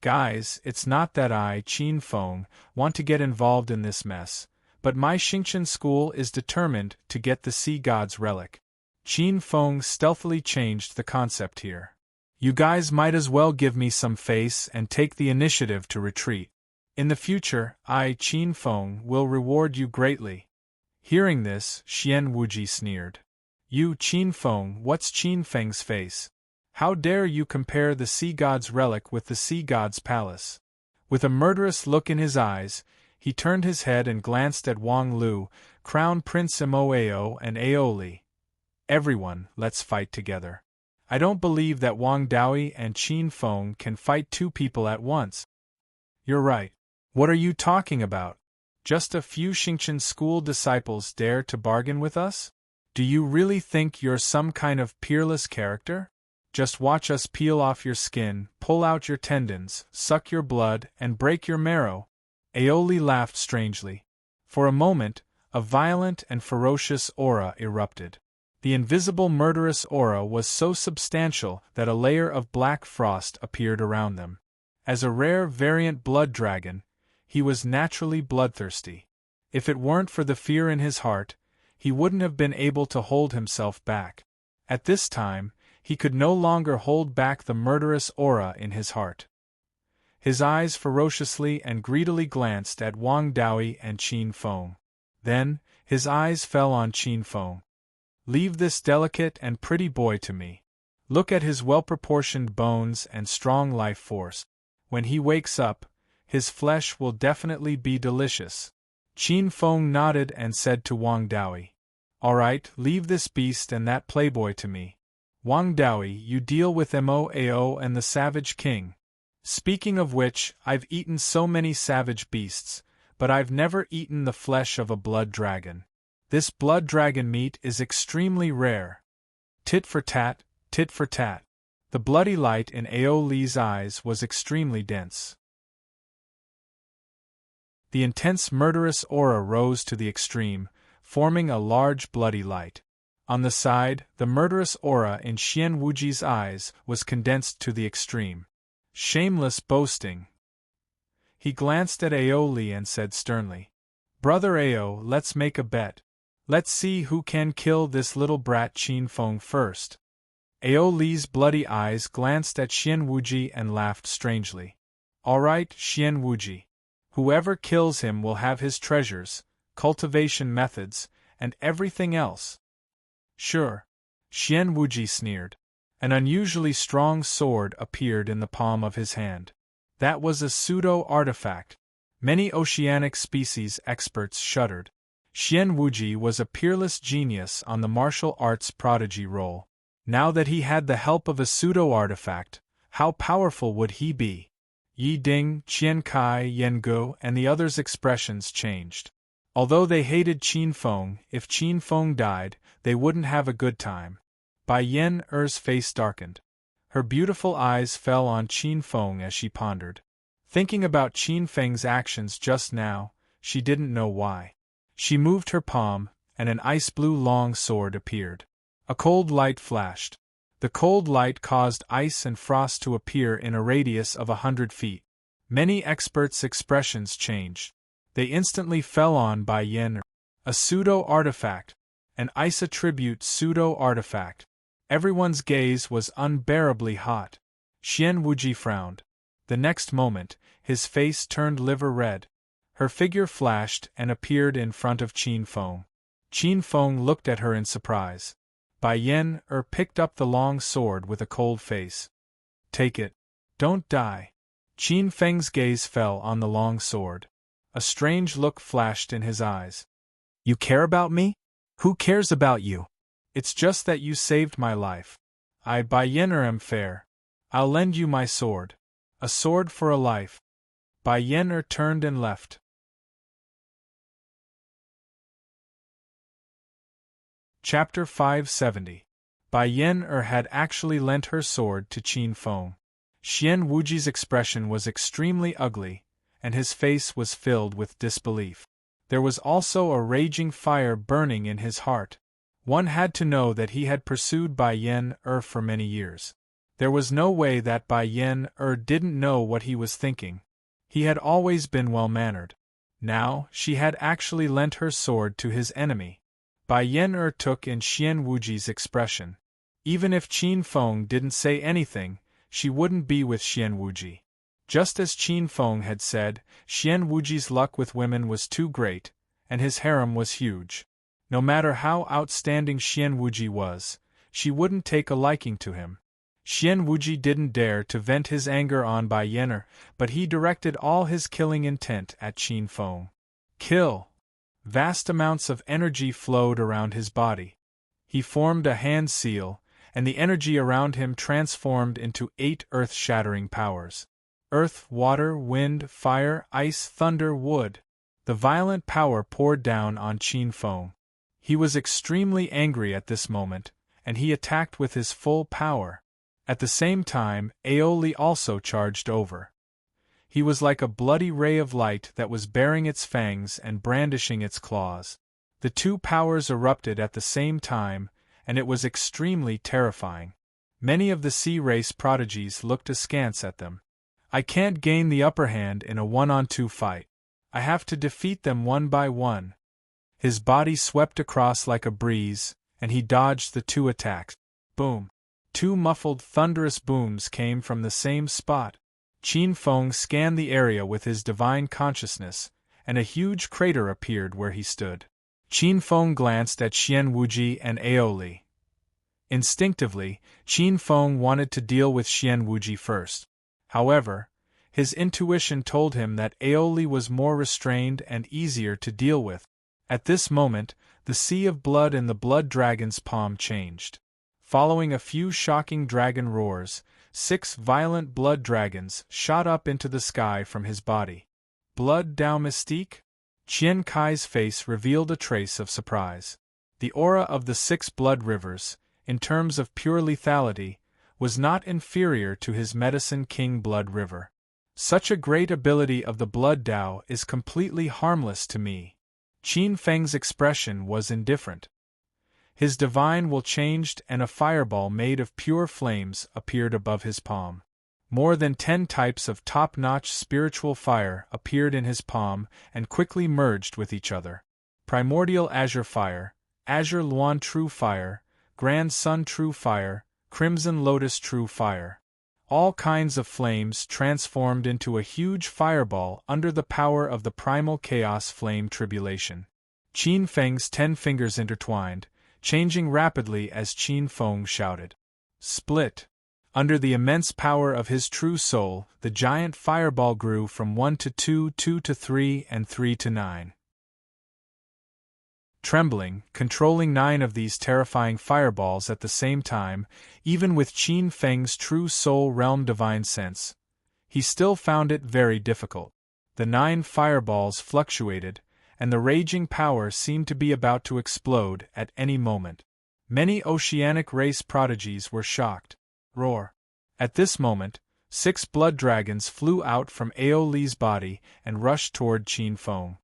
Guys, it's not that I, Qin Feng, want to get involved in this mess, but my Xingqian school is determined to get the Sea God's relic. Qin Feng stealthily changed the concept here. You guys might as well give me some face and take the initiative to retreat. In the future, I, Qin Feng, will reward you greatly. Hearing this, Xian Wuji sneered. You, Qin Feng, what's Qin Feng's face? How dare you compare the Sea God's relic with the Sea God's palace? With a murderous look in his eyes, he turned his head and glanced at Wang Lu, Crown Prince Moao and Aoli. Everyone, let's fight together. I don't believe that Wang Daoi and Qin Feng can fight two people at once. You're right. What are you talking about? Just a few Xingqian school disciples dare to bargain with us? Do you really think you're some kind of peerless character? Just watch us peel off your skin, pull out your tendons, suck your blood, and break your marrow. Aoli laughed strangely. For a moment, a violent and ferocious aura erupted. The invisible murderous aura was so substantial that a layer of black frost appeared around them. As a rare variant blood dragon, he was naturally bloodthirsty. If it weren't for the fear in his heart, he wouldn't have been able to hold himself back. At this time, he could no longer hold back the murderous aura in his heart. His eyes ferociously and greedily glanced at Wang Daoi and Qin Feng. Then, his eyes fell on Qin Feng. Leave this delicate and pretty boy to me. Look at his well-proportioned bones and strong life force. When he wakes up, his flesh will definitely be delicious. Qin Feng nodded and said to Wang Daoi, All right, leave this beast and that playboy to me. Wang Daoi, you deal with Moao and the Savage King. Speaking of which, I've eaten so many savage beasts, but I've never eaten the flesh of a blood dragon. This blood dragon meat is extremely rare. Tit for tat, tit for tat. The bloody light in Aoli's eyes was extremely dense. The intense murderous aura rose to the extreme, forming a large bloody light. On the side, the murderous aura in Xian Wuji's eyes was condensed to the extreme. Shameless boasting. He glanced at Aoli and said sternly, Brother Ao, let's make a bet. Let's see who can kill this little brat Qin Feng first. Aoli's bloody eyes glanced at Xian Wuji and laughed strangely. All right, Xian Wuji. Whoever kills him will have his treasures, cultivation methods, and everything else. Sure. Xian Wuji sneered. An unusually strong sword appeared in the palm of his hand. That was a pseudo-artifact. Many oceanic species experts shuddered. Xian Wuji was a peerless genius on the martial arts prodigy roll. Now that he had the help of a pseudo-artifact, how powerful would he be? Yi Ding, Qian Kai, Yen Gu, and the others' expressions changed. Although they hated Qin Feng, if Qin Feng died, they wouldn't have a good time. Bai Yen Er's face darkened. Her beautiful eyes fell on Qin Feng as she pondered. Thinking about Qin Feng's actions just now, she didn't know why. She moved her palm, and an ice-blue long sword appeared. A cold light flashed. The cold light caused ice and frost to appear in a radius of 100 feet. Many experts' expressions changed. They instantly fell on Bai Yen, a pseudo-artifact, an ice-attribute pseudo-artifact. Everyone's gaze was unbearably hot. Xian Wuji frowned. The next moment, his face turned liver red. Her figure flashed and appeared in front of Qin Feng. Qin Feng looked at her in surprise. Bai Yen picked up the long sword with a cold face. Take it. Don't die. Qin Feng's gaze fell on the long sword. A strange look flashed in his eyes. You care about me? Who cares about you? It's just that you saved my life. I, Bai Yen, am fair. I'll lend you my sword. A sword for a life. Bai Yen turned and left. Chapter 570. Bai Yen had actually lent her sword to Qin Feng. Xian Wuji's expression was extremely ugly, and his face was filled with disbelief. There was also a raging fire burning in his heart. One had to know that he had pursued Bai Yen for many years. There was no way that Bai Yen didn't know what he was thinking. He had always been well-mannered. Now, she had actually lent her sword to his enemy. Bai Yen took in Xian Wuji's expression. Even if Qin Feng didn't say anything, she wouldn't be with Xian Wuji. Just as Qin Feng had said, Xian Wuji's luck with women was too great, and his harem was huge. No matter how outstanding Xian Wuji was, she wouldn't take a liking to him. Xian Wuji didn't dare to vent his anger on Bai Yen, but he directed all his killing intent at Qin Feng. Kill! Vast amounts of energy flowed around his body. He formed a hand seal, and the energy around him transformed into 8 earth-shattering powers. Earth, water, wind, fire, ice, thunder, wood. The violent power poured down on Qin Feng. He was extremely angry at this moment, and he attacked with his full power. At the same time, Aoli also charged over. He was like a bloody ray of light that was baring its fangs and brandishing its claws. The two powers erupted at the same time, and it was extremely terrifying. Many of the sea race prodigies looked askance at them. I can't gain the upper hand in a one-on-two fight. I have to defeat them one by one. His body swept across like a breeze, and he dodged the two attacks. Boom! 2 muffled thunderous booms came from the same spot. Qin Feng scanned the area with his divine consciousness, and a huge crater appeared where he stood. Qin Feng glanced at Xian Wuji and Aoli. Instinctively, Qin Feng wanted to deal with Xian Wuji first. However, his intuition told him that Aoli was more restrained and easier to deal with. At this moment, the sea of blood in the blood dragon's palm changed. Following a few shocking dragon roars, 6 violent blood dragons shot up into the sky from his body. Blood Dao Mystique? Qian Kai's face revealed a trace of surprise. The aura of the 6 blood rivers, in terms of pure lethality, was not inferior to his Medicine King Blood River. Such a great ability of the Blood Dao is completely harmless to me. Qin Feng's expression was indifferent. His divine will changed and a fireball made of pure flames appeared above his palm. More than 10 types of top-notch spiritual fire appeared in his palm and quickly merged with each other. Primordial Azure Fire, Azure Luan True Fire, Grand Sun True Fire, Crimson Lotus True Fire. All kinds of flames transformed into a huge fireball under the power of the primal chaos flame tribulation. Qin Feng's 10 fingers intertwined, changing rapidly as Qin Feng shouted. Split! Under the immense power of his true soul, the giant fireball grew from 1 to 2, 2 to 3, and 3 to 9. Trembling, controlling 9 of these terrifying fireballs at the same time, even with Qin Feng's true soul realm divine sense, he still found it very difficult. The 9 fireballs fluctuated, and the raging power seemed to be about to explode at any moment. Many oceanic race prodigies were shocked. Roar! At this moment, 6 blood dragons flew out from Aoli's body and rushed toward Qin Feng.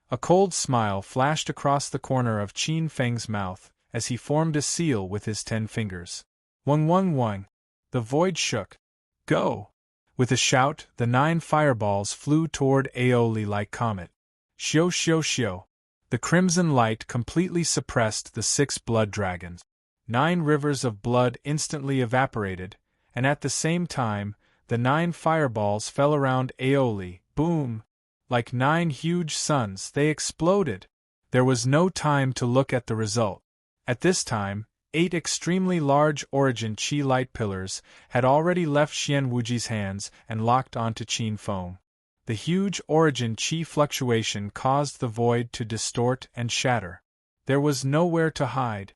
A cold smile flashed across the corner of Qin Feng's mouth as he formed a seal with his 10 fingers. Wang wang wang. The void shook. Go! With a shout, the 9 fireballs flew toward Aoli like comet. Xiu xiu xiu. The crimson light completely suppressed the 6 blood dragons. 9 rivers of blood instantly evaporated, and at the same time, the 9 fireballs fell around Aoli. Boom! Like 9 huge suns, they exploded. There was no time to look at the result. At this time, 8 extremely large origin Qi light pillars had already left Xian Wuji's hands and locked onto Qin Feng. The huge origin Qi fluctuation caused the void to distort and shatter. There was nowhere to hide.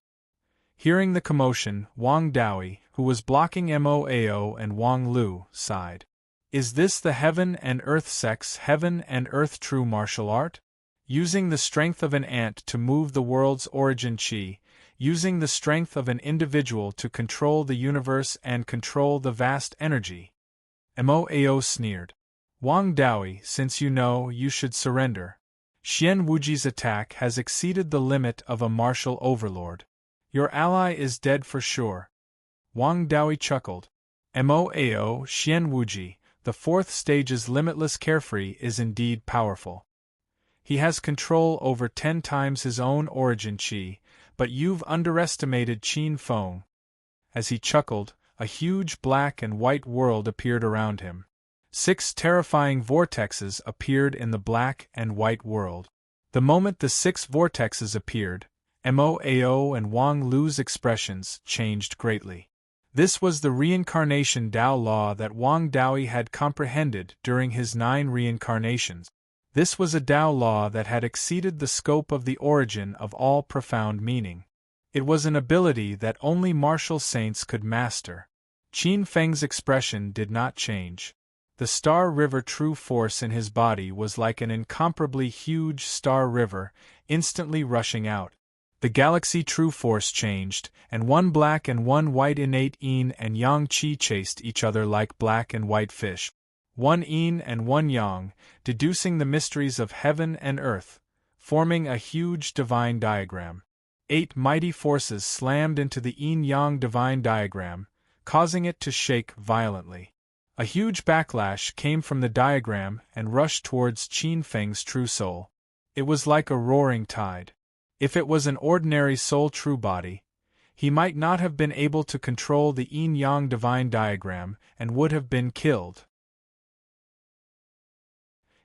Hearing the commotion, Wang Daoi, who was blocking Moao and Wang Lu, sighed. Is this the heaven and earth sex, heaven and earth true martial art? Using the strength of an ant to move the world's origin Qi, using the strength of an individual to control the universe and control the vast energy. Moao sneered. Wang Daoi, since you know, you should surrender. Xian Wuji's attack has exceeded the limit of a martial overlord. Your ally is dead for sure. Wang Daoi chuckled. Moao, Xian Wuji, the 4th stage's limitless carefree is indeed powerful. He has control over 10 times his own origin Qi, but you've underestimated Qin Feng. As he chuckled, a huge black and white world appeared around him. 6 terrifying vortexes appeared in the black and white world. The moment the 6 vortexes appeared, Moao and Wang Lu's expressions changed greatly. This was the reincarnation Dao law that Wang Daoi had comprehended during his 9 reincarnations. This was a Dao law that had exceeded the scope of the origin of all profound meaning. It was an ability that only martial saints could master. Qin Feng's expression did not change. The Star River true force in his body was like an incomparably huge star river, instantly rushing out. The galaxy true force changed, and 1 black and 1 white innate yin and yang Qi chased each other like black and white fish. 1 yin and 1 yang, deducing the mysteries of heaven and earth, forming a huge divine diagram. 8 mighty forces slammed into the yin-yang divine diagram, causing it to shake violently. A huge backlash came from the diagram and rushed towards Qin Feng's true soul. It was like a roaring tide. If it was an ordinary soul true body, he might not have been able to control the yin-yang divine diagram and would have been killed.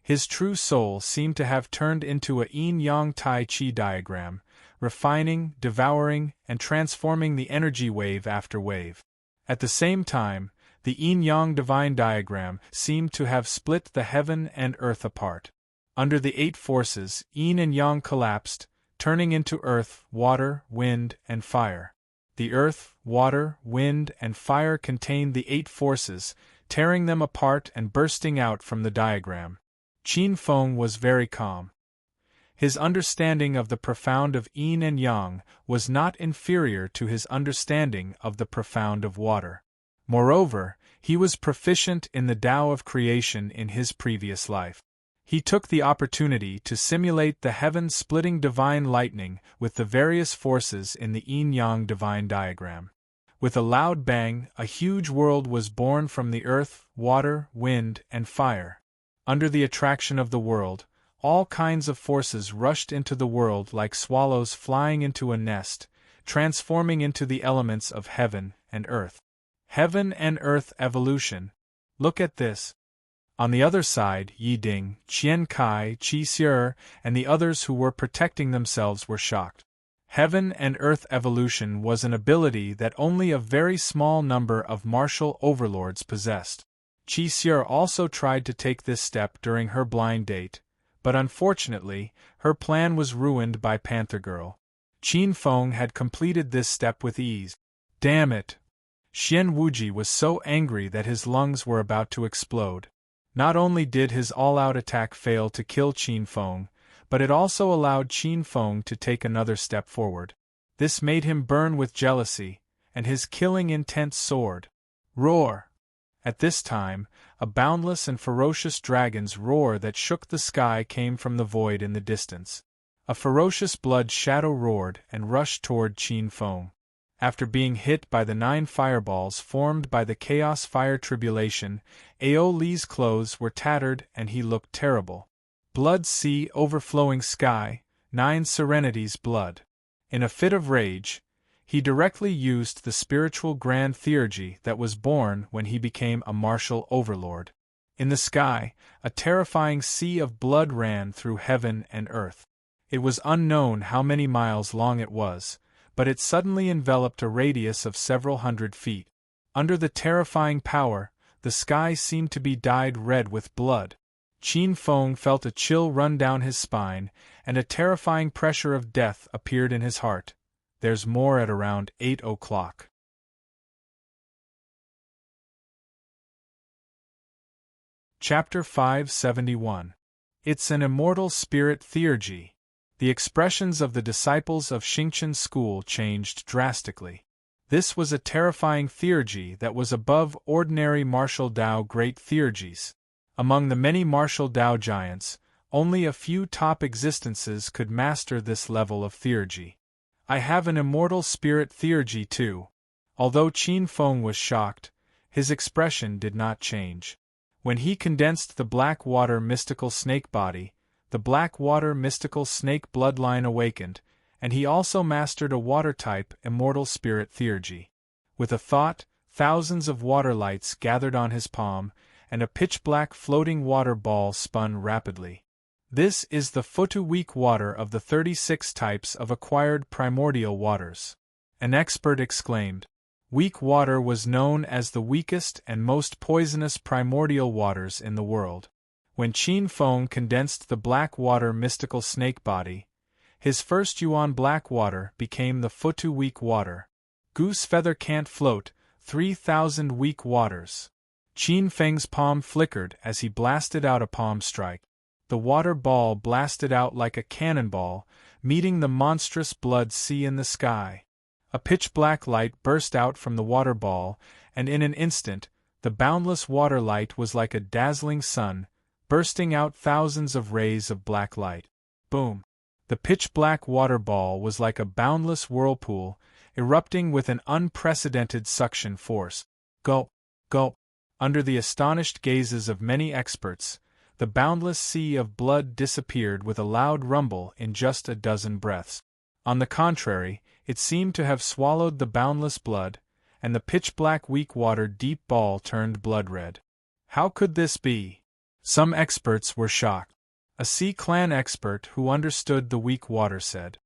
His true soul seemed to have turned into a yin-yang Tai Chi diagram, refining, devouring, and transforming the energy wave after wave. At the same time, the yin-yang divine diagram seemed to have split the heaven and earth apart. Under the 8 forces, yin and yang collapsed, turning into earth, water, wind, and fire. The earth, water, wind, and fire contained the 8 forces, tearing them apart and bursting out from the diagram. Qin Feng was very calm. His understanding of the profound of yin and yang was not inferior to his understanding of the profound of water. Moreover, he was proficient in the Tao of creation in his previous life. He took the opportunity to simulate the heaven-splitting divine lightning with the various forces in the yin-yang divine diagram. With a loud bang, a huge world was born from the earth, water, wind, and fire. Under the attraction of the world, all kinds of forces rushed into the world like swallows flying into a nest, transforming into the elements of heaven and earth. Heaven and earth evolution. Look at this. On the other side, Yi Ding, Qian Kai, Qi Xier, and the others who were protecting themselves were shocked. Heaven and earth evolution was an ability that only a very small number of martial overlords possessed. Qi Xier also tried to take this step during her blind date, but unfortunately, her plan was ruined by Panther Girl. Qin Feng had completed this step with ease. Damn it! Xian Wuji was so angry that his lungs were about to explode. Not only did his all-out attack fail to kill Qin Feng, but it also allowed Qin Feng to take another step forward. This made him burn with jealousy, and his killing intent soared. Roar! At this time, a boundless and ferocious dragon's roar that shook the sky came from the void in the distance. A ferocious blood shadow roared and rushed toward Qin Feng. After being hit by the 9 fireballs formed by the Chaos Fire Tribulation, Ao Li's clothes were tattered and he looked terrible. Blood sea overflowing sky, 9 serenity's blood. In a fit of rage, he directly used the spiritual grand theurgy that was born when he became a martial overlord. In the sky, a terrifying sea of blood ran through heaven and earth. It was unknown how many miles long it was, but it suddenly enveloped a radius of several hundred feet. Under the terrifying power, the sky seemed to be dyed red with blood. Qin Feng felt a chill run down his spine, and a terrifying pressure of death appeared in his heart. There's more at around 8 o'clock. Chapter 571. It's an immortal spirit theurgy. The expressions of the disciples of Xingqian's school changed drastically. This was a terrifying theurgy that was above ordinary martial Dao great theurgies. Among the many martial Dao giants, only a few top existences could master this level of theurgy. I have an immortal spirit theurgy too. Although Qin Feng was shocked, his expression did not change. When he condensed the black water mystical snake body, the black water mystical snake bloodline awakened, and he also mastered a water-type immortal spirit theurgy. With a thought, thousands of water lights gathered on his palm, and a pitch-black floating water ball spun rapidly. This is the Futu-weak water of the 36 types of acquired primordial waters. An expert exclaimed. Weak water was known as the weakest and most poisonous primordial waters in the world. When Qin Feng condensed the black water mystical snake body, his first yuan black water became the Futu-weak water. Goose feather can't float, 3,000 weak waters. Qin Feng's palm flickered as he blasted out a palm strike. The water ball blasted out like a cannonball, meeting the monstrous blood sea in the sky. A pitch-black light burst out from the water ball, and in an instant, the boundless water light was like a dazzling sun, bursting out thousands of rays of black light. Boom! The pitch-black water ball was like a boundless whirlpool, erupting with an unprecedented suction force. Gulp! Gulp! Under the astonished gazes of many experts, the boundless sea of blood disappeared with a loud rumble in just a dozen breaths. On the contrary, it seemed to have swallowed the boundless blood, and the pitch-black weak water deep ball turned blood-red. How could this be? Some experts were shocked. A Sea Clan expert who understood the weak water said,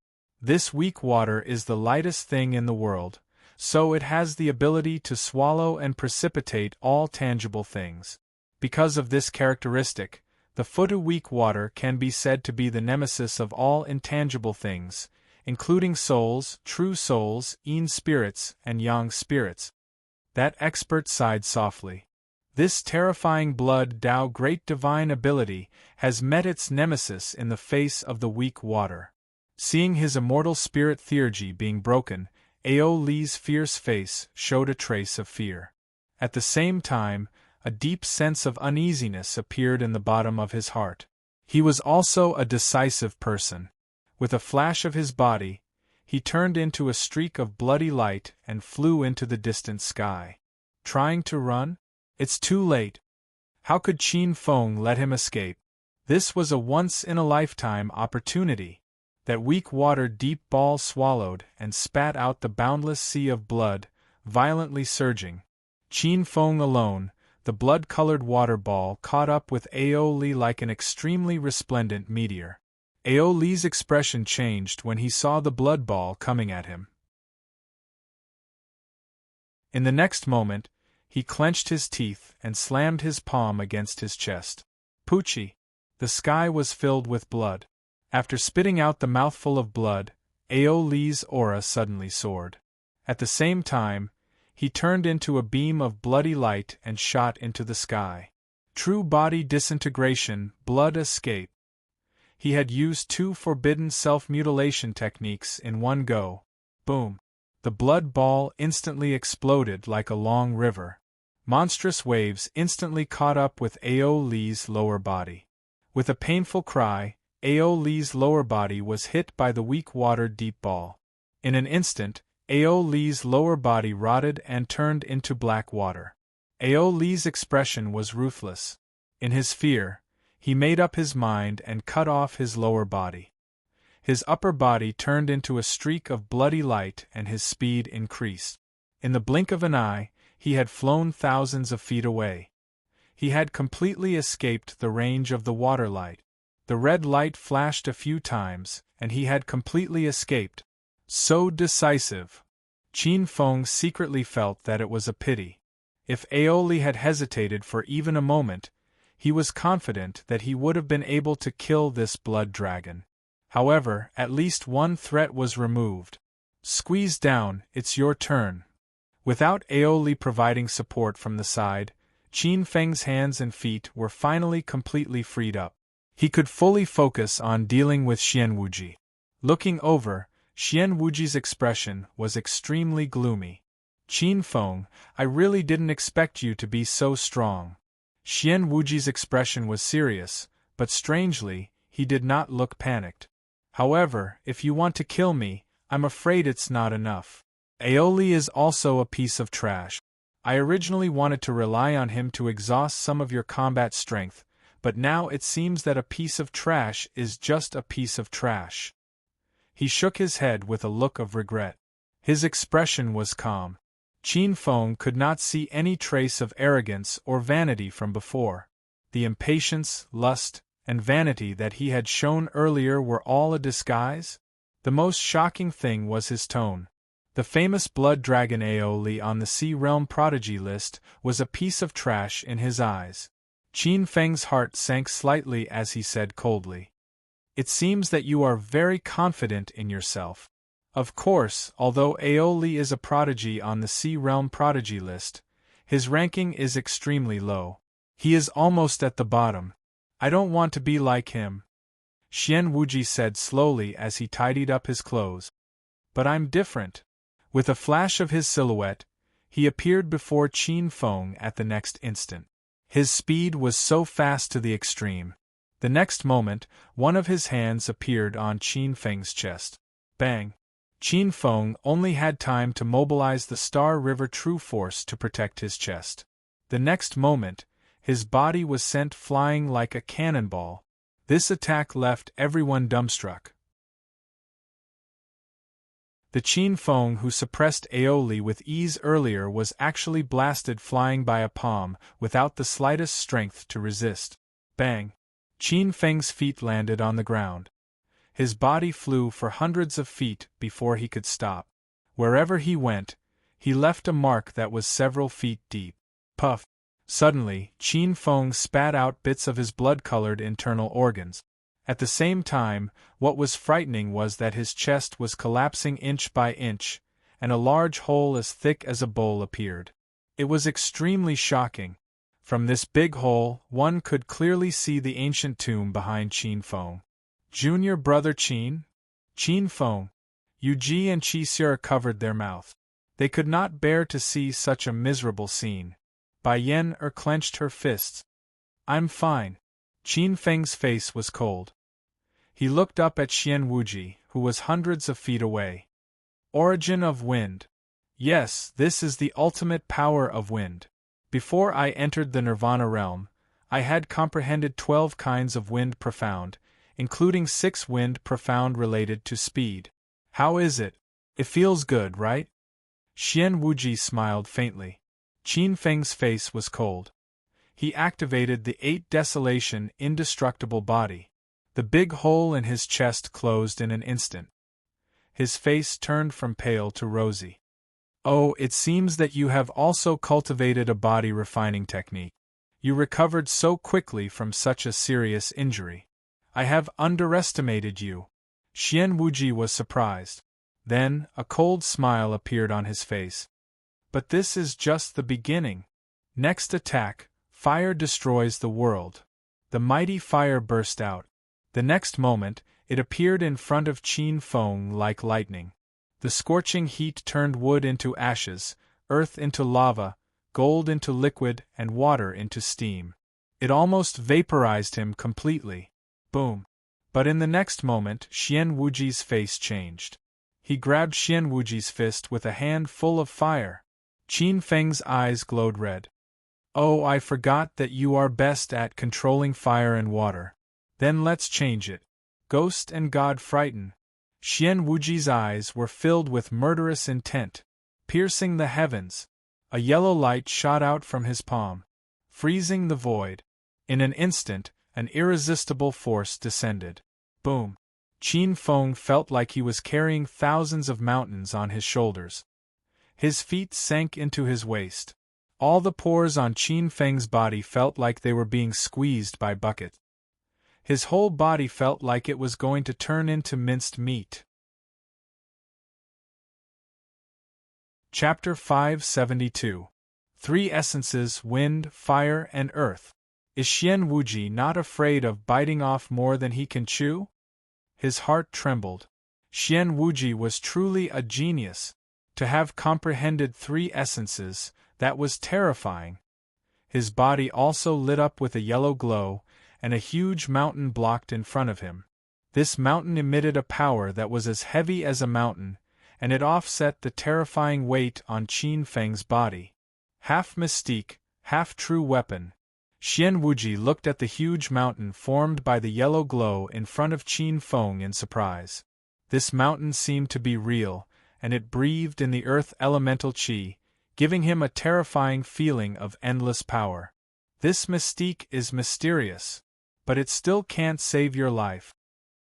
"This weak water is the lightest thing in the world, so it has the ability to swallow and precipitate all tangible things. Because of this characteristic, the Futu-weak water can be said to be the nemesis of all intangible things, including souls, true souls, yin spirits, and yang spirits." That expert sighed softly. This terrifying blood Dao great divine ability has met its nemesis in the face of the weak water. Seeing his immortal spirit theurgy being broken, Ao Li's fierce face showed a trace of fear. At the same time, a deep sense of uneasiness appeared in the bottom of his heart. He was also a decisive person. With a flash of his body, he turned into a streak of bloody light and flew into the distant sky. Trying to run? It's too late. How could Qin Feng let him escape? This was a once-in-a-lifetime opportunity. That weak water deep ball swallowed and spat out the boundless sea of blood, violently surging. Qin Feng alone, the blood-colored water ball, caught up with Ao Li like an extremely resplendent meteor. Ao Li's expression changed when he saw the blood ball coming at him. In the next moment, he clenched his teeth and slammed his palm against his chest. Poochie! The sky was filled with blood. After spitting out the mouthful of blood, Ao Li's aura suddenly soared. At the same time, he turned into a beam of bloody light and shot into the sky. True body disintegration, blood escape. He had used 2 forbidden self-mutilation techniques in one go. Boom! The blood ball instantly exploded like a long river. Monstrous waves instantly caught up with Ao Li's lower body. With a painful cry, Ao Li's lower body was hit by the weak water-deep ball. In an instant, Ao Li's lower body rotted and turned into black water. Ao Li's expression was ruthless. In his fear, he made up his mind and cut off his lower body. His upper body turned into a streak of bloody light and his speed increased. In the blink of an eye, he had flown thousands of feet away. He had completely escaped the range of the water light. The red light flashed a few times, and he had completely escaped. So decisive! Qin Feng secretly felt that it was a pity. If Aoli had hesitated for even a moment, he was confident that he would have been able to kill this blood dragon. However, at least one threat was removed. Squeeze down, it's your turn. Without Aoli providing support from the side, Qin Feng's hands and feet were finally completely freed up. He could fully focus on dealing with Xian Wuji. Looking over, Xian Wuji's expression was extremely gloomy. Qin Feng, I really didn't expect you to be so strong. Xian Wuji's expression was serious, but strangely, he did not look panicked. However, if you want to kill me, I'm afraid it's not enough. Aoli is also a piece of trash. I originally wanted to rely on him to exhaust some of your combat strength, but now it seems that a piece of trash is just a piece of trash. He shook his head with a look of regret. His expression was calm. Qin Feng could not see any trace of arrogance or vanity from before. The impatience, lust, and vanity that he had shown earlier were all a disguise? The most shocking thing was his tone. The famous blood dragon Aoli on the Sea Realm Prodigy list was a piece of trash in his eyes. Qin Feng's heart sank slightly as he said coldly, "It seems that you are very confident in yourself. Of course, although Aoli is a prodigy on the Sea Realm Prodigy list, his ranking is extremely low. He is almost at the bottom. I don't want to be like him," Xian Wuji said slowly as he tidied up his clothes. "But I'm different." With a flash of his silhouette, he appeared before Qin Feng at the next instant. His speed was so fast to the extreme. The next moment, one of his hands appeared on Qin Feng's chest. Bang! Qin Feng only had time to mobilize the Star River True Force to protect his chest. The next moment, his body was sent flying like a cannonball. This attack left everyone dumbstruck. The Qin Feng who suppressed Aoli with ease earlier was actually blasted flying by a palm, without the slightest strength to resist. Bang! Qin Feng's feet landed on the ground. His body flew for hundreds of feet before he could stop. Wherever he went, he left a mark that was several feet deep. Puff! Suddenly, Qin Feng spat out bits of his blood-colored internal organs. At the same time, what was frightening was that his chest was collapsing inch by inch, and a large hole as thick as a bowl appeared. It was extremely shocking. From this big hole, one could clearly see the ancient tomb behind Qin Feng. Junior brother Qin? Qin Feng. Yu Ji and Qi Xia covered their mouth. They could not bear to see such a miserable scene. Bai Yan clenched her fists. "I'm fine." Qin Feng's face was cold. He looked up at Xian Wuji, who was hundreds of feet away. Origin of wind. Yes, this is the ultimate power of wind. Before I entered the Nirvana realm, I had comprehended 12 kinds of wind profound, including 6 wind profound related to speed. How is it? It feels good, right? Xian Wuji smiled faintly. Qin Feng's face was cold. He activated the 8 Desolation indestructible body. The big hole in his chest closed in an instant. His face turned from pale to rosy. "Oh, it seems that you have also cultivated a body refining technique. You recovered so quickly from such a serious injury. I have underestimated you." Xian Wuji was surprised. Then, a cold smile appeared on his face. "But this is just the beginning. Next attack, fire destroys the world." The mighty fire burst out. The next moment, it appeared in front of Qin Feng like lightning. The scorching heat turned wood into ashes, earth into lava, gold into liquid and water into steam. It almost vaporized him completely. Boom. But in the next moment, Xian Wuji's face changed. He grabbed Xian Wuji's fist with a hand full of fire. Qin Feng's eyes glowed red. Oh, I forgot that you are best at controlling fire and water. Then let's change it. Ghost and God frighten. Xian Wuji's eyes were filled with murderous intent, piercing the heavens. A yellow light shot out from his palm, freezing the void. In an instant, an irresistible force descended. Boom! Qin Feng felt like he was carrying thousands of mountains on his shoulders. His feet sank into his waist. All the pores on Qin Feng's body felt like they were being squeezed by buckets. His whole body felt like it was going to turn into minced meat. Chapter 572. Three Essences: Wind, Fire, and Earth. Is Xian Wuji not afraid of biting off more than he can chew? His heart trembled. Xian Wuji was truly a genius. To have comprehended three essences, that was terrifying. His body also lit up with a yellow glow, and a huge mountain blocked in front of him. This mountain emitted a power that was as heavy as a mountain, and it offset the terrifying weight on Qin Feng's body. Half mystique, half true weapon. Xian Wuji looked at the huge mountain formed by the yellow glow in front of Qin Feng in surprise. This mountain seemed to be real, and it breathed in the earth elemental qi, giving him a terrifying feeling of endless power. This mystique is mysterious, but it still can't save your life.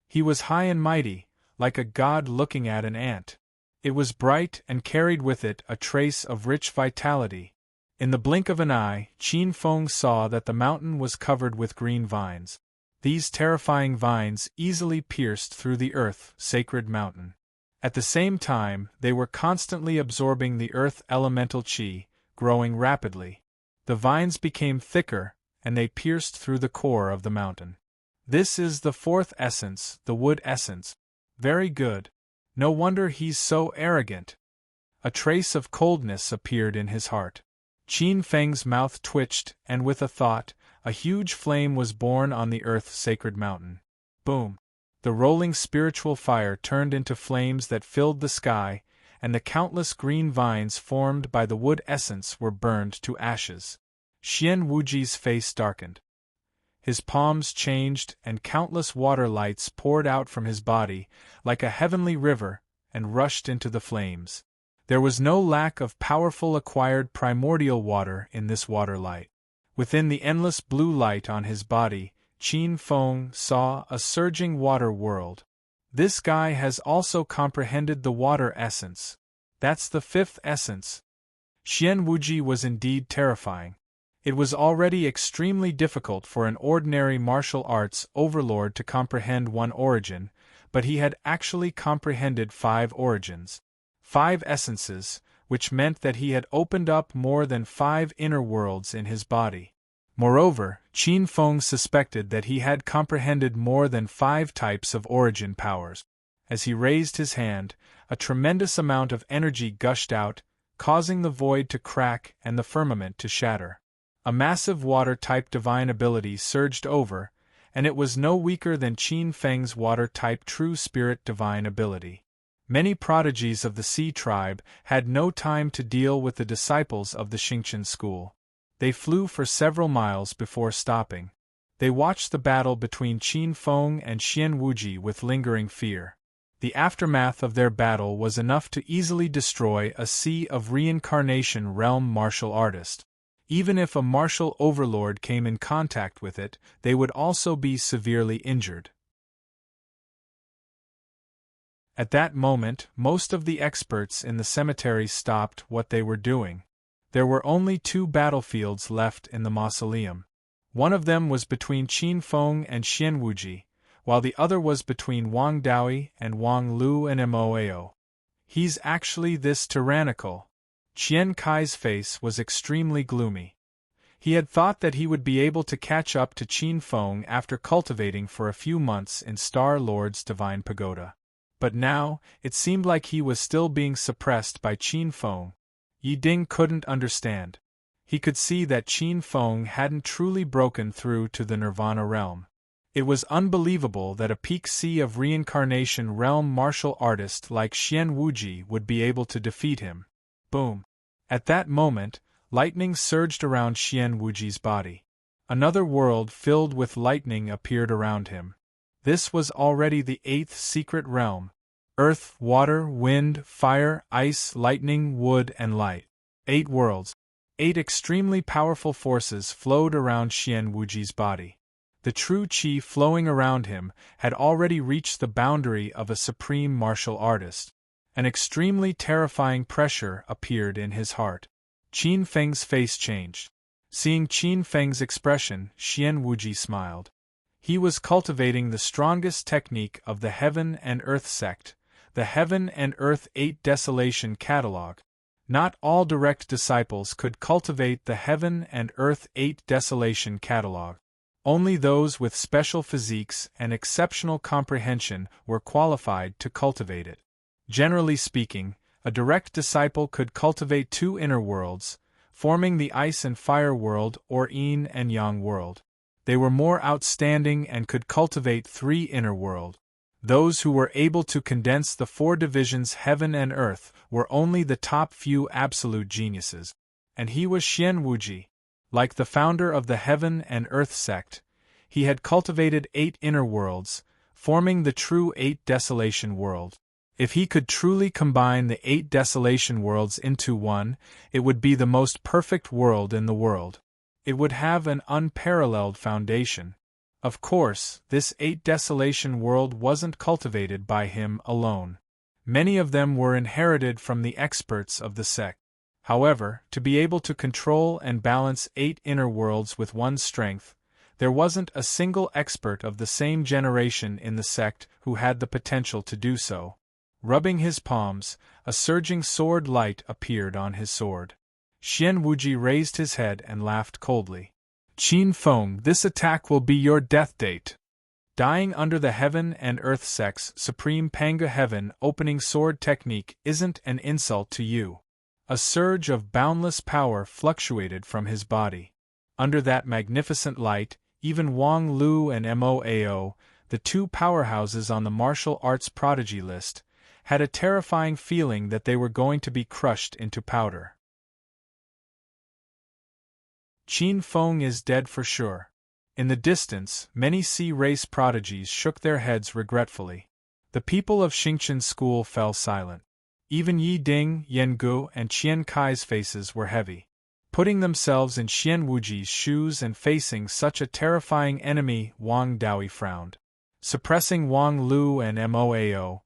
He was high and mighty, like a god looking at an ant. It was bright and carried with it a trace of rich vitality. In the blink of an eye, Qin Feng saw that the mountain was covered with green vines. These terrifying vines easily pierced through the earth, sacred mountain. At the same time, they were constantly absorbing the earth elemental qi, growing rapidly. The vines became thicker, and they pierced through the core of the mountain. This is the fourth essence, the wood essence. Very good. No wonder he's so arrogant. A trace of coldness appeared in his heart. Qin Feng's mouth twitched, and with a thought, a huge flame was born on the earth's sacred mountain. Boom! The rolling spiritual fire turned into flames that filled the sky, and the countless green vines formed by the wood essence were burned to ashes. Xian Wuji's face darkened. His palms changed, and countless water lights poured out from his body, like a heavenly river, and rushed into the flames. There was no lack of powerful acquired primordial water in this water light. Within the endless blue light on his body, Qin Feng saw a surging water world. This guy has also comprehended the water essence. That's the fifth essence. Xian Wuji was indeed terrifying. It was already extremely difficult for an ordinary martial arts overlord to comprehend one origin, but he had actually comprehended 5 origins. 5 essences, which meant that he had opened up more than 5 inner worlds in his body. Moreover, Qin Feng suspected that he had comprehended more than 5 types of origin powers. As he raised his hand, a tremendous amount of energy gushed out, causing the void to crack and the firmament to shatter. A massive water-type divine ability surged over, and it was no weaker than Qin Feng's water-type true spirit divine ability. Many prodigies of the Sea tribe had no time to deal with the disciples of the Xingqian school. They flew for several miles before stopping. They watched the battle between Qin Feng and Xian Wuji with lingering fear. The aftermath of their battle was enough to easily destroy a sea of reincarnation realm martial artists. Even if a martial overlord came in contact with it, they would also be severely injured. At that moment, most of the experts in the cemetery stopped what they were doing. There were only 2 battlefields left in the mausoleum. One of them was between Qin Feng and Xian Wuji, while the other was between Wang Daoi and Wang Lu and Moao. He's actually this tyrannical. Qian Kai's face was extremely gloomy. He had thought that he would be able to catch up to Qin Feng after cultivating for a few months in Star Lord's divine pagoda. But now, it seemed like he was still being suppressed by Qin Feng. Yi Ding couldn't understand. He could see that Qin Feng hadn't truly broken through to the Nirvana realm. It was unbelievable that a peak C of reincarnation realm martial artist like Xian Wuji would be able to defeat him. Boom! At that moment, lightning surged around Xian Wuji's body. Another world filled with lightning appeared around him. This was already the 8th secret realm: earth, water, wind, fire, ice, lightning, wood, and light. 8 worlds. 8 extremely powerful forces flowed around Xian Wuji's body. The true qi flowing around him had already reached the boundary of a supreme martial artist. An extremely terrifying pressure appeared in his heart. Qin Feng's face changed. Seeing Qin Feng's expression, Xian Wuji smiled. He was cultivating the strongest technique of the Heaven and Earth sect, the Heaven and Earth 8 Desolation Catalog. Not all direct disciples could cultivate the Heaven and Earth 8 Desolation Catalog. Only those with special physiques and exceptional comprehension were qualified to cultivate it. Generally speaking, a direct disciple could cultivate 2 inner worlds, forming the Ice and Fire world or Yin and Yang world. They were more outstanding and could cultivate 3 inner world. Those who were able to condense the 4 divisions Heaven and Earth were only the top few absolute geniuses. And he was Xian Wuji. Like the founder of the Heaven and Earth sect, he had cultivated 8 inner worlds, forming the true 8 Desolation world. If he could truly combine the 8 Desolation worlds into one, it would be the most perfect world in the world. It would have an unparalleled foundation. Of course, this 8 Desolation world wasn't cultivated by him alone. Many of them were inherited from the experts of the sect. However, to be able to control and balance 8 inner worlds with one's strength, there wasn't a single expert of the same generation in the sect who had the potential to do so. Rubbing his palms, a surging sword light appeared on his sword. Xian Wuji raised his head and laughed coldly. Qin Feng, this attack will be your death date. Dying under the Heaven and Earth sect's supreme Panga Heaven opening sword technique isn't an insult to you. A surge of boundless power fluctuated from his body. Under that magnificent light, even Wang Lu and Moao, the 2 powerhouses on the martial arts prodigy list, had a terrifying feeling that they were going to be crushed into powder. Qin Feng is dead for sure. In the distance, many C-race prodigies shook their heads regretfully. The people of Xingqian School fell silent. Even Yi Ding, Yen Gu, and Qian Kai's faces were heavy. Putting themselves in Xian Wuji's shoes and facing such a terrifying enemy, Wang Daoi frowned. Suppressing Wang Lu and Moao,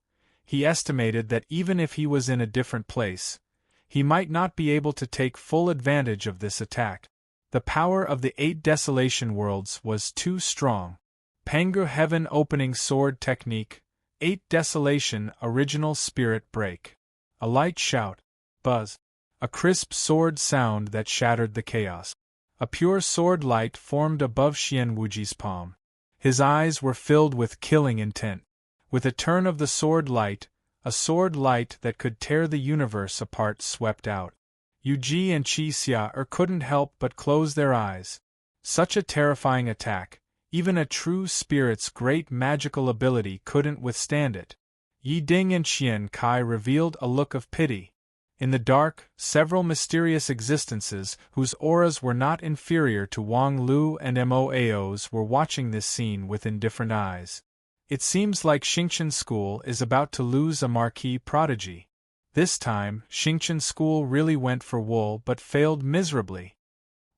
he estimated that even if he was in a different place, he might not be able to take full advantage of this attack. The power of the 8 Desolation worlds was too strong. Panga Heaven opening sword technique, 8 Desolation original spirit break. A light shout. Buzz. A crisp sword sound that shattered the chaos. A pure sword light formed above Xian Wuji's palm. His eyes were filled with killing intent. With a turn of the sword light, a sword light that could tear the universe apart swept out. Yu Ji and Qi Xia couldn't help but close their eyes. Such a terrifying attack, even a true spirit's great magical ability couldn't withstand it. Yi Ding and Qian Kai revealed a look of pity. In the dark, several mysterious existences whose auras were not inferior to Wang Lu and Moao's were watching this scene with indifferent eyes. It seems like Xingqian School is about to lose a marquee prodigy. This time, Xingqian School really went for wool but failed miserably.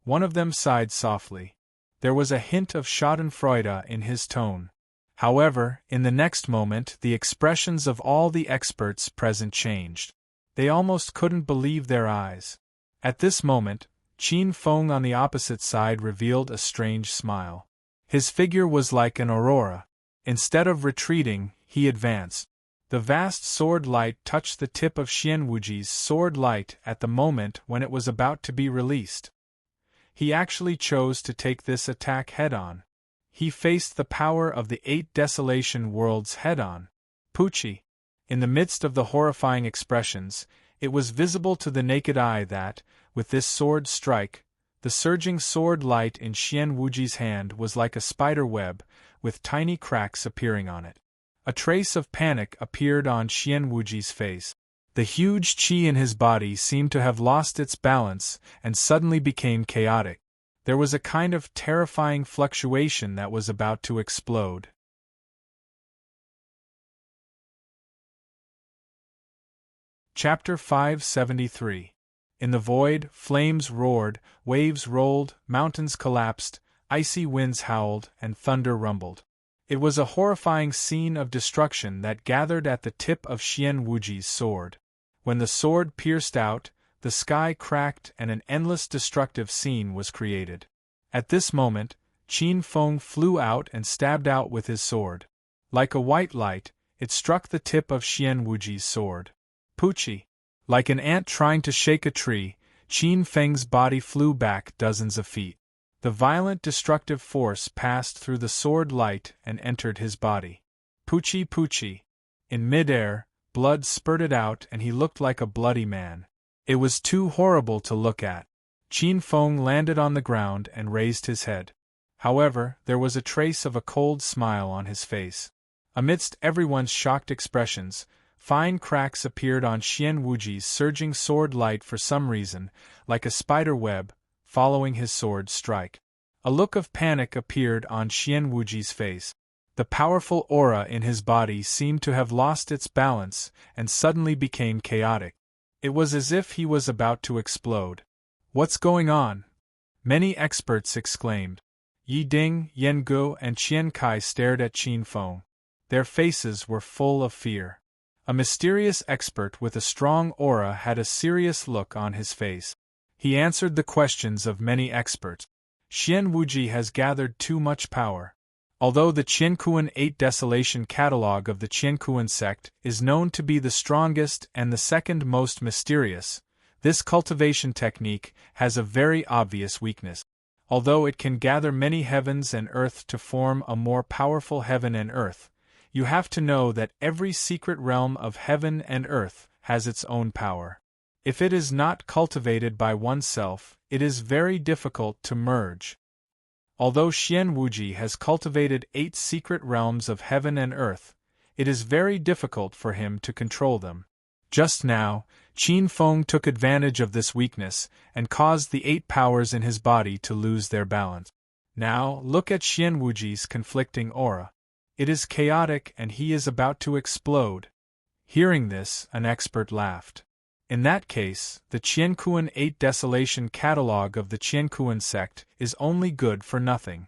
One of them sighed softly. There was a hint of schadenfreude in his tone. However, in the next moment the expressions of all the experts present changed. They almost couldn't believe their eyes. At this moment, Qin Feng on the opposite side revealed a strange smile. His figure was like an aurora. Instead of retreating, he advanced. The vast sword light touched the tip of Xian Wuji's sword light at the moment when it was about to be released. He actually chose to take this attack head-on. He faced the power of the 8 Desolation worlds head-on. Pucci. In the midst of the horrifying expressions, it was visible to the naked eye that, with this sword strike, The surging sword light in Qian Wuji's hand was like a spider web, with tiny cracks appearing on it. A trace of panic appeared on Qian Wuji's face. The huge qi in his body seemed to have lost its balance and suddenly became chaotic. There was a kind of terrifying fluctuation that was about to explode. Chapter 573. In the void, flames roared, waves rolled, mountains collapsed, icy winds howled, and thunder rumbled. It was a horrifying scene of destruction that gathered at the tip of Qian Wuji's sword. When the sword pierced out, the sky cracked and an endless destructive scene was created. At this moment, Qin Feng flew out and stabbed out with his sword. Like a white light, it struck the tip of Qian Wuji's sword. Poochie! Like an ant trying to shake a tree, Qin Feng's body flew back dozens of feet. The violent destructive force passed through the sword light and entered his body. Poochie Poochie! In midair, blood spurted out and he looked like a bloody man. It was too horrible to look at. Qin Feng landed on the ground and raised his head. However, there was a trace of a cold smile on his face. Amidst everyone's shocked expressions, fine cracks appeared on Qian Wuji's surging sword light for some reason, like a spider web, following his sword strike. A look of panic appeared on Qian Wuji's face. The powerful aura in his body seemed to have lost its balance and suddenly became chaotic. It was as if he was about to explode. "What's going on?" many experts exclaimed. Yi Ding, Yen Gu, and Qian Kai stared at Qin Feng. Their faces were full of fear. A mysterious expert with a strong aura had a serious look on his face. He answered the questions of many experts. Qian Wuji has gathered too much power. Although the Qiankuan 8 Desolation Catalogue of the Qiankuan sect is known to be the strongest and the second most mysterious, this cultivation technique has a very obvious weakness. Although it can gather many heavens and earth to form a more powerful heaven and earth, you have to know that every secret realm of heaven and earth has its own power. If it is not cultivated by oneself, it is very difficult to merge. Although Qian Wuji has cultivated 8 secret realms of heaven and earth, it is very difficult for him to control them. Just now, Qin Feng took advantage of this weakness and caused the 8 powers in his body to lose their balance. Now, look at Qian Wuji's conflicting aura. It is chaotic and he is about to explode. Hearing this, an expert laughed. In that case, the Qiankuan 8 Desolation Catalogue of the Qiankuan sect is only good for nothing.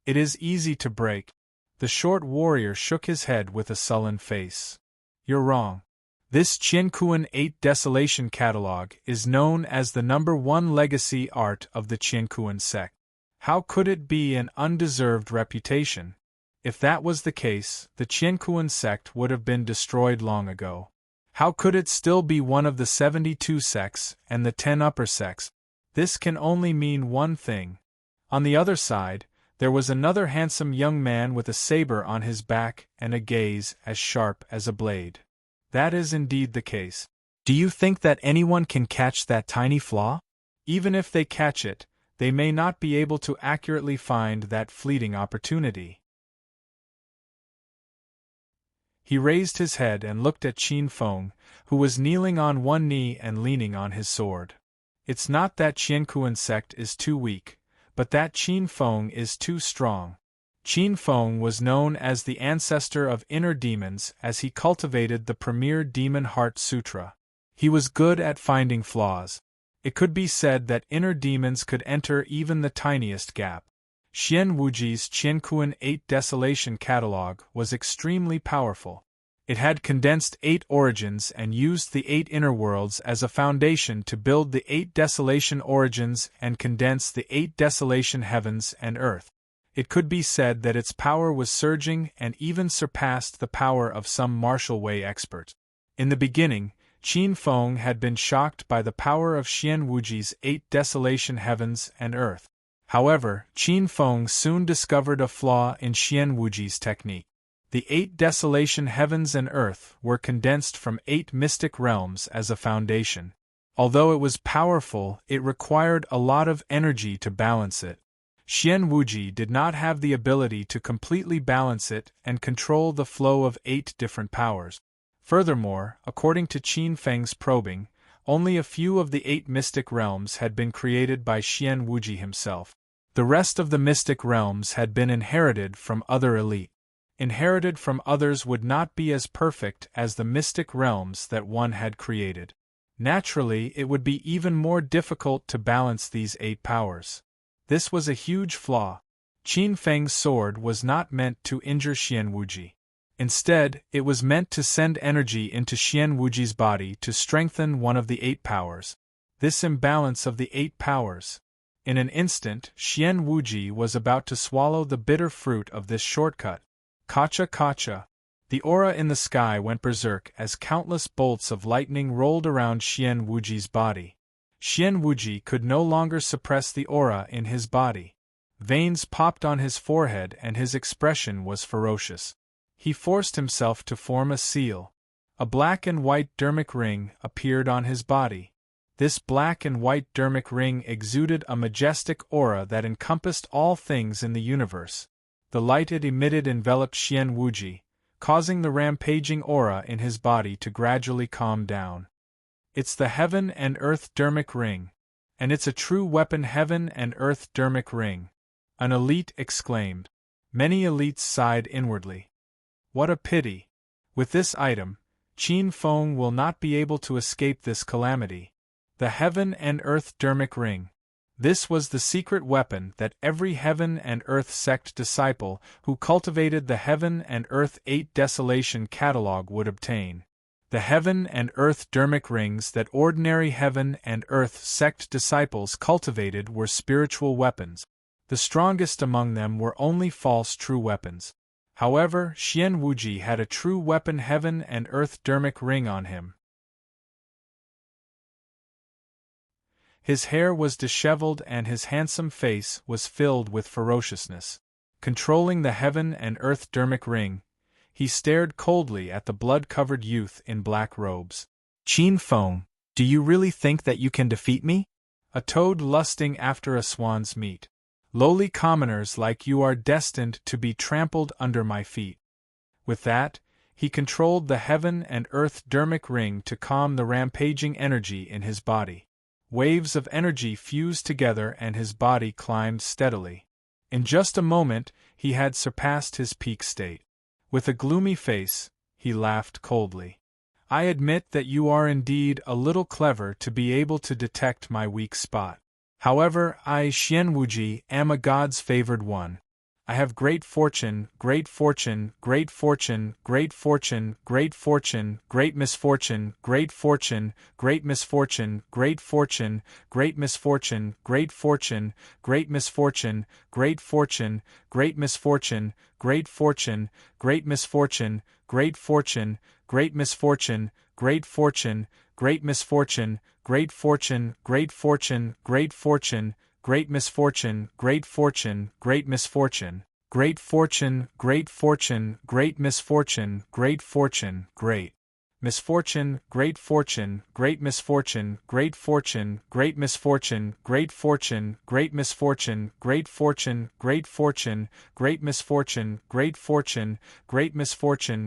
It is easy to break. The short warrior shook his head with a sullen face. You're wrong. This Qiankuan 8 Desolation Catalogue is known as the #1 legacy art of the Qiankuan sect. How could it be an undeserved reputation? If that was the case, the Qiankuan sect would have been destroyed long ago. How could it still be one of the 72 sects and the 10 upper sects? This can only mean one thing. On the other side, there was another handsome young man with a saber on his back and a gaze as sharp as a blade. That is indeed the case. Do you think that anyone can catch that tiny flaw? Even if they catch it, they may not be able to accurately find that fleeting opportunity. He raised his head and looked at Qin Feng, who was kneeling on one knee and leaning on his sword. It's not that Qiankuan sect is too weak, but that Qin Feng is too strong. Qin Feng was known as the ancestor of inner demons as he cultivated the premier Demon Heart Sutra. He was good at finding flaws. It could be said that inner demons could enter even the tiniest gap. Qian Wuji's Qiankuan 8 Desolation Catalogue was extremely powerful. It had condensed 8 origins and used the 8 inner worlds as a foundation to build the 8 desolation origins and condense the 8 desolation heavens and earth. It could be said that its power was surging and even surpassed the power of some martial way experts. In the beginning, Qin Feng had been shocked by the power of Qian Wuji's 8 desolation heavens and earth. However, Qin Feng soon discovered a flaw in Qian Wuji's technique. The 8 desolation heavens and earth were condensed from 8 mystic realms as a foundation. Although it was powerful, it required a lot of energy to balance it. Xian Wuji did not have the ability to completely balance it and control the flow of 8 different powers. Furthermore, according to Qin Feng's probing, only a few of the 8 mystic realms had been created by Xian Wuji himself. The rest of the mystic realms had been inherited from other elite. Inherited from others would not be as perfect as the mystic realms that one had created. Naturally, it would be even more difficult to balance these 8 powers. This was a huge flaw. Qin Feng's sword was not meant to injure Xian Wuji. Instead, it was meant to send energy into Xian Wuji's body to strengthen one of the 8 powers. This imbalance of the 8 powers. In an instant, Xian Wuji was about to swallow the bitter fruit of this shortcut. Kacha kacha. The aura in the sky went berserk as countless bolts of lightning rolled around Xian Wuji's body. Xian Wuji could no longer suppress the aura in his body. Veins popped on his forehead and his expression was ferocious. He forced himself to form a seal. A black and white dermic ring appeared on his body. This black and white dermic ring exuded a majestic aura that encompassed all things in the universe. The light it emitted enveloped Xian Wuji, causing the rampaging aura in his body to gradually calm down. It's the Heaven and Earth dermic ring. And it's a true weapon. Heaven and Earth dermic ring. An elite exclaimed. Many elites sighed inwardly. What a pity. With this item, Qin Feng will not be able to escape this calamity. The Heaven and Earth dermic ring. This was the secret weapon that every Heaven and Earth sect disciple who cultivated the Heaven and Earth 8 Desolation catalog would obtain. The Heaven and Earth dermic rings that ordinary Heaven and Earth sect disciples cultivated were spiritual weapons. The strongest among them were only false true weapons. However, Xian Wuji had a true weapon Heaven and Earth dermic ring on him. His hair was disheveled and his handsome face was filled with ferociousness. Controlling the Heaven and Earth dermic ring, he stared coldly at the blood-covered youth in black robes. Qin Feng, do you really think that you can defeat me? A toad lusting after a swan's meat. Lowly commoners like you are destined to be trampled under my feet. With that, he controlled the Heaven and Earth dermic ring to calm the rampaging energy in his body. Waves of energy fused together and his body climbed steadily. In just a moment, he had surpassed his peak state. With a gloomy face, he laughed coldly. I admit that you are indeed a little clever to be able to detect my weak spot. However, I, Xian Wuji, am a god's favored one. I have great fortune, great fortune, great fortune, great fortune, great fortune, great misfortune, great fortune, great misfortune, great fortune, great misfortune, great fortune, great misfortune, great fortune, great misfortune, great fortune, great misfortune, great fortune, great misfortune, great fortune, great misfortune, great fortune, great fortune, great fortune, great misfortune, great fortune, great misfortune, great fortune, great fortune, great misfortune, great fortune, great misfortune, great fortune, great misfortune, great fortune, great misfortune, great fortune, great misfortune, great fortune, great fortune, great misfortune,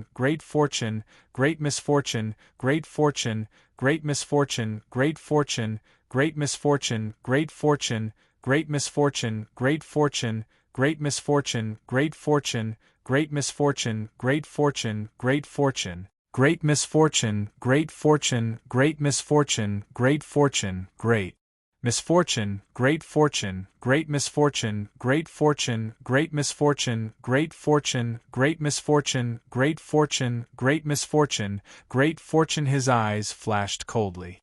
great fortune, great misfortune, great fortune, great misfortune, great fortune, great misfortune, great fortune, great misfortune, great fortune, great misfortune, great fortune, great misfortune, great fortune, great misfortune, great fortune, great fortune, great misfortune, great fortune, great misfortune, great fortune, great misfortune, great fortune, great misfortune, great fortune, great misfortune, great fortune, great misfortune, great fortune, great misfortune, great fortune. His eyes flashed coldly.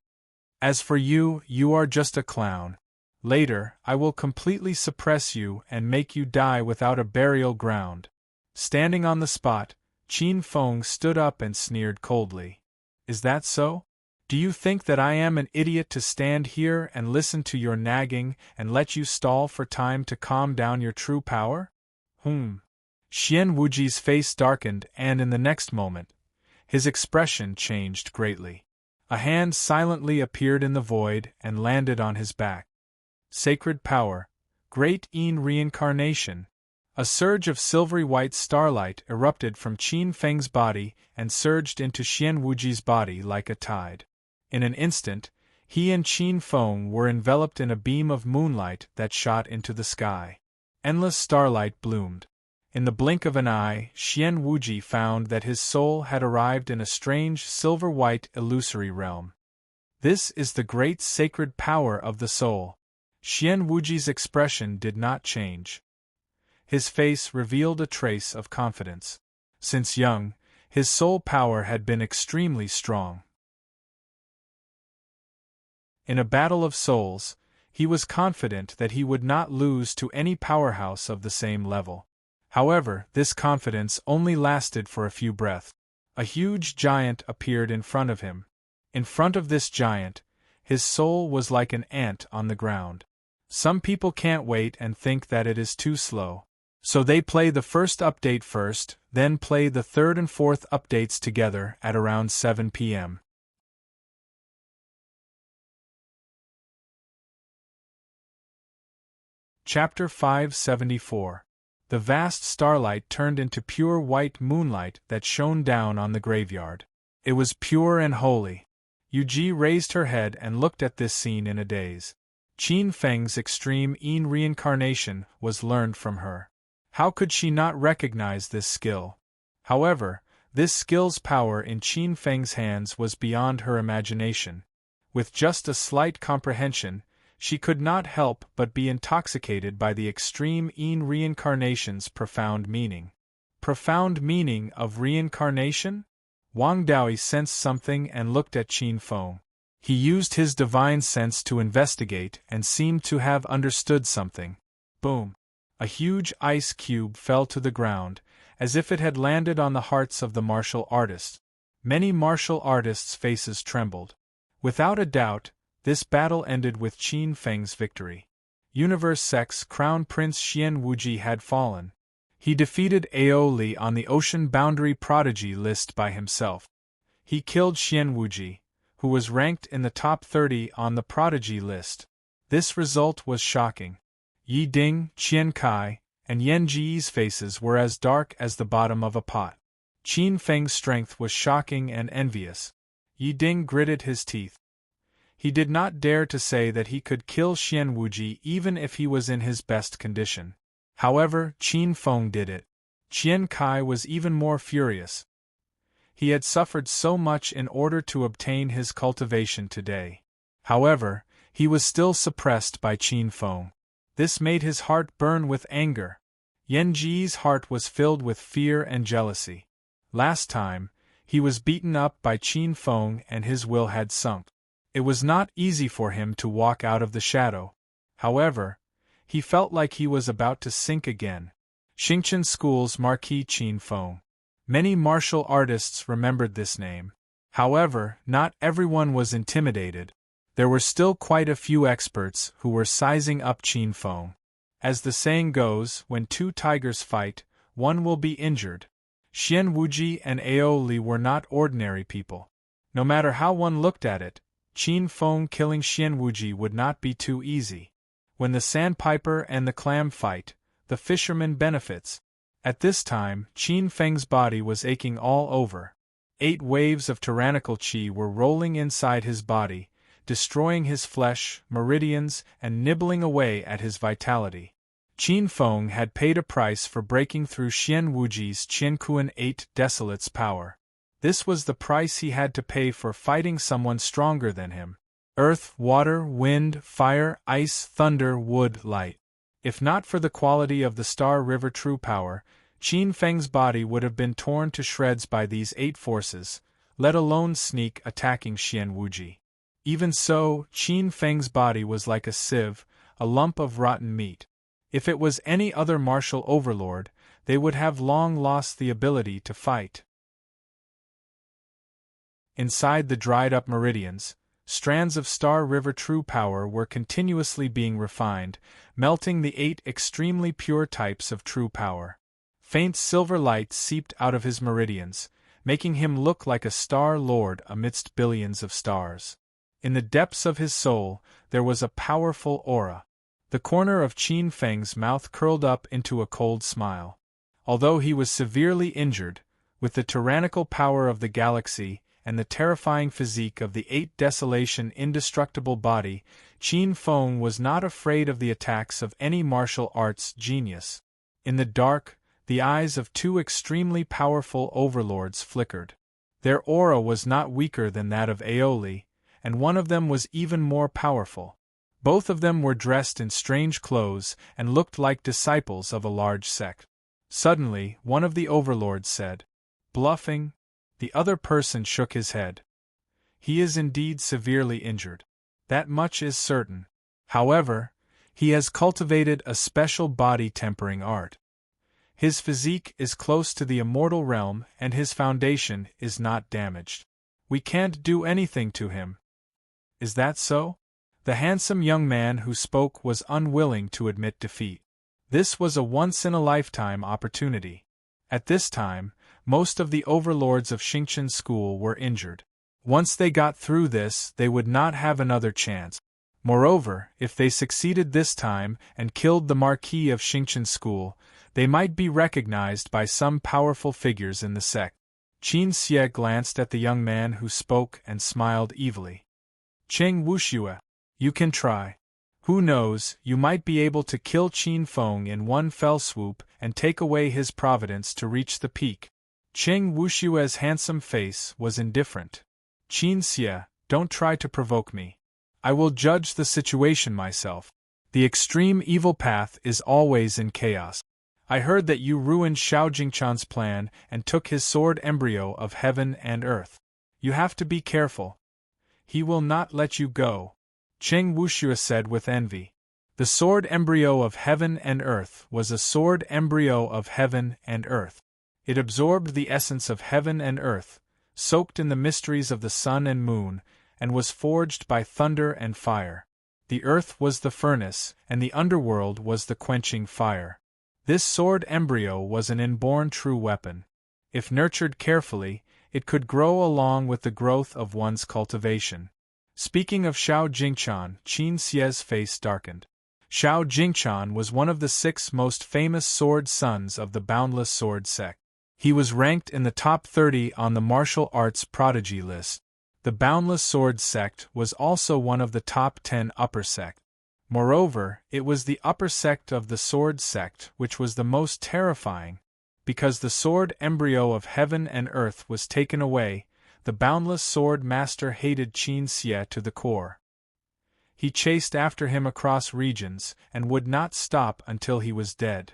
As for you, you are just a clown. Later, I will completely suppress you and make you die without a burial ground. Standing on the spot, Qin Feng stood up and sneered coldly. Is that so? Do you think that I am an idiot to stand here and listen to your nagging and let you stall for time to calm down your true power? Xian Wuji's face darkened and in the next moment, his expression changed greatly. A hand silently appeared in the void and landed on his back. Sacred power, great reincarnation. A surge of silvery white starlight erupted from Qin Feng's body and surged into Xian Wuji's body like a tide. In an instant, he and Qin Feng were enveloped in a beam of moonlight that shot into the sky. Endless starlight bloomed. In the blink of an eye, Xian Wuji found that his soul had arrived in a strange silver-white illusory realm. This is the great sacred power of the soul. Xian Wuji's expression did not change. His face revealed a trace of confidence. Since young, his soul power had been extremely strong. In a battle of souls, he was confident that he would not lose to any powerhouse of the same level. However, this confidence only lasted for a few breaths. A huge giant appeared in front of him. In front of this giant, his soul was like an ant on the ground. Some people can't wait and think that it is too slow. So they play the first update first, then play the third and fourth updates together at around 7 p.m. Chapter 574. The vast starlight turned into pure white moonlight that shone down on the graveyard. It was pure and holy. Yuji raised her head and looked at this scene in a daze. Qin Feng's extreme reincarnation was learned from her. How could she not recognize this skill? However, this skill's power in Qin Feng's hands was beyond her imagination. With just a slight comprehension, she could not help but be intoxicated by the extreme reincarnation's profound meaning. Profound meaning of reincarnation? Wang Daoi sensed something and looked at Qin Feng. He used his divine sense to investigate and seemed to have understood something. Boom! A huge ice cube fell to the ground, as if it had landed on the hearts of the martial artists. Many martial artists' faces trembled. Without a doubt, this battle ended with Qin Feng's victory. Universe Sec's Crown Prince Xian Wuji had fallen. He defeated Ao Li on the Ocean Boundary Prodigy list by himself. He killed Xian Wuji, who was ranked in the top 30 on the Prodigy list. This result was shocking. Yi Ding, Qian Kai, and Yan Ji's faces were as dark as the bottom of a pot. Qin Feng's strength was shocking and envious. Yi Ding gritted his teeth. He did not dare to say that he could kill Xian Wuji even if he was in his best condition. However, Qin Feng did it. Qian Kai was even more furious. He had suffered so much in order to obtain his cultivation today. However, he was still suppressed by Qin Feng. This made his heart burn with anger. Yan Ji's heart was filled with fear and jealousy. Last time, he was beaten up by Qin Feng and his will had sunk. It was not easy for him to walk out of the shadow. However, he felt like he was about to sink again. Xingqian School's Marquis Qin Feng. Many martial artists remembered this name. However, not everyone was intimidated. There were still quite a few experts who were sizing up Qin Feng. As the saying goes, when two tigers fight, one will be injured. Xian Wuji and Ao Li were not ordinary people. No matter how one looked at it, Qin Feng killing Xian Wuji would not be too easy. When the sandpiper and the clam fight, the fisherman benefits. At this time, Qin Feng's body was aching all over. 8 waves of tyrannical qi were rolling inside his body, destroying his flesh, meridians, and nibbling away at his vitality. Qin Feng had paid a price for breaking through Xian Wuji's Qiankuan 8 Desolate's power. This was the price he had to pay for fighting someone stronger than him. Earth, water, wind, fire, ice, thunder, wood, light. If not for the quality of the Star River true power, Qin Feng's body would have been torn to shreds by these 8 forces, let alone sneak attacking Xian Wuji. Even so, Qin Feng's body was like a sieve, a lump of rotten meat. If it was any other martial overlord, they would have long lost the ability to fight. Inside the dried-up meridians, strands of Star River true power were continuously being refined, melting the 8 extremely pure types of true power. Faint silver light seeped out of his meridians, making him look like a star lord amidst billions of stars. In the depths of his soul, there was a powerful aura. The corner of Qin Feng's mouth curled up into a cold smile. Although he was severely injured, with the tyrannical power of the galaxy and the terrifying physique of the Eight Desolation indestructible body, Qin Feng was not afraid of the attacks of any martial arts genius. In the dark, the eyes of two extremely powerful overlords flickered. Their aura was not weaker than that of Aeoli, and one of them was even more powerful. Both of them were dressed in strange clothes and looked like disciples of a large sect. Suddenly, one of the overlords said, "Bluffing?" The other person shook his head. "He is indeed severely injured. That much is certain. However, he has cultivated a special body-tempering art. His physique is close to the immortal realm and his foundation is not damaged. We can't do anything to him." "Is that so?" The handsome young man who spoke was unwilling to admit defeat. This was a once-in-a-lifetime opportunity. At this time, most of the overlords of Xingqian school were injured. Once they got through this, they would not have another chance. Moreover, if they succeeded this time and killed the Marquis of Xingqian school, they might be recognized by some powerful figures in the sect. Qin Xie glanced at the young man who spoke and smiled evilly. "Cheng Wuxue, you can try. Who knows, you might be able to kill Qin Feng in one fell swoop and take away his providence to reach the peak." Cheng Wushue's handsome face was indifferent. "Qin Xie, don't try to provoke me. I will judge the situation myself. The extreme evil path is always in chaos. I heard that you ruined Xiao Jingchan's plan and took his sword embryo of heaven and earth. You have to be careful. He will not let you go," Cheng Wuxue said with envy. The sword embryo of heaven and earth was a sword embryo of heaven and earth. It absorbed the essence of heaven and earth, soaked in the mysteries of the sun and moon, and was forged by thunder and fire. The earth was the furnace, and the underworld was the quenching fire. This sword embryo was an inborn true weapon. If nurtured carefully, it could grow along with the growth of one's cultivation. Speaking of Xiao Jingchan, Qin Xie's face darkened. Xiao Jingchan was one of the 6 most famous sword sons of the Boundless Sword sect. He was ranked in the top 30 on the martial arts prodigy list. The Boundless Sword sect was also one of the top 10 upper sect. Moreover, it was the upper sect of the sword sect which was the most terrifying. Because the sword embryo of heaven and earth was taken away, the Boundless Sword Master hated Qin Xie to the core. He chased after him across regions and would not stop until he was dead.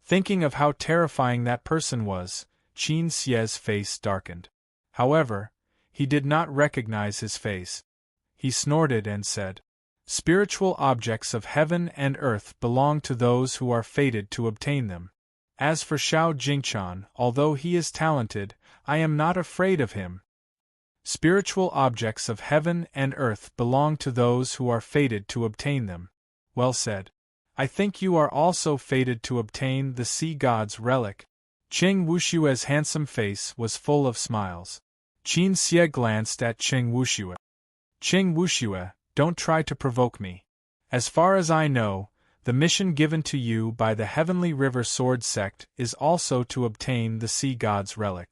Thinking of how terrifying that person was, Qin Xie's face darkened. However, he did not recognize his face. He snorted and said, "Spiritual objects of heaven and earth belong to those who are fated to obtain them. As for Xiao Jingchan, although he is talented, I am not afraid of him. Spiritual objects of heaven and earth belong to those who are fated to obtain them." "Well said. I think you are also fated to obtain the sea god's relic." Cheng Wushue's handsome face was full of smiles. Qin Xie glanced at Cheng Wuxue. "Cheng Wuxue, don't try to provoke me. As far as I know, the mission given to you by the Heavenly River Sword sect is also to obtain the sea god's relic.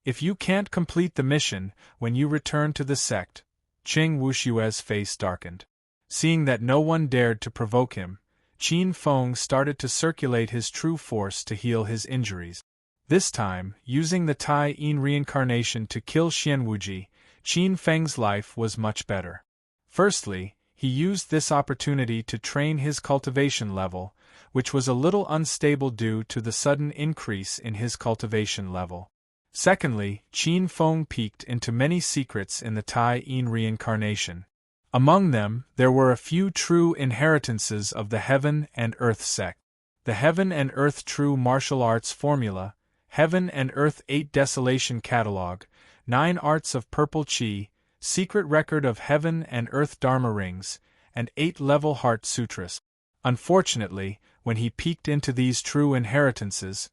If you can't complete the mission when you return to the sect," Cheng Wushue's face darkened. Seeing that no one dared to provoke him, Qin Feng started to circulate his true force to heal his injuries. This time, using the Tai Yin reincarnation to kill Xianwuji, Qin Feng's life was much better. Firstly, he used this opportunity to train his cultivation level, which was a little unstable due to the sudden increase in his cultivation level. Secondly, Qin Feng peeked into many secrets in the Tai Yin reincarnation. Among them, there were a few true inheritances of the Heaven and Earth sect. The Heaven and Earth True Martial Arts Formula, Heaven and Earth 8 Desolation Catalog, 9 Arts of Purple Chi, Secret Record of Heaven and Earth Dharma Rings, and 8 Level Heart Sutras. Unfortunately, when he peeked into these true inheritances,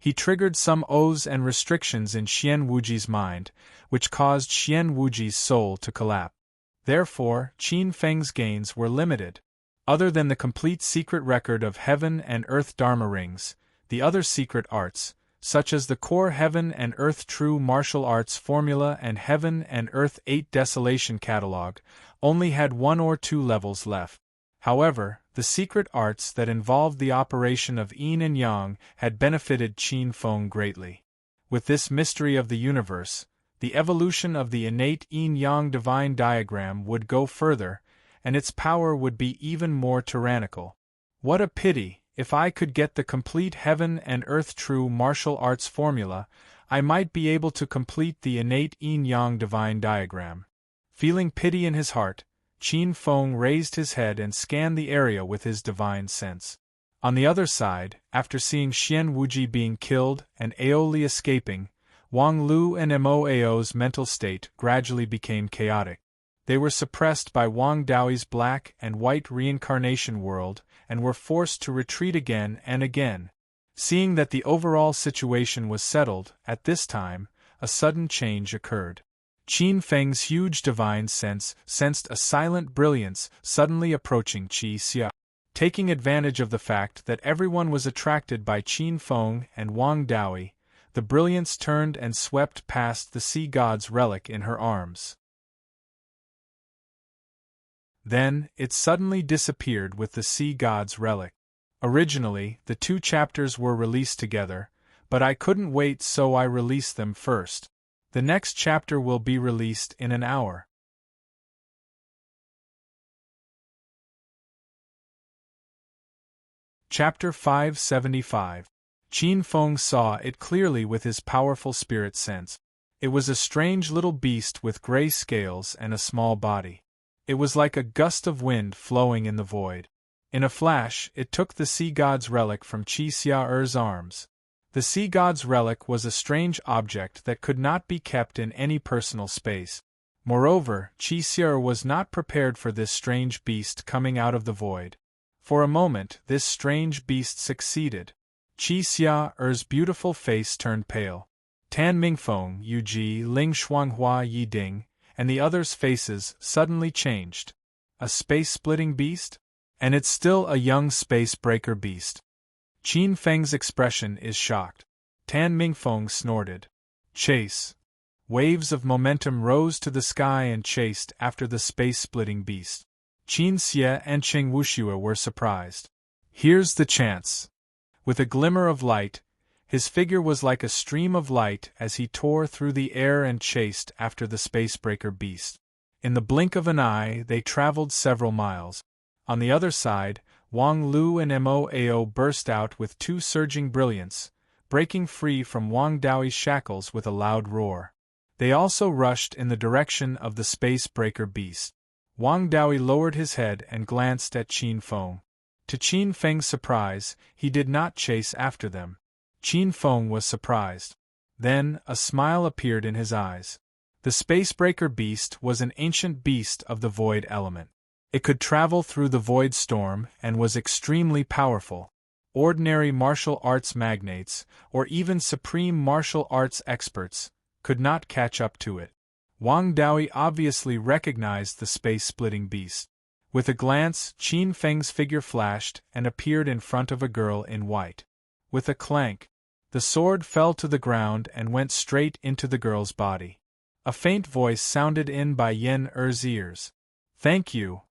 He triggered some ohs and restrictions in Xian Wuji's mind, which caused Xian Wuji's soul to collapse. Therefore, Qin Feng's gains were limited. Other than the complete secret record of Heaven and Earth Dharma rings, the other secret arts, such as the core Heaven and Earth True Martial Arts Formula and Heaven and Earth 8 Desolation Catalog, only had 1 or 2 levels left. However, the secret arts that involved the operation of yin and yang had benefited Qin Feng greatly. With this mystery of the universe, the evolution of the innate yin-yang divine diagram would go further, and its power would be even more tyrannical. What a pity! If I could get the complete Heaven and Earth True Martial Arts Formula, I might be able to complete the innate yin-yang divine diagram. Feeling pity in his heart, Qin Feng raised his head and scanned the area with his divine sense. On the other side, after seeing Xian Wuji being killed and Aoli escaping, Wang Lu and Moao's mental state gradually became chaotic. They were suppressed by Wang Daoi's black and white reincarnation world and were forced to retreat again and again. Seeing that the overall situation was settled, at this time, a sudden change occurred. Qin Feng's huge divine sense sensed a silent brilliance suddenly approaching Qi Xia. Taking advantage of the fact that everyone was attracted by Qin Feng and Wang Daoi, the brilliance turned and swept past the sea god's relic in her arms. Then, it suddenly disappeared with the sea god's relic. Originally, the 2 chapters were released together, but I couldn't wait, so I released them first. The next chapter will be released in an hour. Chapter 575. Qin Feng saw it clearly with his powerful spirit sense. It was a strange little beast with gray scales and a small body. It was like a gust of wind flowing in the void. In a flash, it took the sea god's relic from Qi Xia-er's arms. The sea god's relic was a strange object that could not be kept in any personal space. Moreover, Qi Xia was not prepared for this strange beast coming out of the void. For a moment, this strange beast succeeded. Qi Xia-er's beautiful face turned pale. Tan Mingfeng, Yu Ji, Ling Shuanghua, Yi Ding, and the others' faces suddenly changed. A space-splitting beast? And it's still a young space-breaker beast. Qin Feng's expression is shocked. Tan Mingfeng snorted. Chase. Waves of momentum rose to the sky and chased after the space-splitting beast. Qin Xie and Cheng Wuxue were surprised. Here's the chance. With a glimmer of light, his figure was like a stream of light as he tore through the air and chased after the spacebreaker beast. In the blink of an eye, they traveled several miles. On the other side, Wang Lu and Moao burst out with 2 surging brilliance, breaking free from Wang Daoi's shackles with a loud roar. They also rushed in the direction of the spacebreaker beast. Wang Daoi lowered his head and glanced at Qin Feng. To Qin Feng's surprise, he did not chase after them. Qin Feng was surprised. Then, a smile appeared in his eyes. The spacebreaker beast was an ancient beast of the void element. It could travel through the void storm and was extremely powerful. Ordinary martial arts magnates, or even supreme martial arts experts, could not catch up to it. Wang Daoi obviously recognized the space-splitting beast. With a glance, Qin Feng's figure flashed and appeared in front of a girl in white. With a clank, the sword fell to the ground and went straight into the girl's body. A faint voice sounded in by Yen-er's ears. Thank you.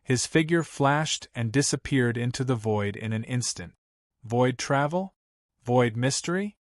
His figure flashed and disappeared into the void in an instant. Void travel? Void mystery?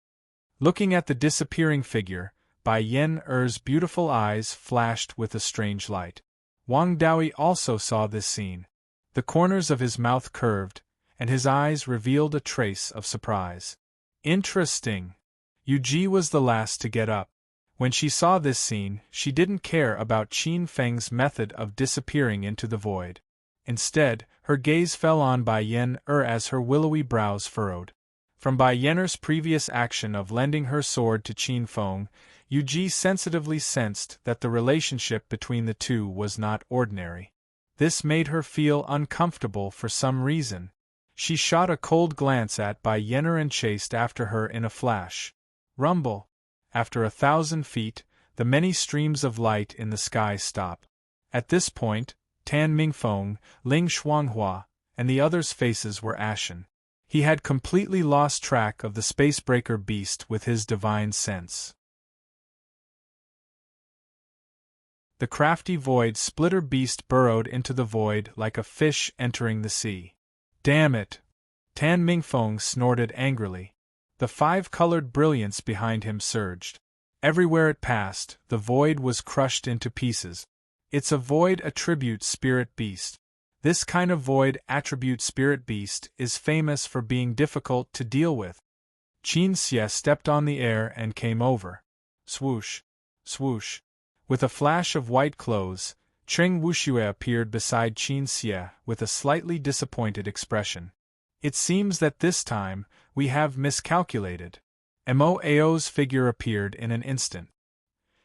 Looking at the disappearing figure, Bai Yen-er's beautiful eyes flashed with a strange light. Wang Daoi also saw this scene. The corners of his mouth curved, and his eyes revealed a trace of surprise. Interesting. Yu Ji was the last to get up. When she saw this scene, she didn't care about Qin Feng's method of disappearing into the void. Instead, her gaze fell on Bai Yen-er as her willowy brows furrowed. From Bai Yen-er's previous action of lending her sword to Qin Feng, Yu Ji sensitively sensed that the relationship between the two was not ordinary. This made her feel uncomfortable for some reason. She shot a cold glance at Bai Yenner and chased after her in a flash. Rumble! After 1,000 feet, the many streams of light in the sky stop. At this point, Tan Mingfeng, Ling Shuanghua, and the others' faces were ashen. He had completely lost track of the spacebreaker beast with his divine sense. The crafty void splitter beast burrowed into the void like a fish entering the sea. Damn it! Tan Mingfeng snorted angrily. The 5-colored brilliance behind him surged. Everywhere it passed, the void was crushed into pieces. It's a void attribute spirit beast. This kind of void attribute spirit beast is famous for being difficult to deal with. Qin Xie stepped on the air and came over. Swoosh! Swoosh! With a flash of white clothes, Cheng Wuxue appeared beside Qin Xie with a slightly disappointed expression. It seems that this time, we have miscalculated. Mo Ao's figure appeared in an instant.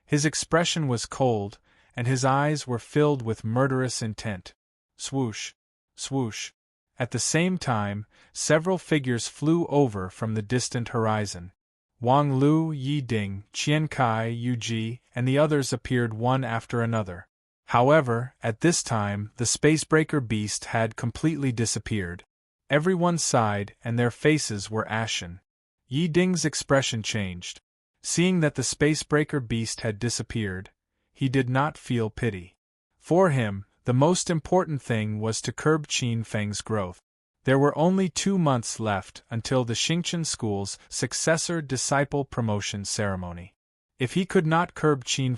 His expression was cold, and his eyes were filled with murderous intent. Swoosh! Swoosh! At the same time, several figures flew over from the distant horizon. Wang Lu, Yi Ding, Qian Kai, Yu Ji, and the others appeared one after another. However, at this time, the spacebreaker beast had completely disappeared. Everyone sighed, and their faces were ashen. Yi Ding's expression changed. Seeing that the spacebreaker beast had disappeared, he did not feel pity. For him, the most important thing was to curb Qin Feng's growth. There were only 2 months left until the Xingchen School's successor-disciple promotion ceremony. If he could not curb Qin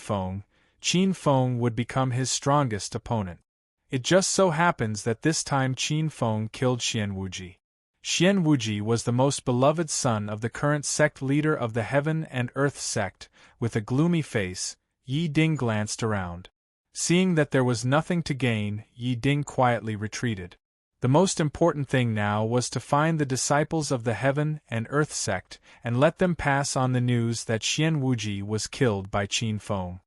Feng would become his strongest opponent. It just so happens that this time Qin Feng killed Xian Wuji. Xian Wuji was the most beloved son of the current sect leader of the Heaven and Earth sect. With a gloomy face, Yi Ding glanced around. Seeing that there was nothing to gain, Yi Ding quietly retreated. The most important thing now was to find the disciples of the Heaven and Earth sect and let them pass on the news that Xian Wuji was killed by Qin Feng.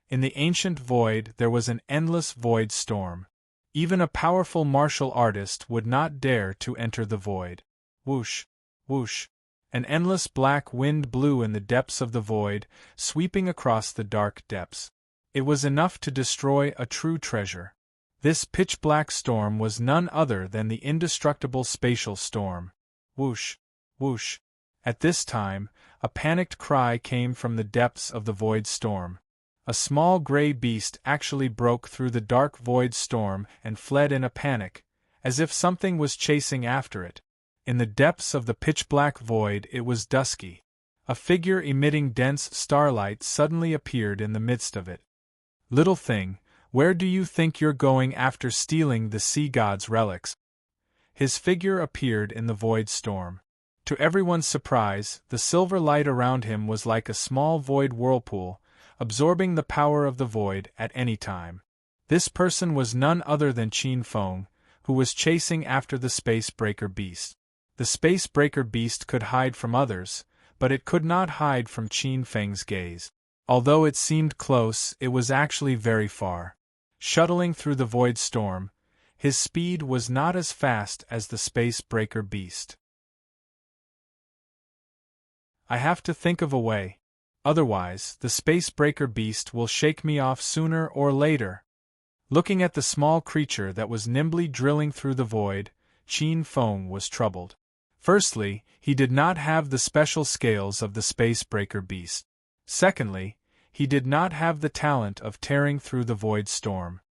In the ancient void there was an endless void storm. Even a powerful martial artist would not dare to enter the void. Whoosh! Whoosh! An endless black wind blew in the depths of the void, sweeping across the dark depths. It was enough to destroy a true treasure. This pitch-black storm was none other than the indestructible spatial storm. Whoosh! Whoosh! At this time, a panicked cry came from the depths of the void storm. A small gray beast actually broke through the dark void storm and fled in a panic, as if something was chasing after it. In the depths of the pitch-black void it was dusky. A figure emitting dense starlight suddenly appeared in the midst of it. Little thing, where do you think you're going after stealing the sea god's relics? His figure appeared in the void storm. To everyone's surprise, the silver light around him was like a small void whirlpool, absorbing the power of the void at any time. This person was none other than Qin Feng, who was chasing after the space-breaker beast. The space-breaker beast could hide from others, but it could not hide from Qin Feng's gaze. Although it seemed close, it was actually very far. Shuttling through the void storm, his speed was not as fast as the space-breaker beast. I have to think of a way. Otherwise, the space-breaker beast will shake me off sooner or later. Looking at the small creature that was nimbly drilling through the void, Qin Feng was troubled. Firstly, he did not have the special scales of the space-breaker beast. Secondly, he did not have the talent of tearing through the void storm.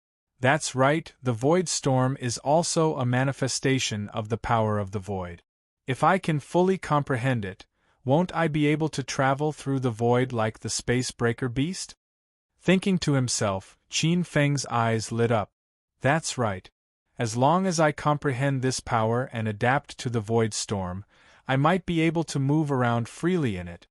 That's right, the void storm is also a manifestation of the power of the void. If I can fully comprehend it, won't I be able to travel through the void like the space-breaker beast? Thinking to himself, Qin Feng's eyes lit up. That's right. As long as I comprehend this power and adapt to the void storm, I might be able to move around freely in it.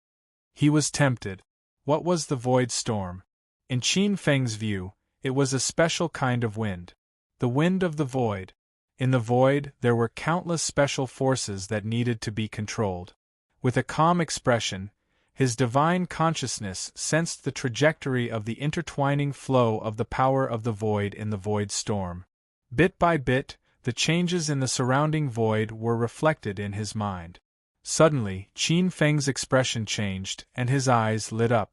He was tempted. What was the void storm? In Qin Feng's view, it was a special kind of wind. The wind of the void. In the void, there were countless special forces that needed to be controlled. With a calm expression, his divine consciousness sensed the trajectory of the intertwining flow of the power of the void in the void storm. Bit by bit, The changes in the surrounding void were reflected in his mind. Suddenly, Qin Feng's expression changed, and his eyes lit up.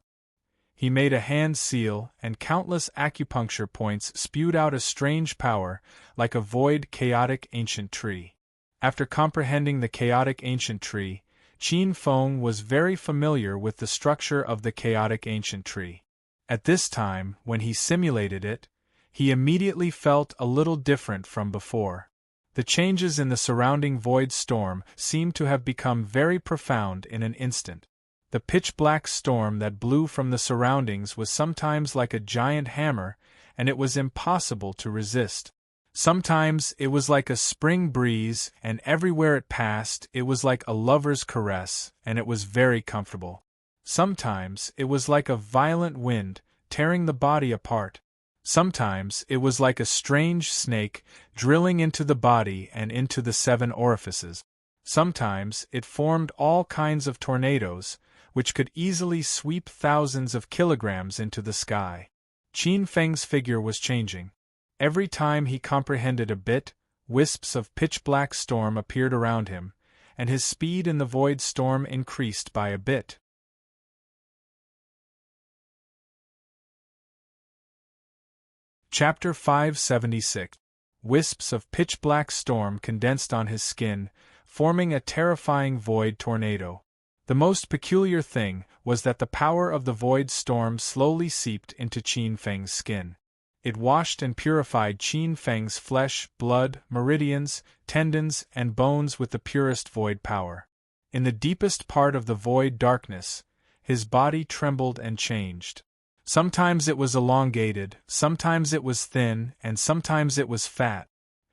He made a hand seal, and countless acupuncture points spewed out a strange power, like a void chaotic ancient tree. After comprehending the chaotic ancient tree, Qin Feng was very familiar with the structure of the chaotic ancient tree. At this time, when he simulated it, he immediately felt a little different from before. The changes in the surrounding void storm seemed to have become very profound in an instant. The pitch-black storm that blew from the surroundings was sometimes like a giant hammer, and it was impossible to resist. Sometimes it was like a spring breeze, and everywhere it passed it was like a lover's caress, and it was very comfortable. Sometimes it was like a violent wind, tearing the body apart. Sometimes it was like a strange snake, drilling into the body and into the 7 orifices. Sometimes it formed all kinds of tornadoes, which could easily sweep thousands of kilograms into the sky. Qin Feng's figure was changing. Every time he comprehended a bit, wisps of pitch-black storm appeared around him, and his speed in the void storm increased by a bit. Chapter 576. Wisps of pitch-black storm condensed on his skin, forming a terrifying void tornado. The most peculiar thing was that the power of the void storm slowly seeped into Qin Feng's skin. It washed and purified Qin Feng's flesh, blood, meridians, tendons, and bones with the purest void power. In the deepest part of the void darkness, his body trembled and changed. Sometimes it was elongated, sometimes it was thin, and sometimes it was fat.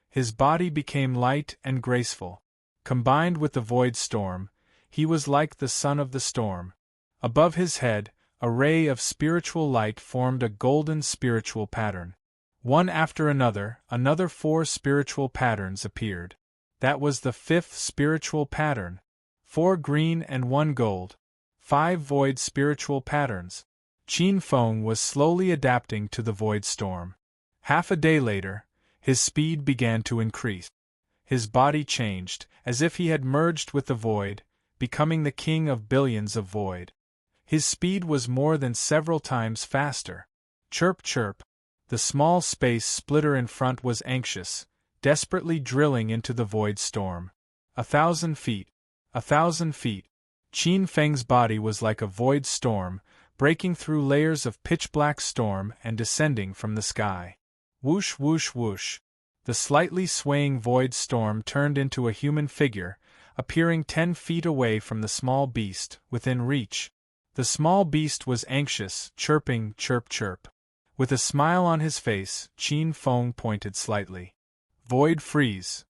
His body became light and graceful. Combined with the void storm, he was like the son of the storm. Above his head, a ray of spiritual light formed a golden spiritual pattern. One after another 4 spiritual patterns appeared. That was the 5th spiritual pattern. 4 green and 1 gold. 5 void spiritual patterns. Qin Feng was slowly adapting to the void storm. Half a day later, his speed began to increase. His body changed, as if he had merged with the void, becoming the king of billions of void. His speed was more than several times faster. Chirp chirp. The small space splitter in front was anxious, desperately drilling into the void storm. 1,000 feet. 1,000 feet. Qin Feng's body was like a void storm, breaking through layers of pitch-black storm and descending from the sky. Whoosh whoosh whoosh. The slightly swaying void storm turned into a human figure, appearing 10 feet away from the small beast, within reach. The small beast was anxious, chirping chirp chirp. With a smile on his face, Qin Feng pointed slightly. Void freeze.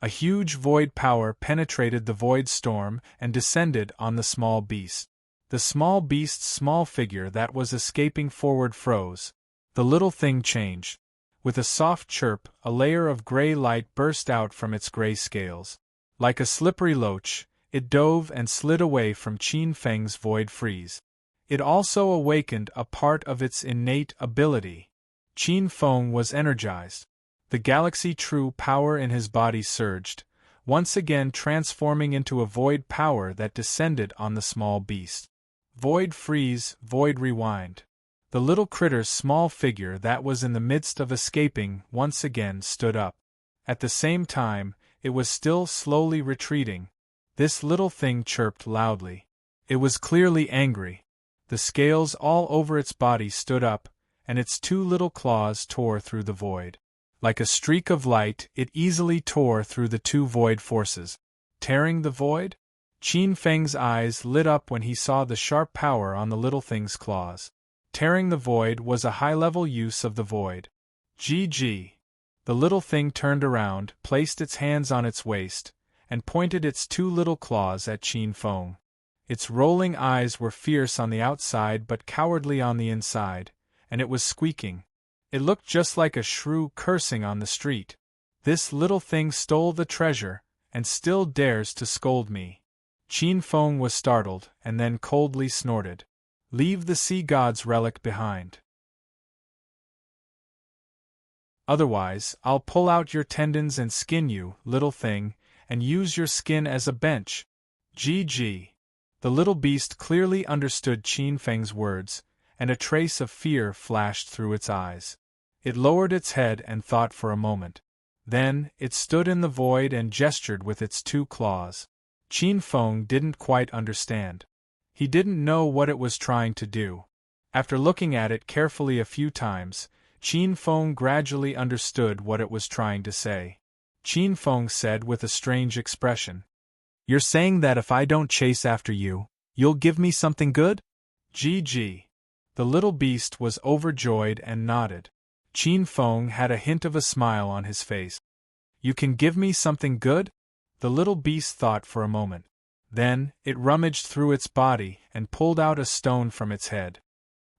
A huge void power penetrated the void storm and descended on the small beast. The small beast's small figure that was escaping forward froze. The little thing changed. With a soft chirp, a layer of gray light burst out from its gray scales. Like a slippery loach, it dove and slid away from Qin Feng's void freeze. It also awakened a part of its innate ability. Qin Feng was energized. The galaxy true power in his body surged, once again transforming into a void power that descended on the small beast. Void freeze, void rewind. The little critter's small figure that was in the midst of escaping once again stood up. At the same time, it was still slowly retreating. This little thing chirped loudly. It was clearly angry. The scales all over its body stood up, and its 2 little claws tore through the void. Like a streak of light, it easily tore through the 2 void forces. Tearing the void? Qin Feng's eyes lit up when he saw the sharp power on the little thing's claws. Tearing the void was a high-level use of the void. GG. The little thing turned around, placed its hands on its waist, and pointed its 2 little claws at Qin Feng. Its rolling eyes were fierce on the outside but cowardly on the inside, and it was squeaking. It looked just like a shrew cursing on the street. This little thing stole the treasure, and still dares to scold me. Qin Feng was startled, and then coldly snorted. Leave the sea god's relic behind. Otherwise, I'll pull out your tendons and skin you, little thing, and use your skin as a bench. GG. The little beast clearly understood Qin Feng's words, and a trace of fear flashed through its eyes. It lowered its head and thought for a moment. Then, it stood in the void and gestured with its two claws. Qin Feng didn't quite understand. He didn't know what it was trying to do. After looking at it carefully a few times, Qin Feng gradually understood what it was trying to say. Qin Feng said with a strange expression, "You're saying that if I don't chase after you, you'll give me something good?" GG. The little beast was overjoyed and nodded. Qin Feng had a hint of a smile on his face. "You can give me something good?" The little beast thought for a moment. Then, it rummaged through its body and pulled out a stone from its head.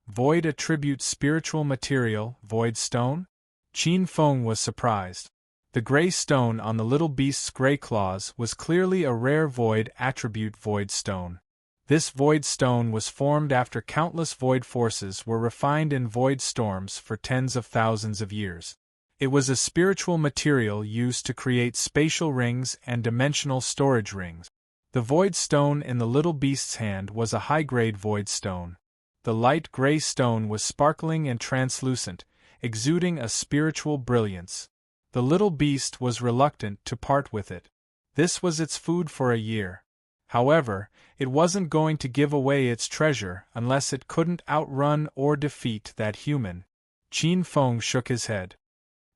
Void attribute spiritual material, void stone? Qin Feng was surprised. The gray stone on the little beast's gray claws was clearly a rare void attribute void stone. This void stone was formed after countless void forces were refined in void storms for tens of thousands of years. It was a spiritual material used to create spatial rings and dimensional storage rings. The void stone in the little beast's hand was a high-grade void stone. The light gray stone was sparkling and translucent, exuding a spiritual brilliance. The little beast was reluctant to part with it. This was its food for a year. However, it wasn't going to give away its treasure unless it couldn't outrun or defeat that human. Qin Feng shook his head.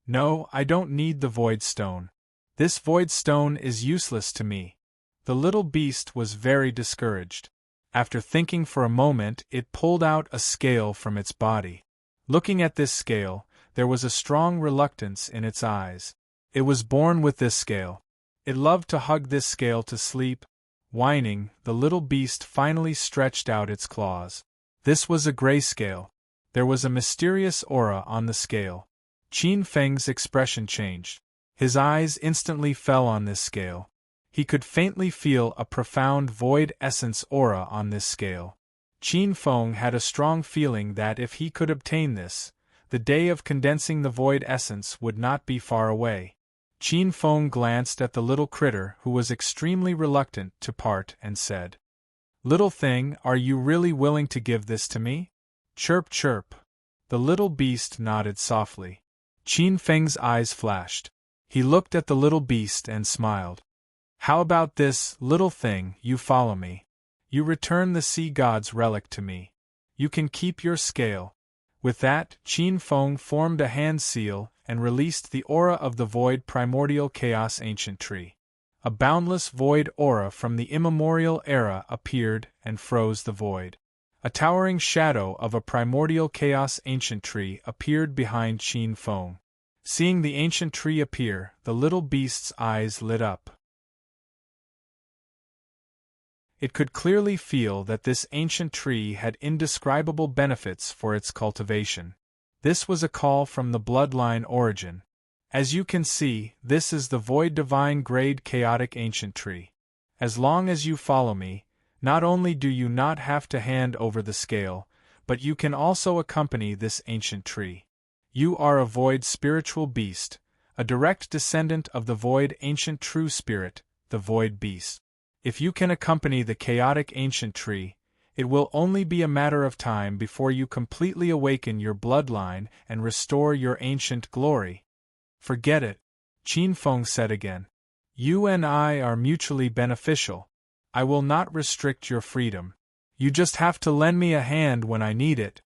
"No, I don't need the void stone. This void stone is useless to me." The little beast was very discouraged. After thinking for a moment, it pulled out a scale from its body. Looking at this scale, there was a strong reluctance in its eyes. It was born with this scale. It loved to hug this scale to sleep. Whining, the little beast finally stretched out its claws. This was a gray scale. There was a mysterious aura on the scale. Qin Feng's expression changed. His eyes instantly fell on this scale. He could faintly feel a profound void essence aura on this scale. Qin Feng had a strong feeling that if he could obtain this, the day of condensing the void essence would not be far away. Qin Feng glanced at the little critter who was extremely reluctant to part and said, "Little thing, are you really willing to give this to me?" Chirp chirp. The little beast nodded softly. Qin Feng's eyes flashed. He looked at the little beast and smiled. "How about this, little thing, you follow me. You return the sea god's relic to me. You can keep your scale." With that, Qin Feng formed a hand seal and released the aura of the void primordial chaos ancient tree. A boundless void aura from the immemorial era appeared and froze the void. A towering shadow of a primordial chaos ancient tree appeared behind Qin Feng. Seeing the ancient tree appear, the little beast's eyes lit up. It could clearly feel that this ancient tree had indescribable benefits for its cultivation. This was a call from the bloodline origin. As you can see, this is the void divine grade chaotic ancient tree. As long as you follow me, not only do you not have to hand over the scale, but you can also accompany this ancient tree. You are a void spiritual beast, a direct descendant of the void ancient true spirit, the void beast. If you can accompany the chaotic ancient tree, it will only be a matter of time before you completely awaken your bloodline and restore your ancient glory. Forget it, Qin Feng said again. You and I are mutually beneficial. I will not restrict your freedom. You just have to lend me a hand when I need it.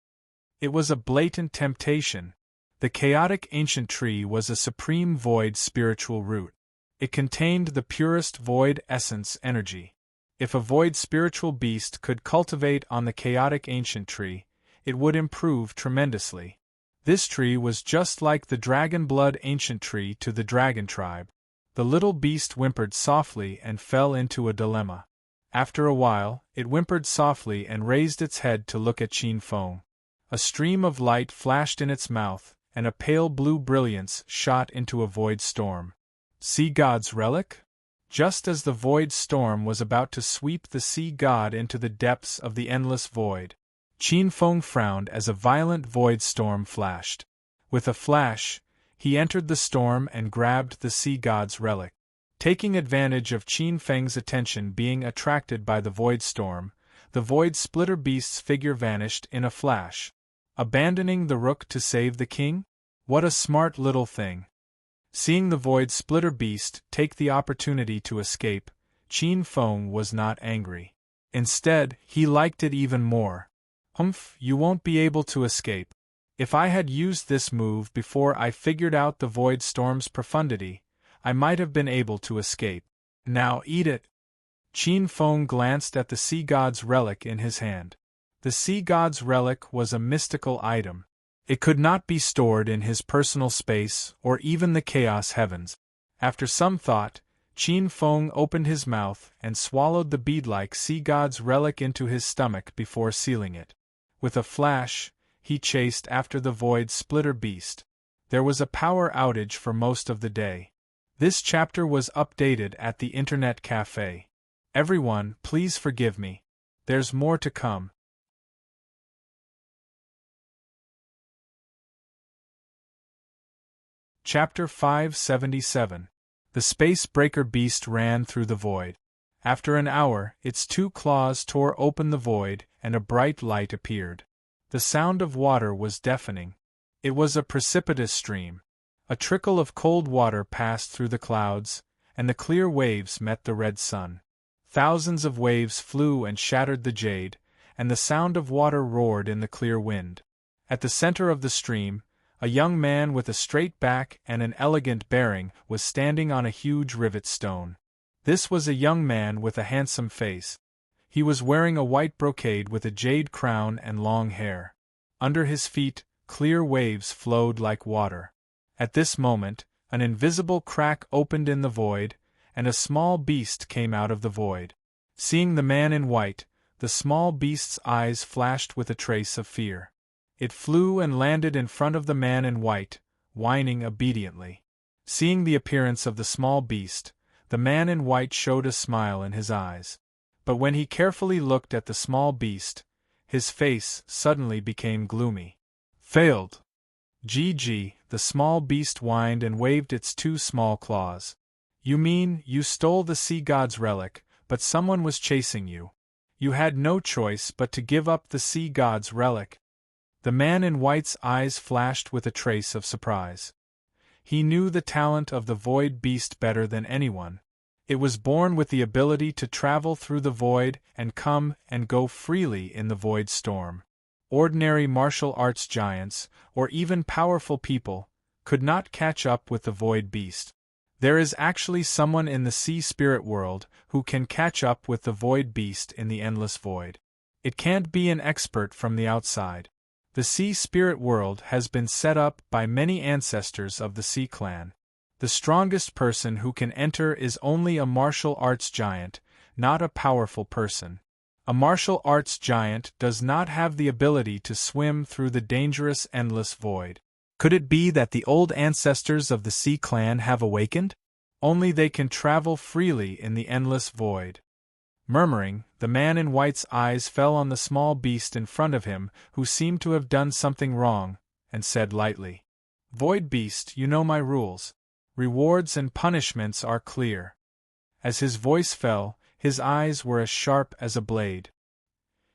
It was a blatant temptation. The chaotic ancient tree was a supreme void spiritual root. It contained the purest void essence energy. If a void spiritual beast could cultivate on the chaotic ancient tree, it would improve tremendously. This tree was just like the dragon blood ancient tree to the dragon tribe. The little beast whimpered softly and fell into a dilemma. After a while, it whimpered softly and raised its head to look at Qin Feng. A stream of light flashed in its mouth, and a pale blue brilliance shot into a void storm. Sea God's relic? Just as the void storm was about to sweep the sea god into the depths of the endless void, Qin Feng frowned as a violent void storm flashed. With a flash, He entered the storm and grabbed the sea god's relic. Taking advantage of Qin Feng's attention being attracted by the void storm, the void splitter beast's figure vanished in a flash. Abandoning the rook to save the king? What a smart little thing. Seeing the void splitter beast take the opportunity to escape, Qin Feng was not angry. Instead, he liked it even more. Humph, you won't be able to escape. If I had used this move before I figured out the void storm's profundity, I might have been able to escape. Now eat it. Qin Feng glanced at the sea god's relic in his hand. The sea god's relic was a mystical item. It could not be stored in his personal space or even the chaos heavens. After some thought, Qin Feng opened his mouth and swallowed the bead-like sea god's relic into his stomach before sealing it. With a flash, he chased after the void splitter beast. There was a power outage for most of the day. This chapter was updated at the internet cafe. Everyone, please forgive me. There's more to come. Chapter 577. The Space Breaker Beast ran through the void. After an hour, its two claws tore open the void, and a bright light appeared. The sound of water was deafening. It was a precipitous stream. A trickle of cold water passed through the clouds, and the clear waves met the red sun. Thousands of waves flew and shattered the jade, and the sound of water roared in the clear wind. At the center of the stream, a young man with a straight back and an elegant bearing was standing on a huge rivet stone. This was a young man with a handsome face. He was wearing a white brocade with a jade crown and long hair. Under his feet, clear waves flowed like water. At this moment, an invisible crack opened in the void, and a small beast came out of the void. Seeing the man in white, the small beast's eyes flashed with a trace of fear. It flew and landed in front of the man in white, whining obediently. Seeing the appearance of the small beast, the man in white showed a smile in his eyes. But when he carefully looked at the small beast, his face suddenly became gloomy. Failed. GG, the small beast whined and waved its two small claws. You mean, you stole the sea god's relic, but someone was chasing you. You had no choice but to give up the sea god's relic. The man in white's eyes flashed with a trace of surprise. He knew the talent of the void beast better than anyone. It was born with the ability to travel through the void and come and go freely in the void storm. Ordinary martial arts giants, or even powerful people, could not catch up with the void beast. There is actually someone in the sea spirit world who can catch up with the void beast in the endless void. It can't be an expert from the outside. The sea spirit world has been set up by many ancestors of the Sea Clan. The strongest person who can enter is only a martial arts giant, not a powerful person. A martial arts giant does not have the ability to swim through the dangerous endless void. Could it be that the old ancestors of the Sea Clan have awakened? Only they can travel freely in the endless void. Murmuring, the man in white's eyes fell on the small beast in front of him, who seemed to have done something wrong, and said lightly, "Void beast, you know my rules. Rewards and punishments are clear." As his voice fell, his eyes were as sharp as a blade.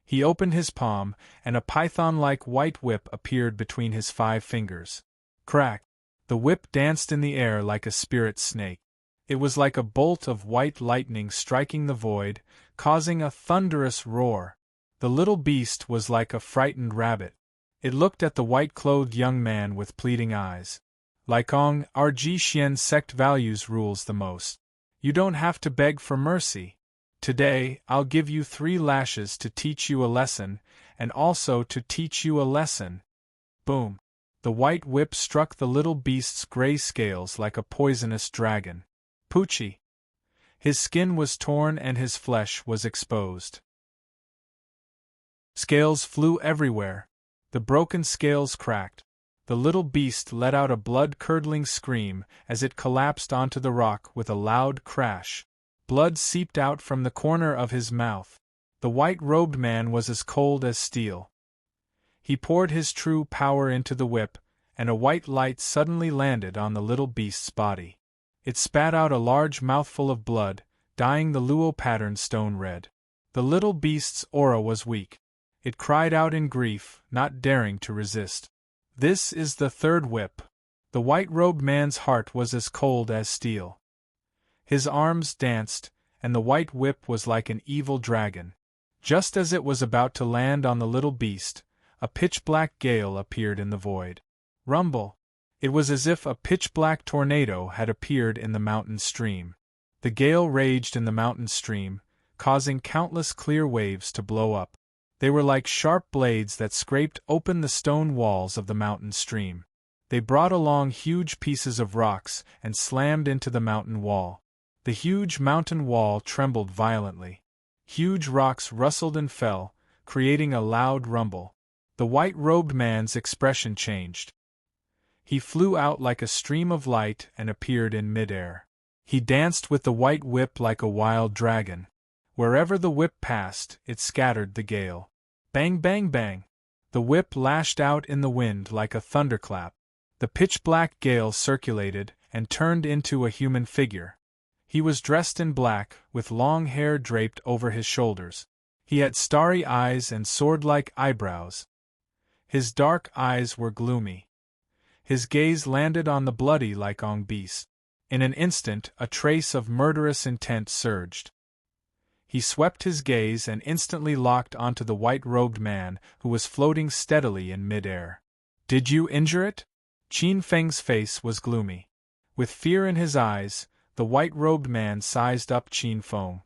He opened his palm, and a python-like white whip appeared between his 5 fingers. Crack! The whip danced in the air like a spirit snake. It was like a bolt of white lightning striking the void, causing a thunderous roar. The little beast was like a frightened rabbit. It looked at the white-clothed young man with pleading eyes. Likong, our Ji-Xian sect values rules the most. You don't have to beg for mercy. Today, I'll give you 3 lashes to teach you a lesson, and also to teach you a lesson. Boom! The white whip struck the little beast's gray scales like a poisonous dragon. Poochie! His skin was torn and his flesh was exposed. Scales flew everywhere. The broken scales cracked. The little beast let out a blood-curdling scream as it collapsed onto the rock with a loud crash. Blood seeped out from the corner of his mouth. The white-robed man was as cold as steel. He poured his true power into the whip, and a white light suddenly landed on the little beast's body. It spat out a large mouthful of blood, dyeing the luo pattern stone red. The little beast's aura was weak. It cried out in grief, not daring to resist. This is the third whip. The white-robed man's heart was as cold as steel. His arms danced, and the white whip was like an evil dragon. Just as it was about to land on the little beast, a pitch-black gale appeared in the void. Rumble! It was as if a pitch-black tornado had appeared in the mountain stream. The gale raged in the mountain stream, causing countless clear waves to blow up. They were like sharp blades that scraped open the stone walls of the mountain stream. They brought along huge pieces of rocks and slammed into the mountain wall. The huge mountain wall trembled violently. Huge rocks rustled and fell, creating a loud rumble. The white-robed man's expression changed. He flew out like a stream of light and appeared in midair. He danced with the white whip like a wild dragon. Wherever the whip passed, it scattered the gale. Bang, bang, bang! The whip lashed out in the wind like a thunderclap. The pitch-black gale circulated and turned into a human figure. He was dressed in black, with long hair draped over his shoulders. He had starry eyes and sword-like eyebrows. His dark eyes were gloomy. His gaze landed on the bloody lycong beast. In an instant, a trace of murderous intent surged. He swept his gaze and instantly locked onto the white-robed man, who was floating steadily in midair. "Did you injure it?" Qin Feng's face was gloomy. With fear in his eyes, the white-robed man sized up Qin Feng.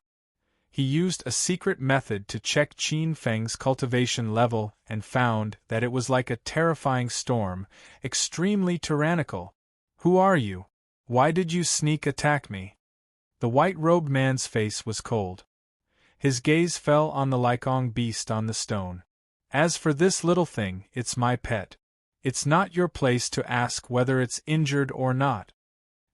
He used a secret method to check Qin Feng's cultivation level and found that it was like a terrifying storm, extremely tyrannical. "Who are you? Why did you sneak attack me?" The white-robed man's face was cold. His gaze fell on the lycong beast on the stone. "As for this little thing, it's my pet. It's not your place to ask whether it's injured or not."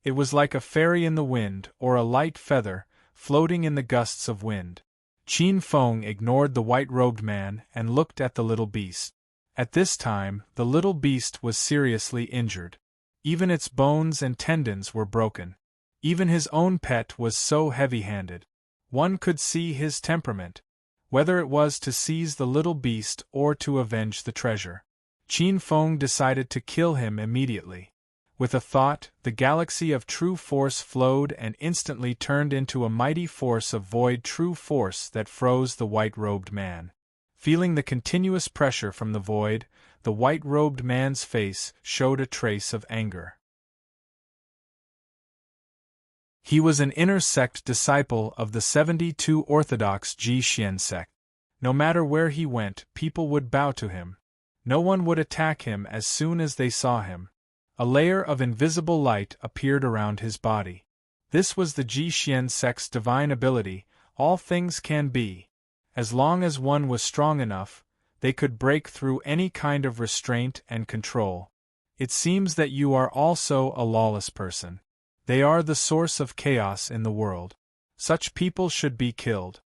It was like a fairy in the wind or a light feather, floating in the gusts of wind. Qin Feng ignored the white-robed man and looked at the little beast. At this time, the little beast was seriously injured. Even its bones and tendons were broken. Even his own pet was so heavy-handed. One could see his temperament, whether it was to seize the little beast or to avenge the treasure. Qin Feng decided to kill him immediately. With a thought, the galaxy of true force flowed and instantly turned into a mighty force of void true force that froze the white-robed man. Feeling the continuous pressure from the void, the white-robed man's face showed a trace of anger. He was an inner sect disciple of the 72 Orthodox Ji-Xian sect. No matter where he went, people would bow to him. No one would attack him as soon as they saw him. A layer of invisible light appeared around his body. This was the Ji-Xian sect's divine ability, all things can be. As long as one was strong enough, they could break through any kind of restraint and control. It seems that you are also a lawless person. They are the source of chaos in the world. Such people should be killed.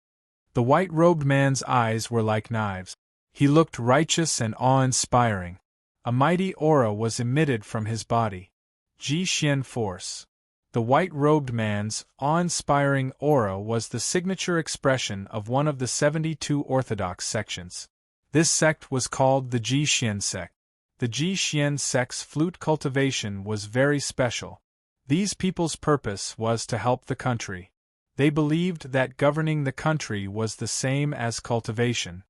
The white-robed man's eyes were like knives. He looked righteous and awe-inspiring. A mighty aura was emitted from his body. Ji-Xian force. The white-robed man's awe-inspiring aura was the signature expression of one of the 72 Orthodox sections. This sect was called the Ji-Xian sect. The Ji-Xian sect's flute cultivation was very special. These people's purpose was to help the country. They believed that governing the country was the same as cultivation.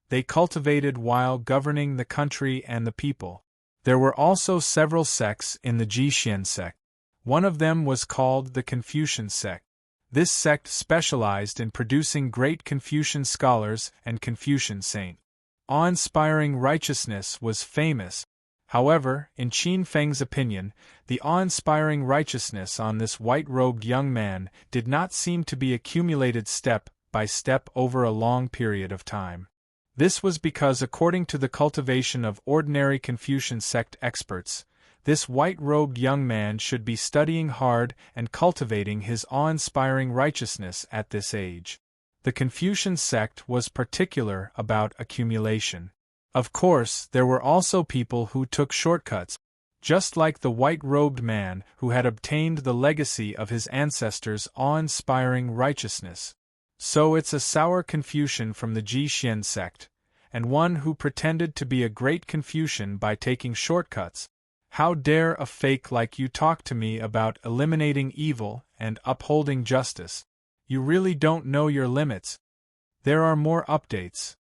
They cultivated while governing the country and the people. There were also several sects in the Ji-Xian sect. One of them was called the Confucian sect. This sect specialized in producing great Confucian scholars and Confucian saints. Awe-inspiring righteousness was famous. However, in Qin Feng's opinion, the awe-inspiring righteousness on this white-robed young man did not seem to be accumulated step by step over a long period of time. This was because, according to the cultivation of ordinary Confucian sect experts, this white-robed young man should be studying hard and cultivating his awe-inspiring righteousness at this age. The Confucian sect was particular about accumulation. Of course, there were also people who took shortcuts. Just like the white-robed man who had obtained the legacy of his ancestors' awe-inspiring righteousness. So it's a sour Confucian from the Ji-Xian sect, and one who pretended to be a great Confucian by taking shortcuts. How dare a fake like you talk to me about eliminating evil and upholding justice? You really don't know your limits. There are more updates.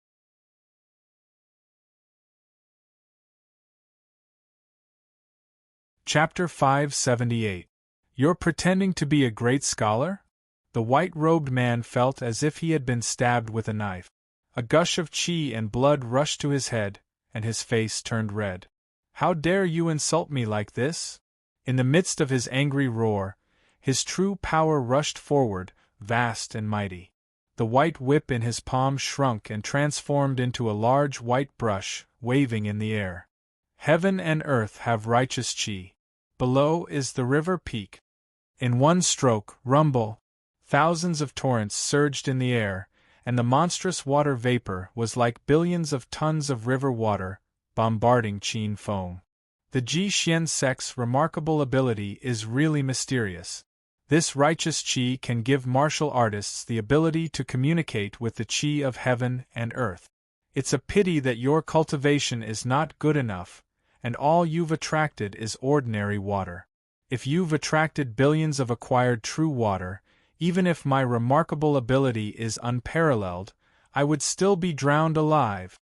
Chapter 578. You're pretending to be a great scholar? The white-robed man felt as if he had been stabbed with a knife. A gush of qi and blood rushed to his head, and his face turned red. How dare you insult me like this? In the midst of his angry roar, his true power rushed forward, vast and mighty. The white whip in his palm shrunk and transformed into a large white brush, waving in the air. Heaven and earth have righteous qi. Below is the river peak. In one stroke, rumble, thousands of torrents surged in the air, and the monstrous water vapor was like billions of tons of river water, bombarding Qin Feng. The Ji-Xian sect's remarkable ability is really mysterious. This righteous qi can give martial artists the ability to communicate with the qi of heaven and earth. It's a pity that your cultivation is not good enough, and all you've attracted is ordinary water. If you've attracted billions of acquired true water, even if my remarkable ability is unparalleled, I would still be drowned alive.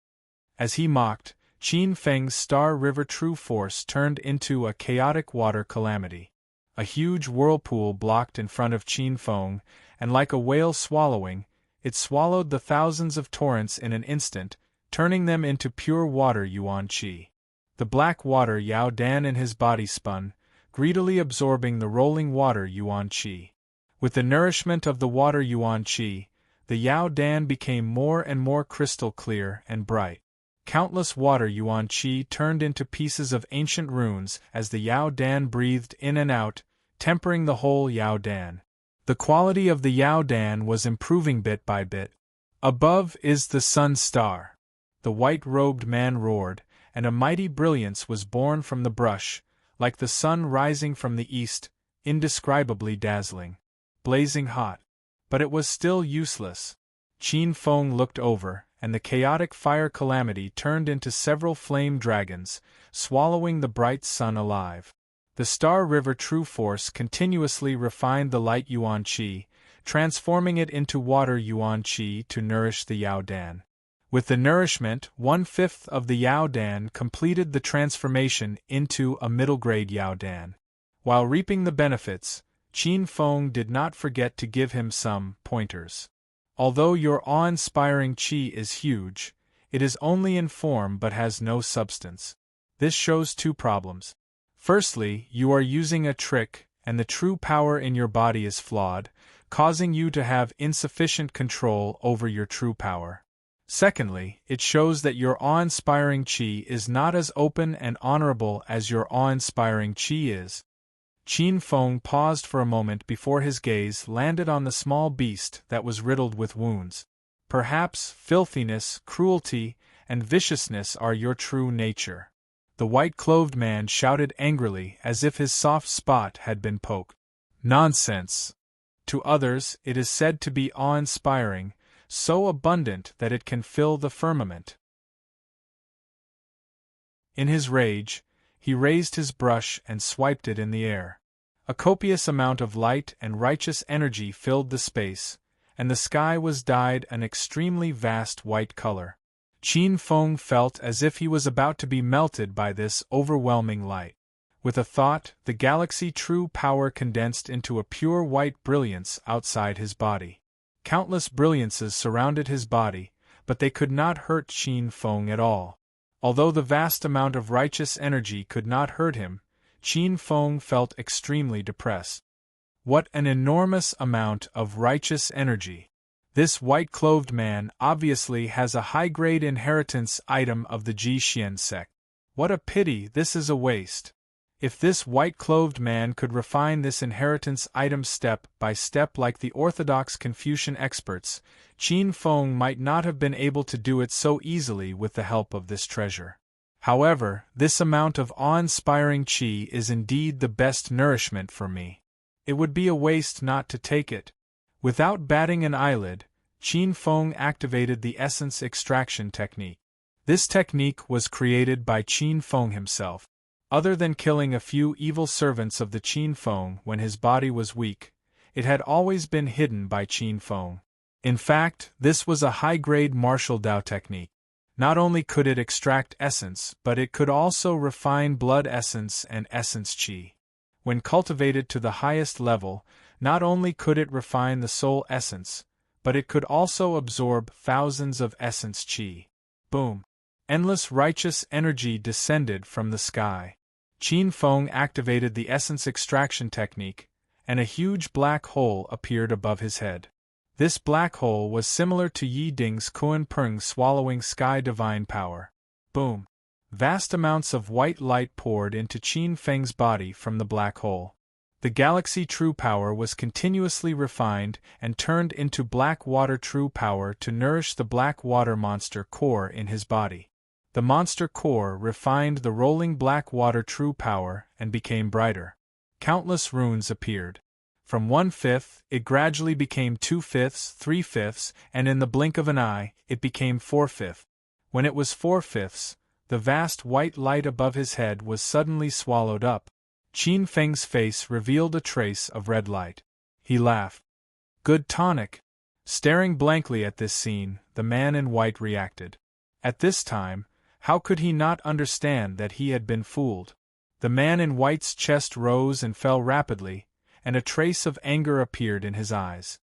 As he mocked, Qin Feng's Star River true force turned into a chaotic water calamity. A huge whirlpool blocked in front of Qin Feng, and like a whale swallowing, it swallowed the thousands of torrents in an instant, turning them into pure water yuan qi. The black water Yao Dan in his body spun, greedily absorbing the rolling water yuan qi. With the nourishment of the water yuan qi, the Yao Dan became more and more crystal clear and bright. Countless water yuan qi turned into pieces of ancient runes as the Yao Dan breathed in and out, tempering the whole Yao Dan. The quality of the Yao Dan was improving bit by bit. Above is the sun star. The white-robed man roared, and a mighty brilliance was born from the brush, like the sun rising from the east, indescribably dazzling. Blazing hot. But it was still useless. Qin Feng looked over, and the chaotic fire calamity turned into several flame dragons, swallowing the bright sun alive. The Star River True Force continuously refined the light yuan qi, transforming it into water yuan qi to nourish the Yao Dan. With the nourishment, 1/5 of the Yao Dan completed the transformation into a middle-grade Yao Dan. While reaping the benefits, Qin Feng did not forget to give him some pointers. Although your awe-inspiring qi is huge, it is only in form but has no substance. This shows two problems. Firstly, you are using a trick, and the true power in your body is flawed, causing you to have insufficient control over your true power. Secondly, it shows that your awe-inspiring qi is not as open and honorable as your awe-inspiring qi is. Qin Feng paused for a moment before his gaze landed on the small beast that was riddled with wounds. Perhaps filthiness, cruelty, and viciousness are your true nature. The white-clothed man shouted angrily as if his soft spot had been poked. Nonsense! To others, it is said to be awe-inspiring, so abundant that it can fill the firmament. In his rage, he raised his brush and swiped it in the air. A copious amount of light and righteous energy filled the space, and the sky was dyed an extremely vast white color. Qin Feng felt as if he was about to be melted by this overwhelming light. With a thought, the galaxy true power condensed into a pure white brilliance outside his body. Countless brilliances surrounded his body, but they could not hurt Qin Feng at all. Although the vast amount of righteous energy could not hurt him, Qin Feng felt extremely depressed. What an enormous amount of righteous energy! This white-clothed man obviously has a high-grade inheritance item of the Ji-Xian sect. What a pity this is a waste. If this white-clothed man could refine this inheritance item step by step like the orthodox Confucian experts, Qin Feng might not have been able to do it so easily with the help of this treasure. However, this amount of awe-inspiring qi is indeed the best nourishment for me. It would be a waste not to take it. Without batting an eyelid, Qin Feng activated the essence extraction technique. This technique was created by Qin Feng himself. Other than killing a few evil servants of the Qin Feng when his body was weak, it had always been hidden by Qin Feng. In fact, this was a high-grade martial Dao technique. Not only could it extract essence, but it could also refine blood essence and essence qi. When cultivated to the highest level, not only could it refine the soul essence, but it could also absorb thousands of essence qi. Boom! Endless righteous energy descended from the sky. Qin Feng activated the essence extraction technique, and a huge black hole appeared above his head. This black hole was similar to Yi Ding's Kuan Peng swallowing sky divine power. Boom! Vast amounts of white light poured into Qin Feng's body from the black hole. The galaxy true power was continuously refined and turned into black water true power to nourish the black water monster core in his body. The monster core refined the rolling black water true power and became brighter. Countless runes appeared. From 1/5, it gradually became 2/5, 3/5, and in the blink of an eye, it became 4/5. When it was 4/5, the vast white light above his head was suddenly swallowed up. Qin Feng's face revealed a trace of red light. He laughed. Good tonic! Staring blankly at this scene, the man in white reacted. At this time, how could he not understand that he had been fooled? The man in white's chest rose and fell rapidly, and a trace of anger appeared in his eyes.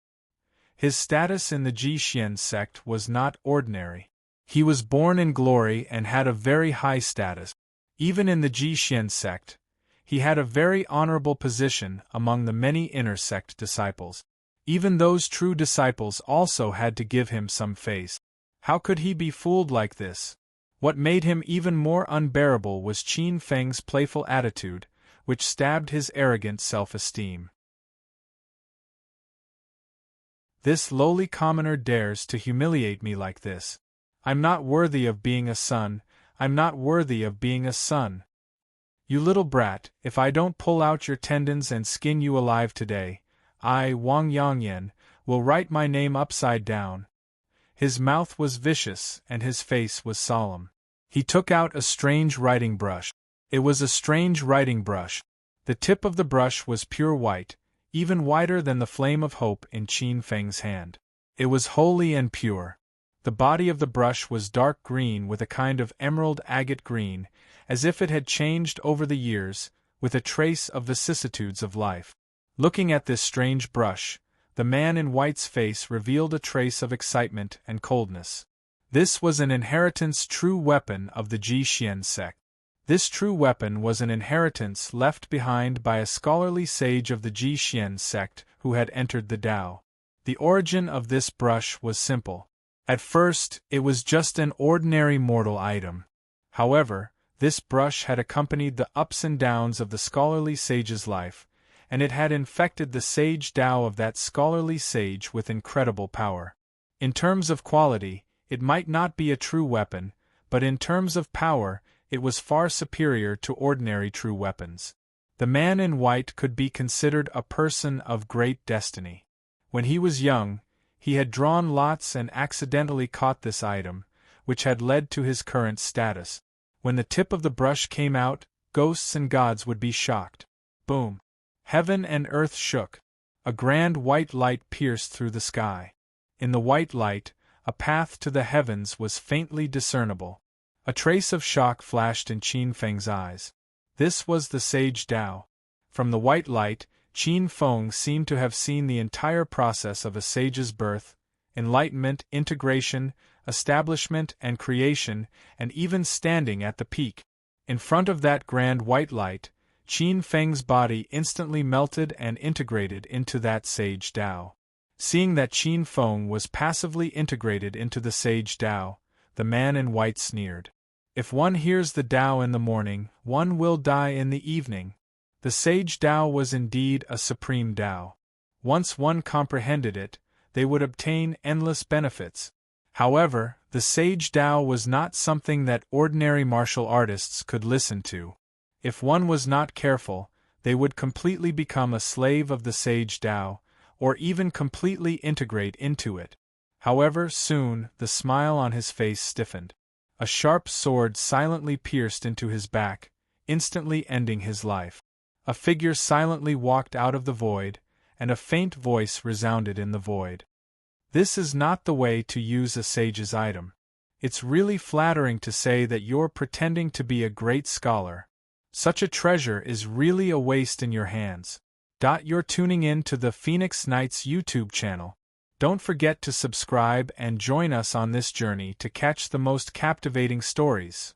His status in the Jixien sect was not ordinary. He was born in glory and had a very high status. Even in the Jixien sect, he had a very honorable position among the many inner sect disciples. Even those true disciples also had to give him some face. How could he be fooled like this? What made him even more unbearable was Qin Feng's playful attitude, which stabbed his arrogant self-esteem. This lowly commoner dares to humiliate me like this. I'm not worthy of being a son, I'm not worthy of being a son. You little brat, if I don't pull out your tendons and skin you alive today, I, Wang Yangyan, will write my name upside down. His mouth was vicious and his face was solemn. He took out a strange writing brush. It was a strange writing brush. The tip of the brush was pure white, even whiter than the flame of hope in Qin Feng's hand. It was holy and pure. The body of the brush was dark green with a kind of emerald agate green, as if it had changed over the years, with a trace of vicissitudes of life. Looking at this strange brush, the man in white's face revealed a trace of excitement and coldness. This was an inheritance true weapon of the Jixien sect. This true weapon was an inheritance left behind by a scholarly sage of the Jixien sect who had entered the Tao. The origin of this brush was simple. At first, it was just an ordinary mortal item. However, this brush had accompanied the ups and downs of the scholarly sage's life, and it had infected the sage Tao of that scholarly sage with incredible power. In terms of quality, it might not be a true weapon, but in terms of power, it was far superior to ordinary true weapons. The man in white could be considered a person of great destiny. When he was young, he had drawn lots and accidentally caught this item, which had led to his current status. When the tip of the brush came out, ghosts and gods would be shocked. Boom! Heaven and earth shook. A grand white light pierced through the sky. In the white light, a path to the heavens was faintly discernible. A trace of shock flashed in Qin Feng's eyes. This was the sage Tao. From the white light, Qin Feng seemed to have seen the entire process of a sage's birth, enlightenment, integration, establishment and creation, and even standing at the peak. In front of that grand white light, Qin Feng's body instantly melted and integrated into that sage Tao. Seeing that Qin Feng was passively integrated into the sage Tao, the man in white sneered. If one hears the Tao in the morning, one will die in the evening. The sage Tao was indeed a supreme Tao. Once one comprehended it, they would obtain endless benefits. However, the The Sage Tao was not something that ordinary martial artists could listen to. If one was not careful, they would completely become a slave of the Sage Tao, or even completely integrate into it. However, soon, the smile on his face stiffened. A sharp sword silently pierced into his back, instantly ending his life. A figure silently walked out of the void, and a faint voice resounded in the void. This is not the way to use a sage's item. It's really flattering to say that you're pretending to be a great scholar. Such a treasure is really a waste in your hands. You're tuning in to the Phoenix Knights YouTube channel. Don't forget to subscribe and join us on this journey to catch the most captivating stories.